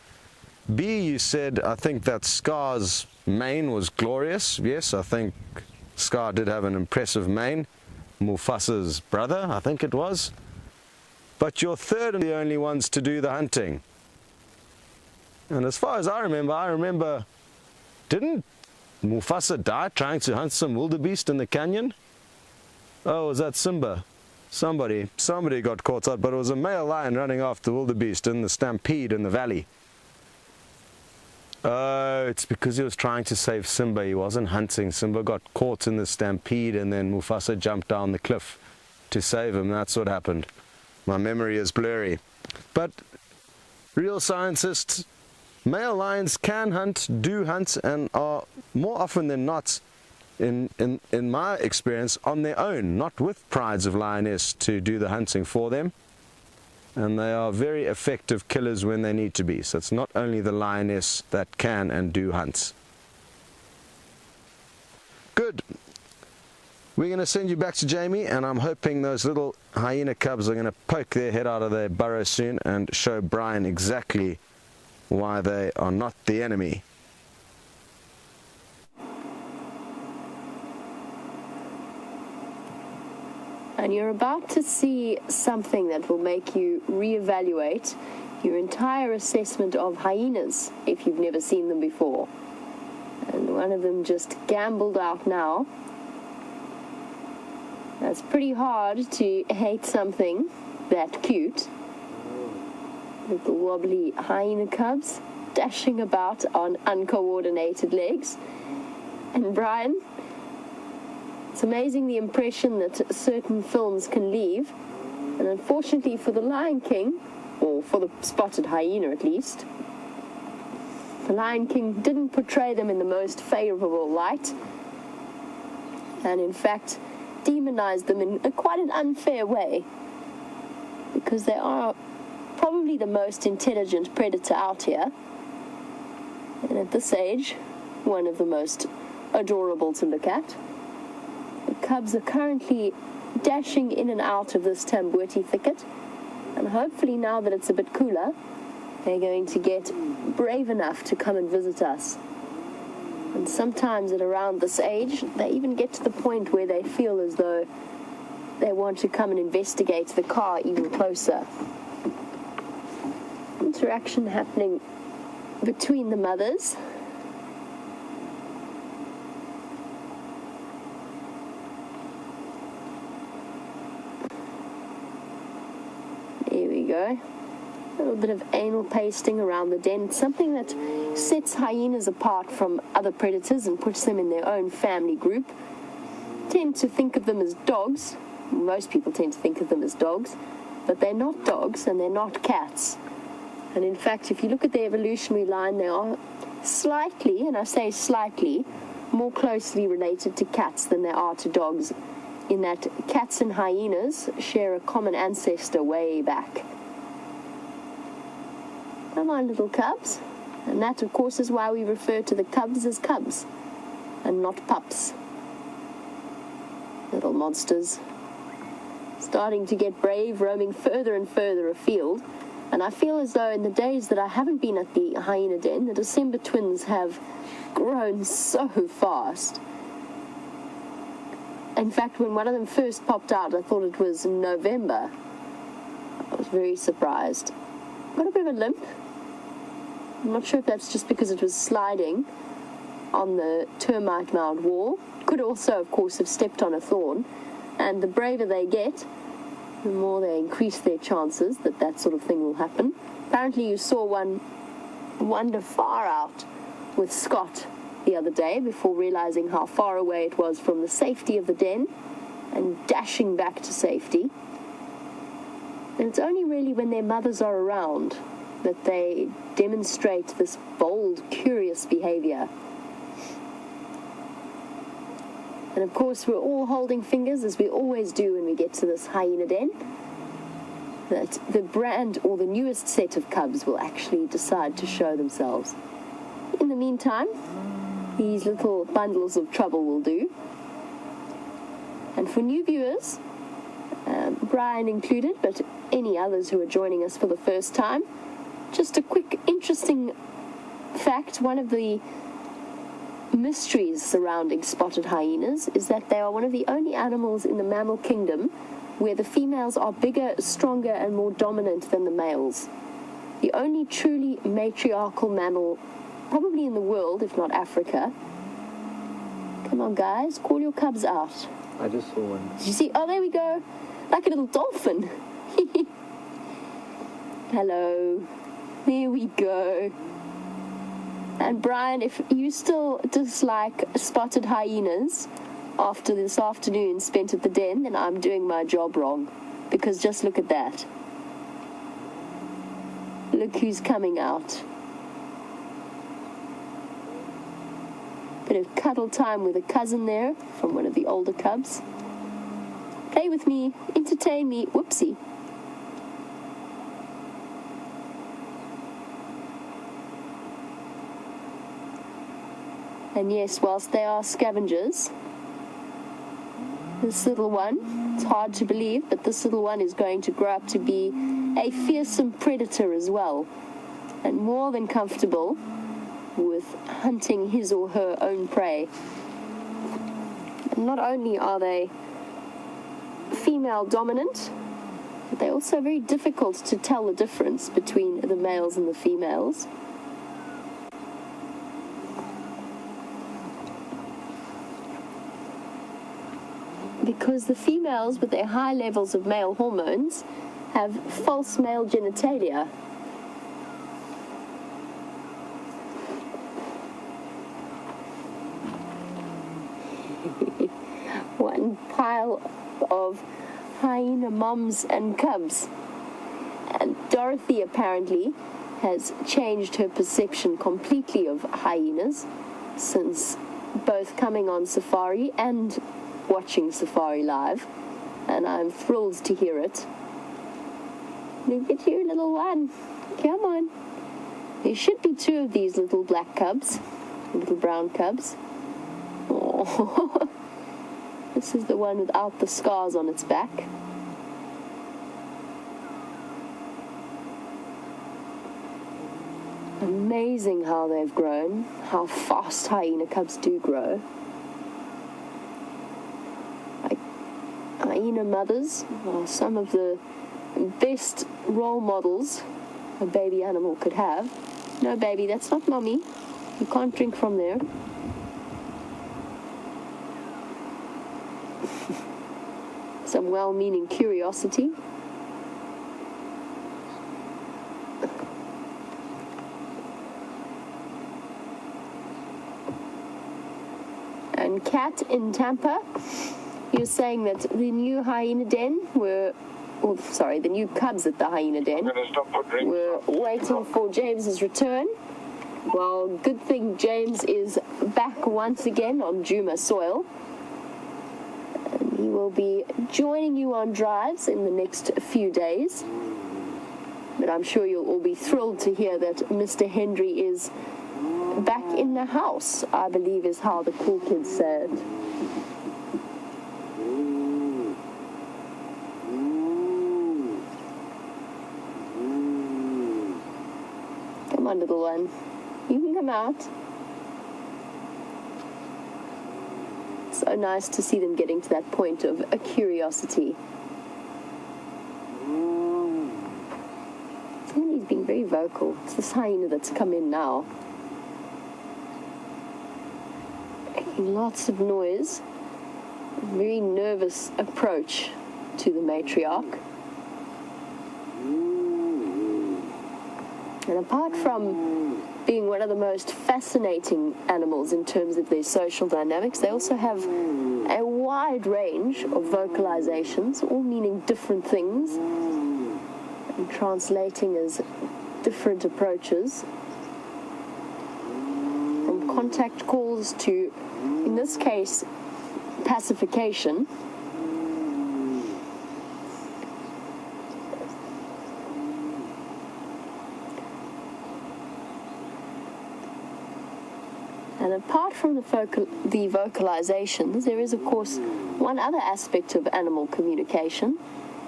B, you said, I think that Scar's mane was glorious. Yes, I think Scar did have an impressive mane. Mufasa's brother, I think it was. But you're third and the only ones to do the hunting. And as far as I remember, didn't Mufasa die trying to hunt some wildebeest in the canyon? Oh, was that Simba? Somebody got caught up, but it was a male lion running after wildebeest in the stampede in the valley. Oh, it's because he was trying to save Simba. He wasn't hunting. Simba got caught in the stampede and then Mufasa jumped down the cliff. to save him. That's what happened. My memory is blurry. But real scientists, male lions can hunt, do hunt, and are more often than not, in my experience, on their own, not with prides of lioness to do the hunting for them. And they are very effective killers when they need to be. So it's not only the lioness that can and do hunts. Good. We're going to send you back to Jamie, and I'm hoping those little hyena cubs are going to poke their head out of their burrow soon and show Brian exactly why they are not the enemy. And you're about to see something that will make you reevaluate your entire assessment of hyenas if you've never seen them before. And one of them just gambled out now. That's pretty hard to hate something that cute. Little wobbly hyena cubs dashing about on uncoordinated legs. And Brian, it's amazing the impression that certain films can leave. And unfortunately for the Lion King, or for the spotted hyena at least, the Lion King didn't portray them in the most favorable light. And in fact, demonized them in quite an unfair way, because they are probably the most intelligent predator out here, and at this age, one of the most adorable to look at. The cubs are currently dashing in and out of this tambuti thicket, and hopefully now that it's a bit cooler, they're going to get brave enough to come and visit us. And sometimes at around this age, they even get to the point where they feel as though they want to come and investigate the car even closer. Interaction happening between the mothers. There we go. A little bit of anal pasting around the den. It's something that sets hyenas apart from other predators and puts them in their own family group. Tend to think of them as dogs. Most people tend to think of them as dogs, but they're not dogs and they're not cats. And in fact, if you look at the evolutionary line, they are slightly, and I say slightly, more closely related to cats than they are to dogs, in that cats and hyenas share a common ancestor way back. Come on, little cubs. And that, of course, is why we refer to the cubs as cubs and not pups. Little monsters. Starting to get brave, roaming further and further afield. And I feel as though in the days that I haven't been at the hyena den, the December twins have grown so fast. In fact, when one of them first popped out, I thought it was November. I was very surprised. Got a bit of a limp. I'm not sure if that's just because it was sliding on the termite mound wall. Could also, of course, have stepped on a thorn. And the braver they get, the more they increase their chances that that sort of thing will happen. Apparently you saw one wander far out with Scott the other day before realizing how far away it was from the safety of the den and dashing back to safety. And it's only really when their mothers are around that they demonstrate this bold, curious behavior. And of course, we're all holding fingers, as we always do when we get to this hyena den, that the brand or the newest set of cubs will actually decide to show themselves. In the meantime, these little bundles of trouble will do. And for new viewers, Brian included, but any others who are joining us for the first time, just a quick, interesting fact. One of the mysteries surrounding spotted hyenas is that they are one of the only animals in the mammal kingdom where the females are bigger, stronger, and more dominant than the males. The only truly matriarchal mammal, probably in the world, if not Africa. Come on, guys, call your cubs out. I just saw one. Did you see? Oh, there we go. Like a little dolphin. Hello. There we go. And Brian, if you still dislike spotted hyenas, after this afternoon spent at the den, then I'm doing my job wrong. Because just look at that. Look who's coming out. Bit of cuddle time with a cousin there from one of the older cubs. Play with me, entertain me, whoopsie. And yes, whilst they are scavengers, this little one, it's hard to believe, but this little one is going to grow up to be a fearsome predator as well, and more than comfortable with hunting his or her own prey. And not only are they female dominant, but they're also very difficult to tell the difference between the males and the females. Because the females, with their high levels of male hormones, have false male genitalia. One pile of hyena mums and cubs. And Dorothy apparently has changed her perception completely of hyenas since both coming on safari and watching SafariLIVE, and I'm thrilled to hear it. Look at you, little one. Come on. There should be 2 of these little black cubs, little brown cubs. Oh, this is the one without the scars on its back. Amazing how they've grown, how fast hyena cubs do grow. Hyena mothers are some of the best role models a baby animal could have. No, baby, that's not mommy. You can't drink from there. Some well-meaning curiosity. And Cat in Tampa, he was saying that the new hyena den the new cubs at the hyena den were waiting for James's return. Well, good thing James is back once again on Juma soil. And he will be joining you on drives in the next few days. But I'm sure you'll all be thrilled to hear that Mr. Hendry is back in the house, I believe is how the cool kids said. Come on, little one. You can come out. So nice to see them getting to that point of a curiosity. Somebody's being very vocal. It's this hyena that's come in now. Making lots of noise. A very nervous approach to the matriarch. And apart from being one of the most fascinating animals in terms of their social dynamics, they also have a wide range of vocalizations, all meaning different things and translating as different approaches. From contact calls to, in this case, pacification. And apart from the vocalizations, there is, of course, one other aspect of animal communication.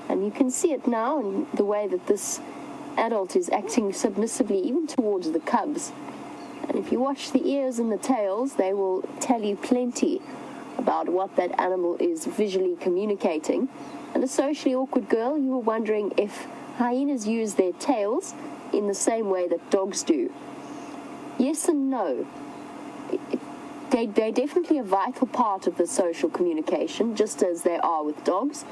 And you can see it now in the way that this adult is acting submissively even towards the cubs. And if you watch the ears and the tails, they will tell you plenty about what that animal is visually communicating. And a socially awkward girl, you were wondering if hyenas use their tails in the same way that dogs do. Yes and no. They're definitely a vital part of the social communication, just as they are with dogs.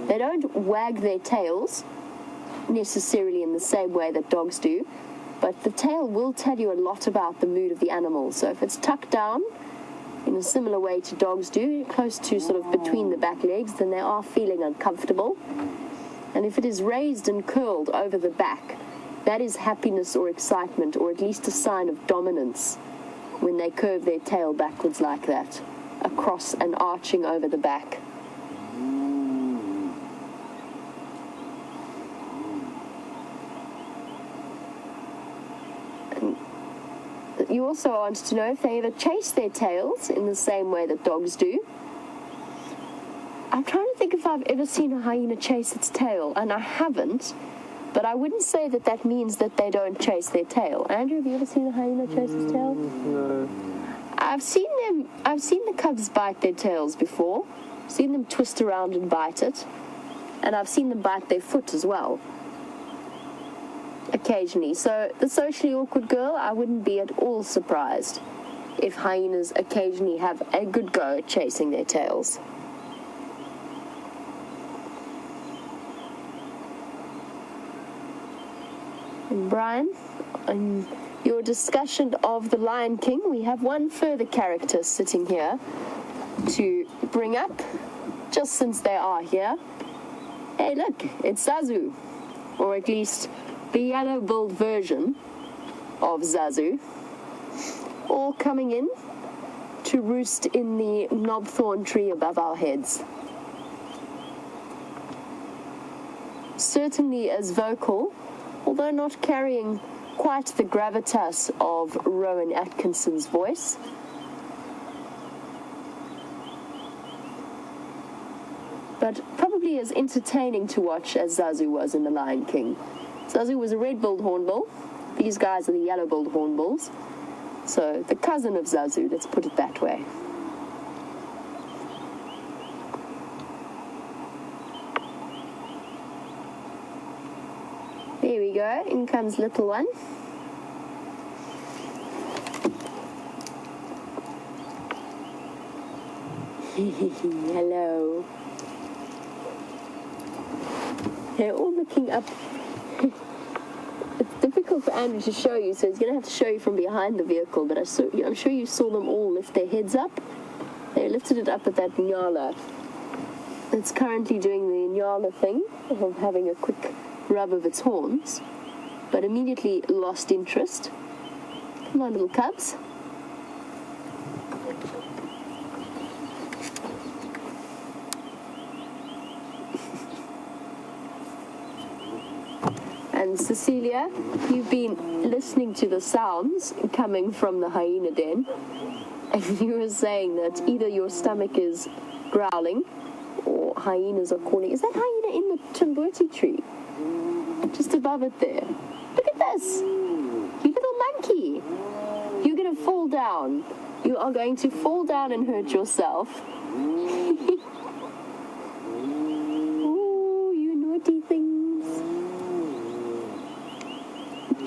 They don't wag their tails necessarily in the same way that dogs do, but the tail will tell you a lot about the mood of the animal. So if it's tucked down, in a similar way to dogs do, close to sort of between the back legs, then they are feeling uncomfortable. And if it is raised and curled over the back, that is happiness or excitement, or at least a sign of dominance when they curve their tail backwards like that, across and arching over the back. And you also wanted to know if they ever chase their tails in the same way that dogs do. I'm trying to think if I've ever seen a hyena chase its tail, and I haven't, but I wouldn't say that that means that they don't chase their tail. Andrew, have you ever seen a hyena chase its tail? No. I've seen the cubs bite their tails before, seen them twist around and bite it, and I've seen them bite their foot as well, occasionally. So the socially awkward girl, I wouldn't be at all surprised if hyenas occasionally have a good go at chasing their tails. And Brian, in your discussion of the Lion King, we have one further character sitting here to bring up, just since they are here. Hey, look, it's Zazu, or at least the yellow-billed version of Zazu, all coming in to roost in the knobthorn tree above our heads. Certainly as vocal, although not carrying quite the gravitas of Rowan Atkinson's voice. But probably as entertaining to watch as Zazu was in The Lion King. Zazu was a red-billed hornbill. These guys are the yellow-billed hornbills. So the cousin of Zazu, let's put it that way. There we go, in comes little one. Hello. They're all looking up. It's difficult for Andrew to show you, so he's going to have to show you from behind the vehicle, but I'm sure you saw them all lift their heads up. They lifted it up at that nyala. It's currently doing the nyala thing of having a quick rub of its horns, but immediately lost interest. Come on, little cubs. And Cecilia, you've been listening to the sounds coming from the hyena den, and you were saying that either your stomach is growling or hyenas are calling. Is that hyena in the Timbuti tree? Just above it there. Look at this. You little monkey. You're going to fall down. You are going to fall down and hurt yourself. Ooh, you naughty things.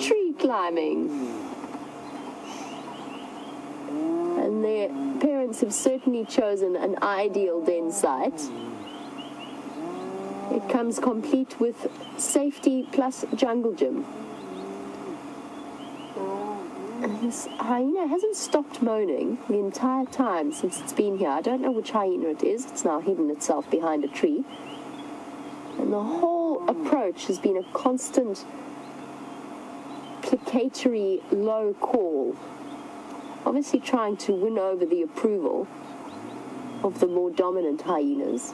Tree climbing. And their parents have certainly chosen an ideal den site. It comes complete with safety plus jungle gym. And this hyena hasn't stopped moaning the entire time since it's been here. I don't know which hyena it is. It's now hidden itself behind a tree. And the whole approach has been a constant placatory low call. Obviously trying to win over the approval of the more dominant hyenas.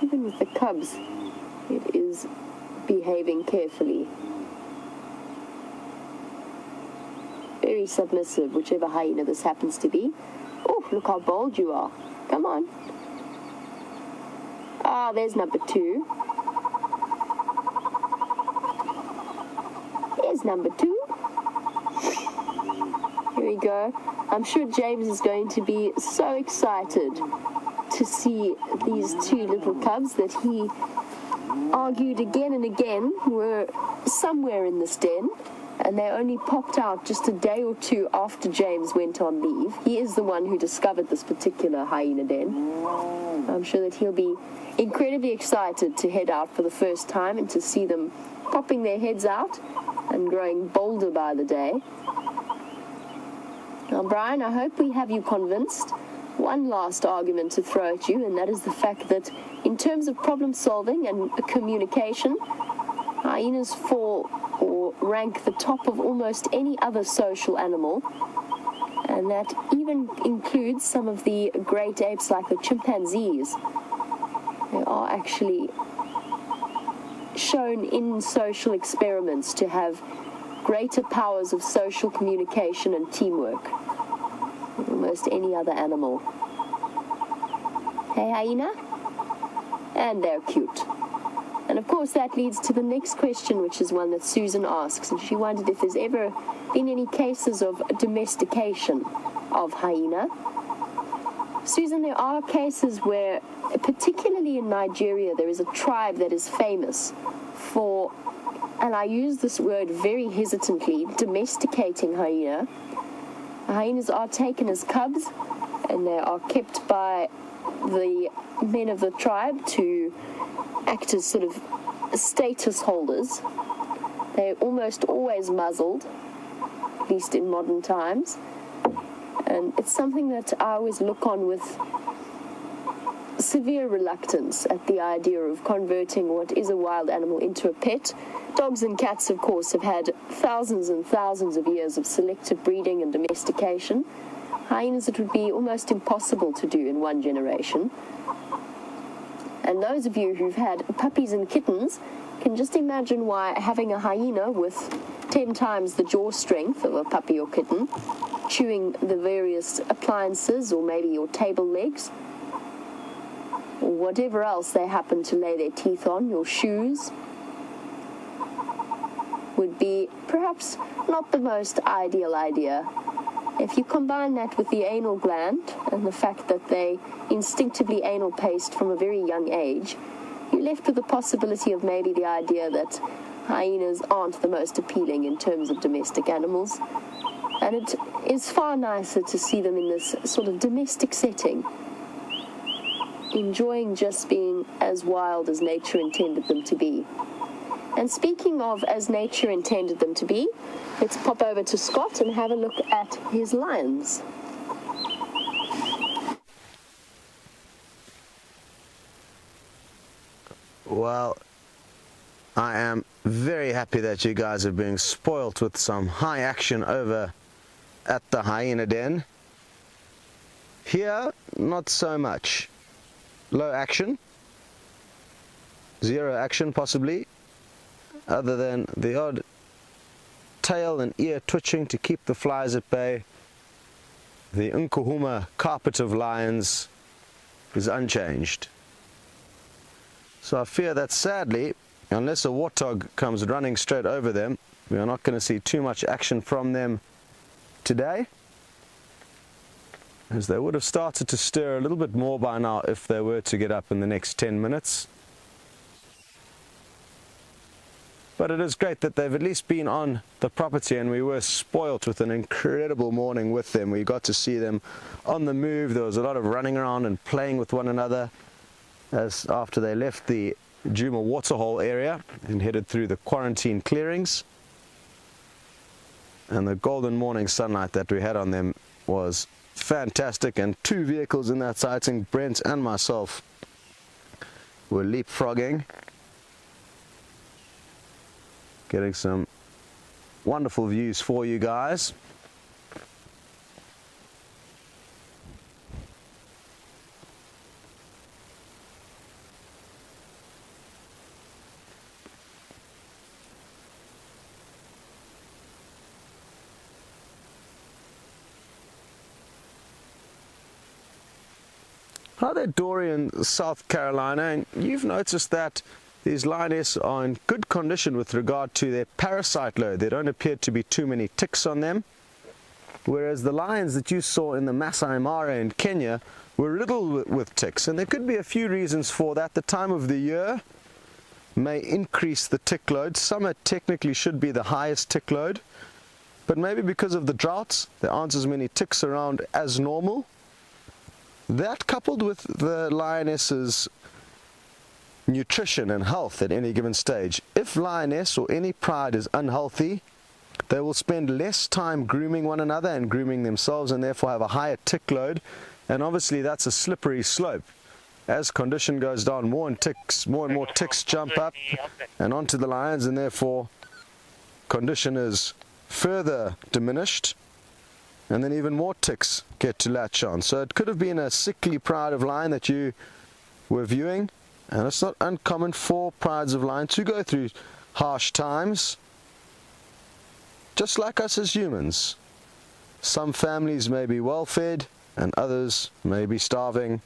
Even with the cubs, it is behaving carefully. Very submissive, whichever hyena this happens to be. Oh, look how bold you are. Come on. Ah, there's number 2. There's number 2. Here we go. I'm sure James is going to be so excited to see these 2 little cubs that he argued again and again were somewhere in this den, and they only popped out just a day or 2 after James went on leave. He is the one who discovered this particular hyena den. I'm sure that he'll be incredibly excited to head out for the first time and to see them popping their heads out and growing bolder by the day. Now, Brian, I hope we have you convinced. One last argument to throw at you, and that is the fact that in terms of problem solving and communication, hyenas fall or rank the top of almost any other social animal, and that even includes some of the great apes like the chimpanzees. They are actually shown in social experiments to have greater powers of social communication and teamwork than almost any other animal. Hey, hyena? And they're cute. And of course that leads to the next question, which is one that Susan asks, and she wondered if there's ever been any cases of domestication of hyena. Susan, there are cases where, particularly in Nigeria, there is a tribe that is famous for, and I use this word very hesitantly, domesticating hyena. Hyenas are taken as cubs, and they are kept by the men of the tribe to act as sort of status holders. They're almost always muzzled, at least in modern times. And it's something that I always look on with severe reluctance at the idea of converting what is a wild animal into a pet. Dogs and cats, of course, have had thousands and thousands of years of selective breeding and domestication. Hyenas, it would be almost impossible to do in one generation. And those of you who've had puppies and kittens can just imagine why having a hyena with 10 times the jaw strength of a puppy or kitten, chewing the various appliances or maybe your table legs, or whatever else they happen to lay their teeth on, your shoes, would be perhaps not the most ideal idea. If you combine that with the anal gland and the fact that they instinctively anal paste from a very young age, you're left with the possibility of maybe the idea that hyenas aren't the most appealing in terms of domestic animals. And it is far nicer to see them in this sort of domestic setting, enjoying just being as wild as nature intended them to be. And speaking of as nature intended them to be, let's pop over to Scott and have a look at his lions. Well, I am very happy that you guys are being spoilt with some high action over at the hyena den. Here, not so much. Low action, zero action possibly, other than the odd tail and ear twitching to keep the flies at bay. The Nkuhumas carpet of lions is unchanged. So I fear that sadly, unless a warthog comes running straight over them, we are not going to see too much action from them today, as they would have started to stir a little bit more by now if they were to get up in the next 10 minutes. But it is great that they've at least been on the property, and we were spoilt with an incredible morning with them. We got to see them on the move. There was a lot of running around and playing with one another as after they left the Juma waterhole area and headed through the quarantine clearings. And the golden morning sunlight that we had on them was fantastic, and 2 vehicles in that sighting, Brent and myself, were leapfrogging, getting some wonderful views for you guys. Hi there, Dory in South Carolina, and you've noticed that these lionesses are in good condition with regard to their parasite load. There don't appear to be too many ticks on them, whereas the lions that you saw in the Masai Mara in Kenya were riddled with ticks, and there could be a few reasons for that. The time of the year may increase the tick load. Summer technically should be the highest tick load, but maybe because of the droughts there aren't as many ticks around as normal. that, coupled with the lioness's nutrition and health at any given stage, if lioness or any pride is unhealthy, they will spend less time grooming one another and grooming themselves, and therefore have a higher tick load. And obviously that's a slippery slope. As condition goes down, more and more ticks jump up and onto the lions, and therefore condition is further diminished, and then even more ticks get to latch on. So it could have been a sickly pride of lion that you were viewing, and it's not uncommon for prides of lion to go through harsh times, just like us as humans. Some families may be well fed and others may be starving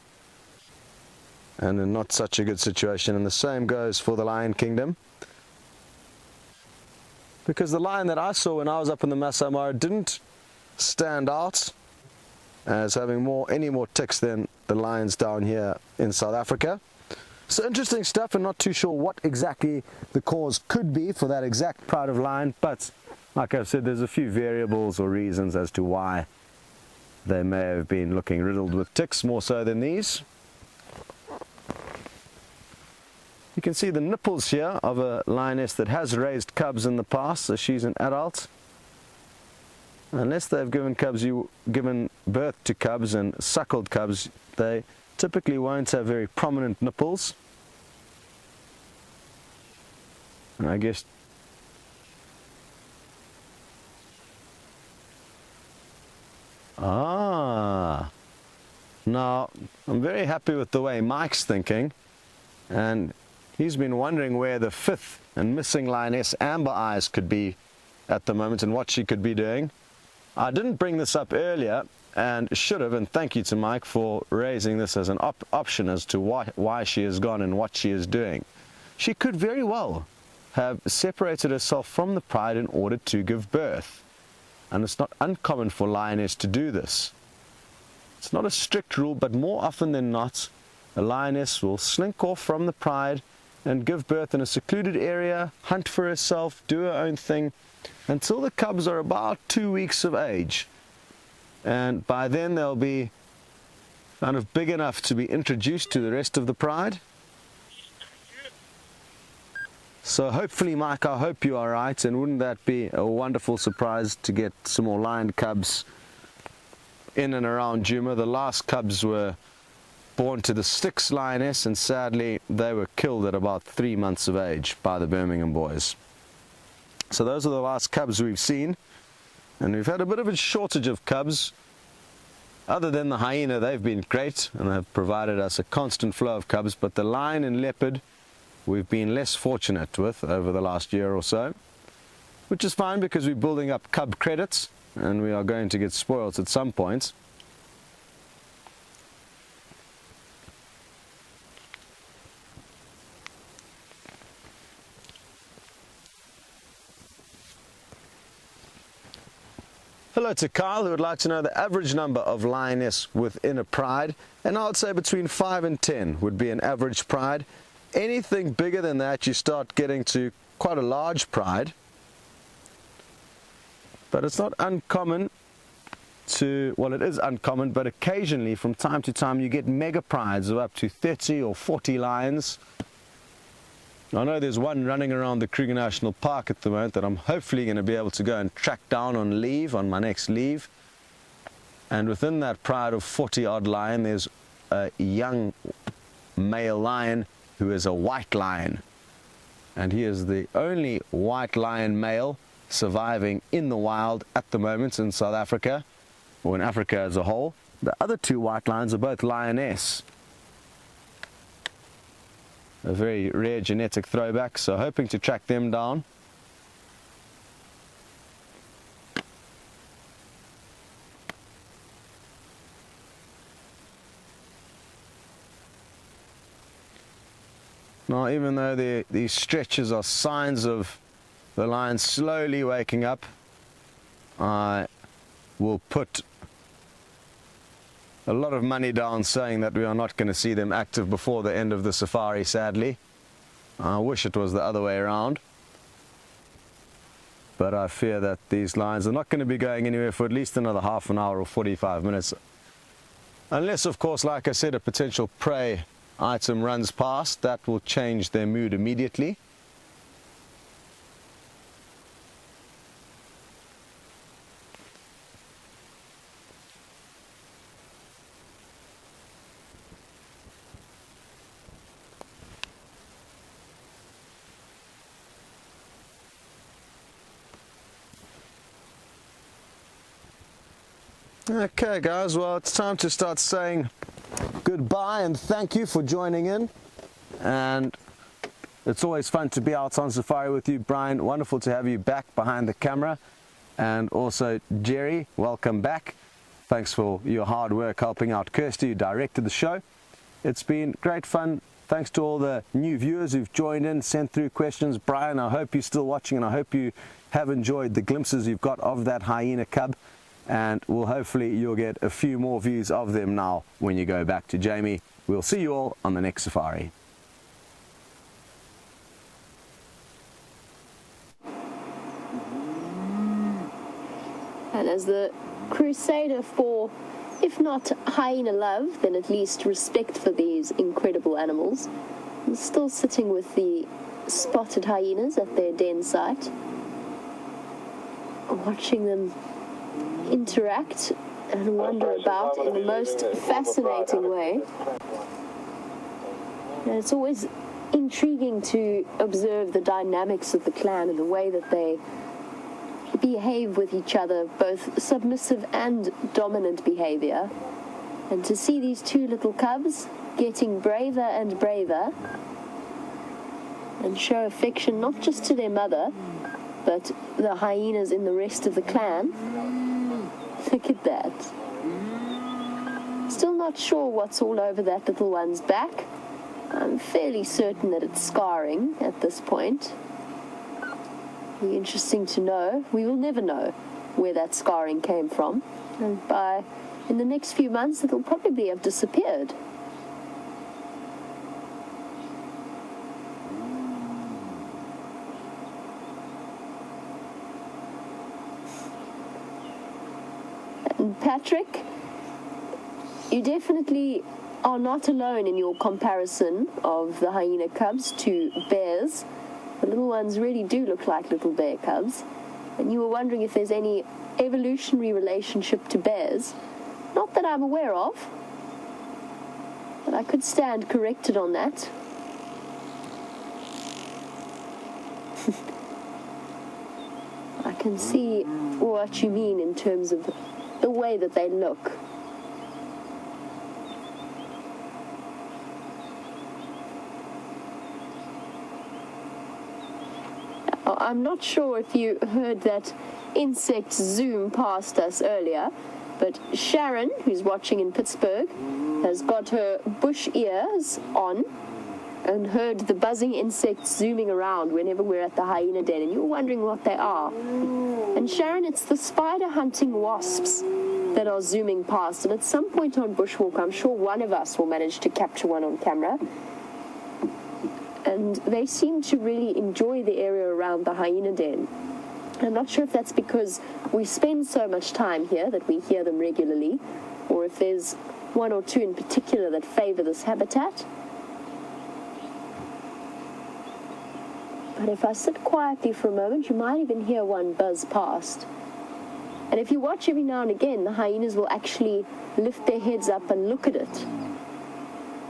and in not such a good situation, and the same goes for the lion kingdom. Because the lion that I saw when I was up in the Masai Mara didn't stand out as having any more ticks than the lions down here in South Africa. So interesting stuff, and not too sure what exactly the cause could be for that exact pride of lion, but like I've said, there's a few variables or reasons as to why they may have been looking riddled with ticks, more so than these. You can see the nipples here of a lioness that has raised cubs in the past, so she's an adult. Unless they've given birth to cubs and suckled cubs, they typically won't have very prominent nipples. And I guess now I'm very happy with the way Mike's thinking, and he's been wondering where the fifth and missing lioness Amber Eyes could be at the moment and what she could be doing. I didn't bring this up earlier and should have, and thank you to Mike for raising this as an option as to why she has gone and what she is doing. She could very well have separated herself from the pride in order to give birth, and it's not uncommon for lioness to do this. It's not a strict rule, but more often than not a lioness will slink off from the pride and give birth in a secluded area, hunt for herself, do her own thing, until the cubs are about 2 weeks of age. And by then they'll be kind of big enough to be introduced to the rest of the pride. So hopefully, Mike, I hope you are right, and wouldn't that be a wonderful surprise to get some more lion cubs in and around Djuma. The last cubs were born to the Styx lioness, and sadly they were killed at about 3 months of age by the Birmingham boys. So those are the last cubs we've seen, and we've had a bit of a shortage of cubs. Other than the hyena, they've been great and they've provided us a constant flow of cubs, but the lion and leopard we've been less fortunate with over the last year or so, which is fine because we're building up cub credits and we are going to get spoiled at some point. Hello to Kyle, who would like to know the average number of lioness within a pride, and I would say between 5 and 10 would be an average pride. Anything bigger than that, you start getting to quite a large pride. But it's not uncommon to, well, it is uncommon, but occasionally from time to time you get mega prides of up to 30 or 40 lions. I know there's one running around the Kruger National Park at the moment that I'm hopefully going to be able to go and track down on leave, on my next leave. And within that pride of 40 odd lion, there's a young male lion who is a white lion. And he is the only white lion male surviving in the wild at the moment in South Africa, or in Africa as a whole. The other two white lions are both lioness. A very rare genetic throwback, so hoping to track them down. Now, even though these stretches are signs of the lion slowly waking up, I will put a lot of money down saying that we are not going to see them active before the end of the safari, sadly. I wish it was the other way around, but I fear that these lions are not going to be going anywhere for at least another half an hour or 45 minutes. Unless, of course, like I said, a potential prey item runs past, that will change their mood immediately. Okay guys, well it's time to start saying goodbye and thank you for joining in, and it's always fun to be out on safari with you. Brian, wonderful to have you back behind the camera, and also Jerry, welcome back. Thanks for your hard work helping out Kirsty, who directed the show. It's been great fun. Thanks to all the new viewers who've joined in, sent through questions. Brian, I hope you're still watching, and I hope you have enjoyed the glimpses you've got of that hyena cub. And hopefully you'll get a few more views of them now when you go back to Jamie. We'll see you all on the next safari. And as the crusader for, if not hyena love, then at least respect for these incredible animals, I'm still sitting with the spotted hyenas at their den site, watching them interact and wander about in the most fascinating way. And it's always intriguing to observe the dynamics of the clan and the way that they behave with each other, both submissive and dominant behavior. And to see these two little cubs getting braver and braver and show affection not just to their mother, but the hyenas in the rest of the clan. Look at that. Still not sure what's all over that little one's back. I'm fairly certain that it's scarring at this point. It'll be interesting to know. We will never know where that scarring came from. And in the next few months, it'll probably have disappeared. Patrick, you definitely are not alone in your comparison of the hyena cubs to bears. The little ones really do look like little bear cubs. And you were wondering if there's any evolutionary relationship to bears. Not that I'm aware of, but I could stand corrected on that. I can see what you mean in terms of the way that they look. I'm not sure if you heard that insect zoom past us earlier, but Sharon, who's watching in Pittsburgh, has got her bush ears on and heard the buzzing insects zooming around whenever we're at the hyena den, and you were wondering what they are. And Sharon, it's the spider hunting wasps that are zooming past, and at some point on Bushwalk, I'm sure one of us will manage to capture one on camera. And they seem to really enjoy the area around the hyena den. I'm not sure if that's because we spend so much time here that we hear them regularly, or if there's one or two in particular that favor this habitat. But if I sit quietly for a moment, you might even hear one buzz past. And if you watch every now and again, the hyenas will actually lift their heads up and look at it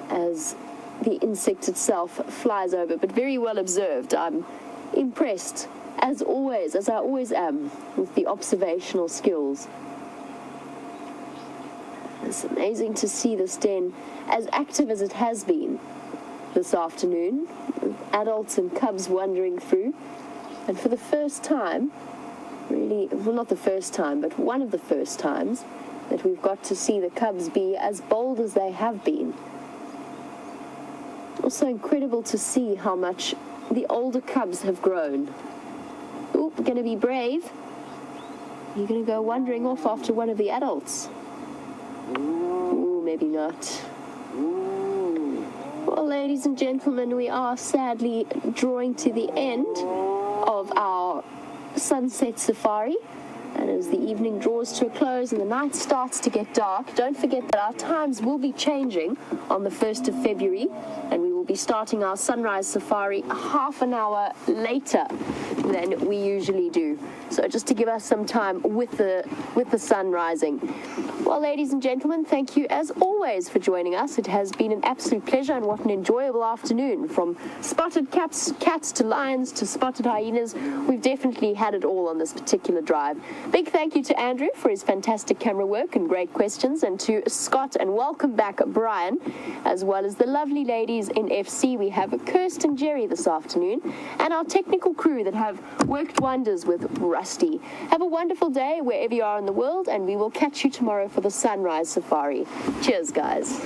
as the insect itself flies over. But very well observed. I'm impressed, as always, as I always am, with the observational skills. It's amazing to see this den as active as it has been this afternoon, with adults and cubs wandering through. And for the first time, really, well, not the first time, but one of the first times that we've got to see the cubs be as bold as they have been. Also incredible to see how much the older cubs have grown. Ooh, we're going to be brave. You're going to go wandering off after one of the adults. Ooh, maybe not. Well, ladies and gentlemen, we are sadly drawing to the end of our sunset safari. And as the evening draws to a close and the night starts to get dark, don't forget that our times will be changing on the 1st of February, and we will be starting our sunrise safari half an hour later than we usually do. So just to give us some time with the sun rising. Well, ladies and gentlemen, thank you as always for joining us. It has been an absolute pleasure, and what an enjoyable afternoon. From spotted cats to lions to spotted hyenas, we've definitely had it all on this particular drive. Big thank you to Andrew for his fantastic camera work and great questions, and to Scott, and welcome back Brian, as well as the lovely ladies in FC. We have Kirsten and Jerry this afternoon, and our technical crew that have worked wonders with Rusty. Have a wonderful day wherever you are in the world, and we will catch you tomorrow for the sunrise safari. Cheers, guys.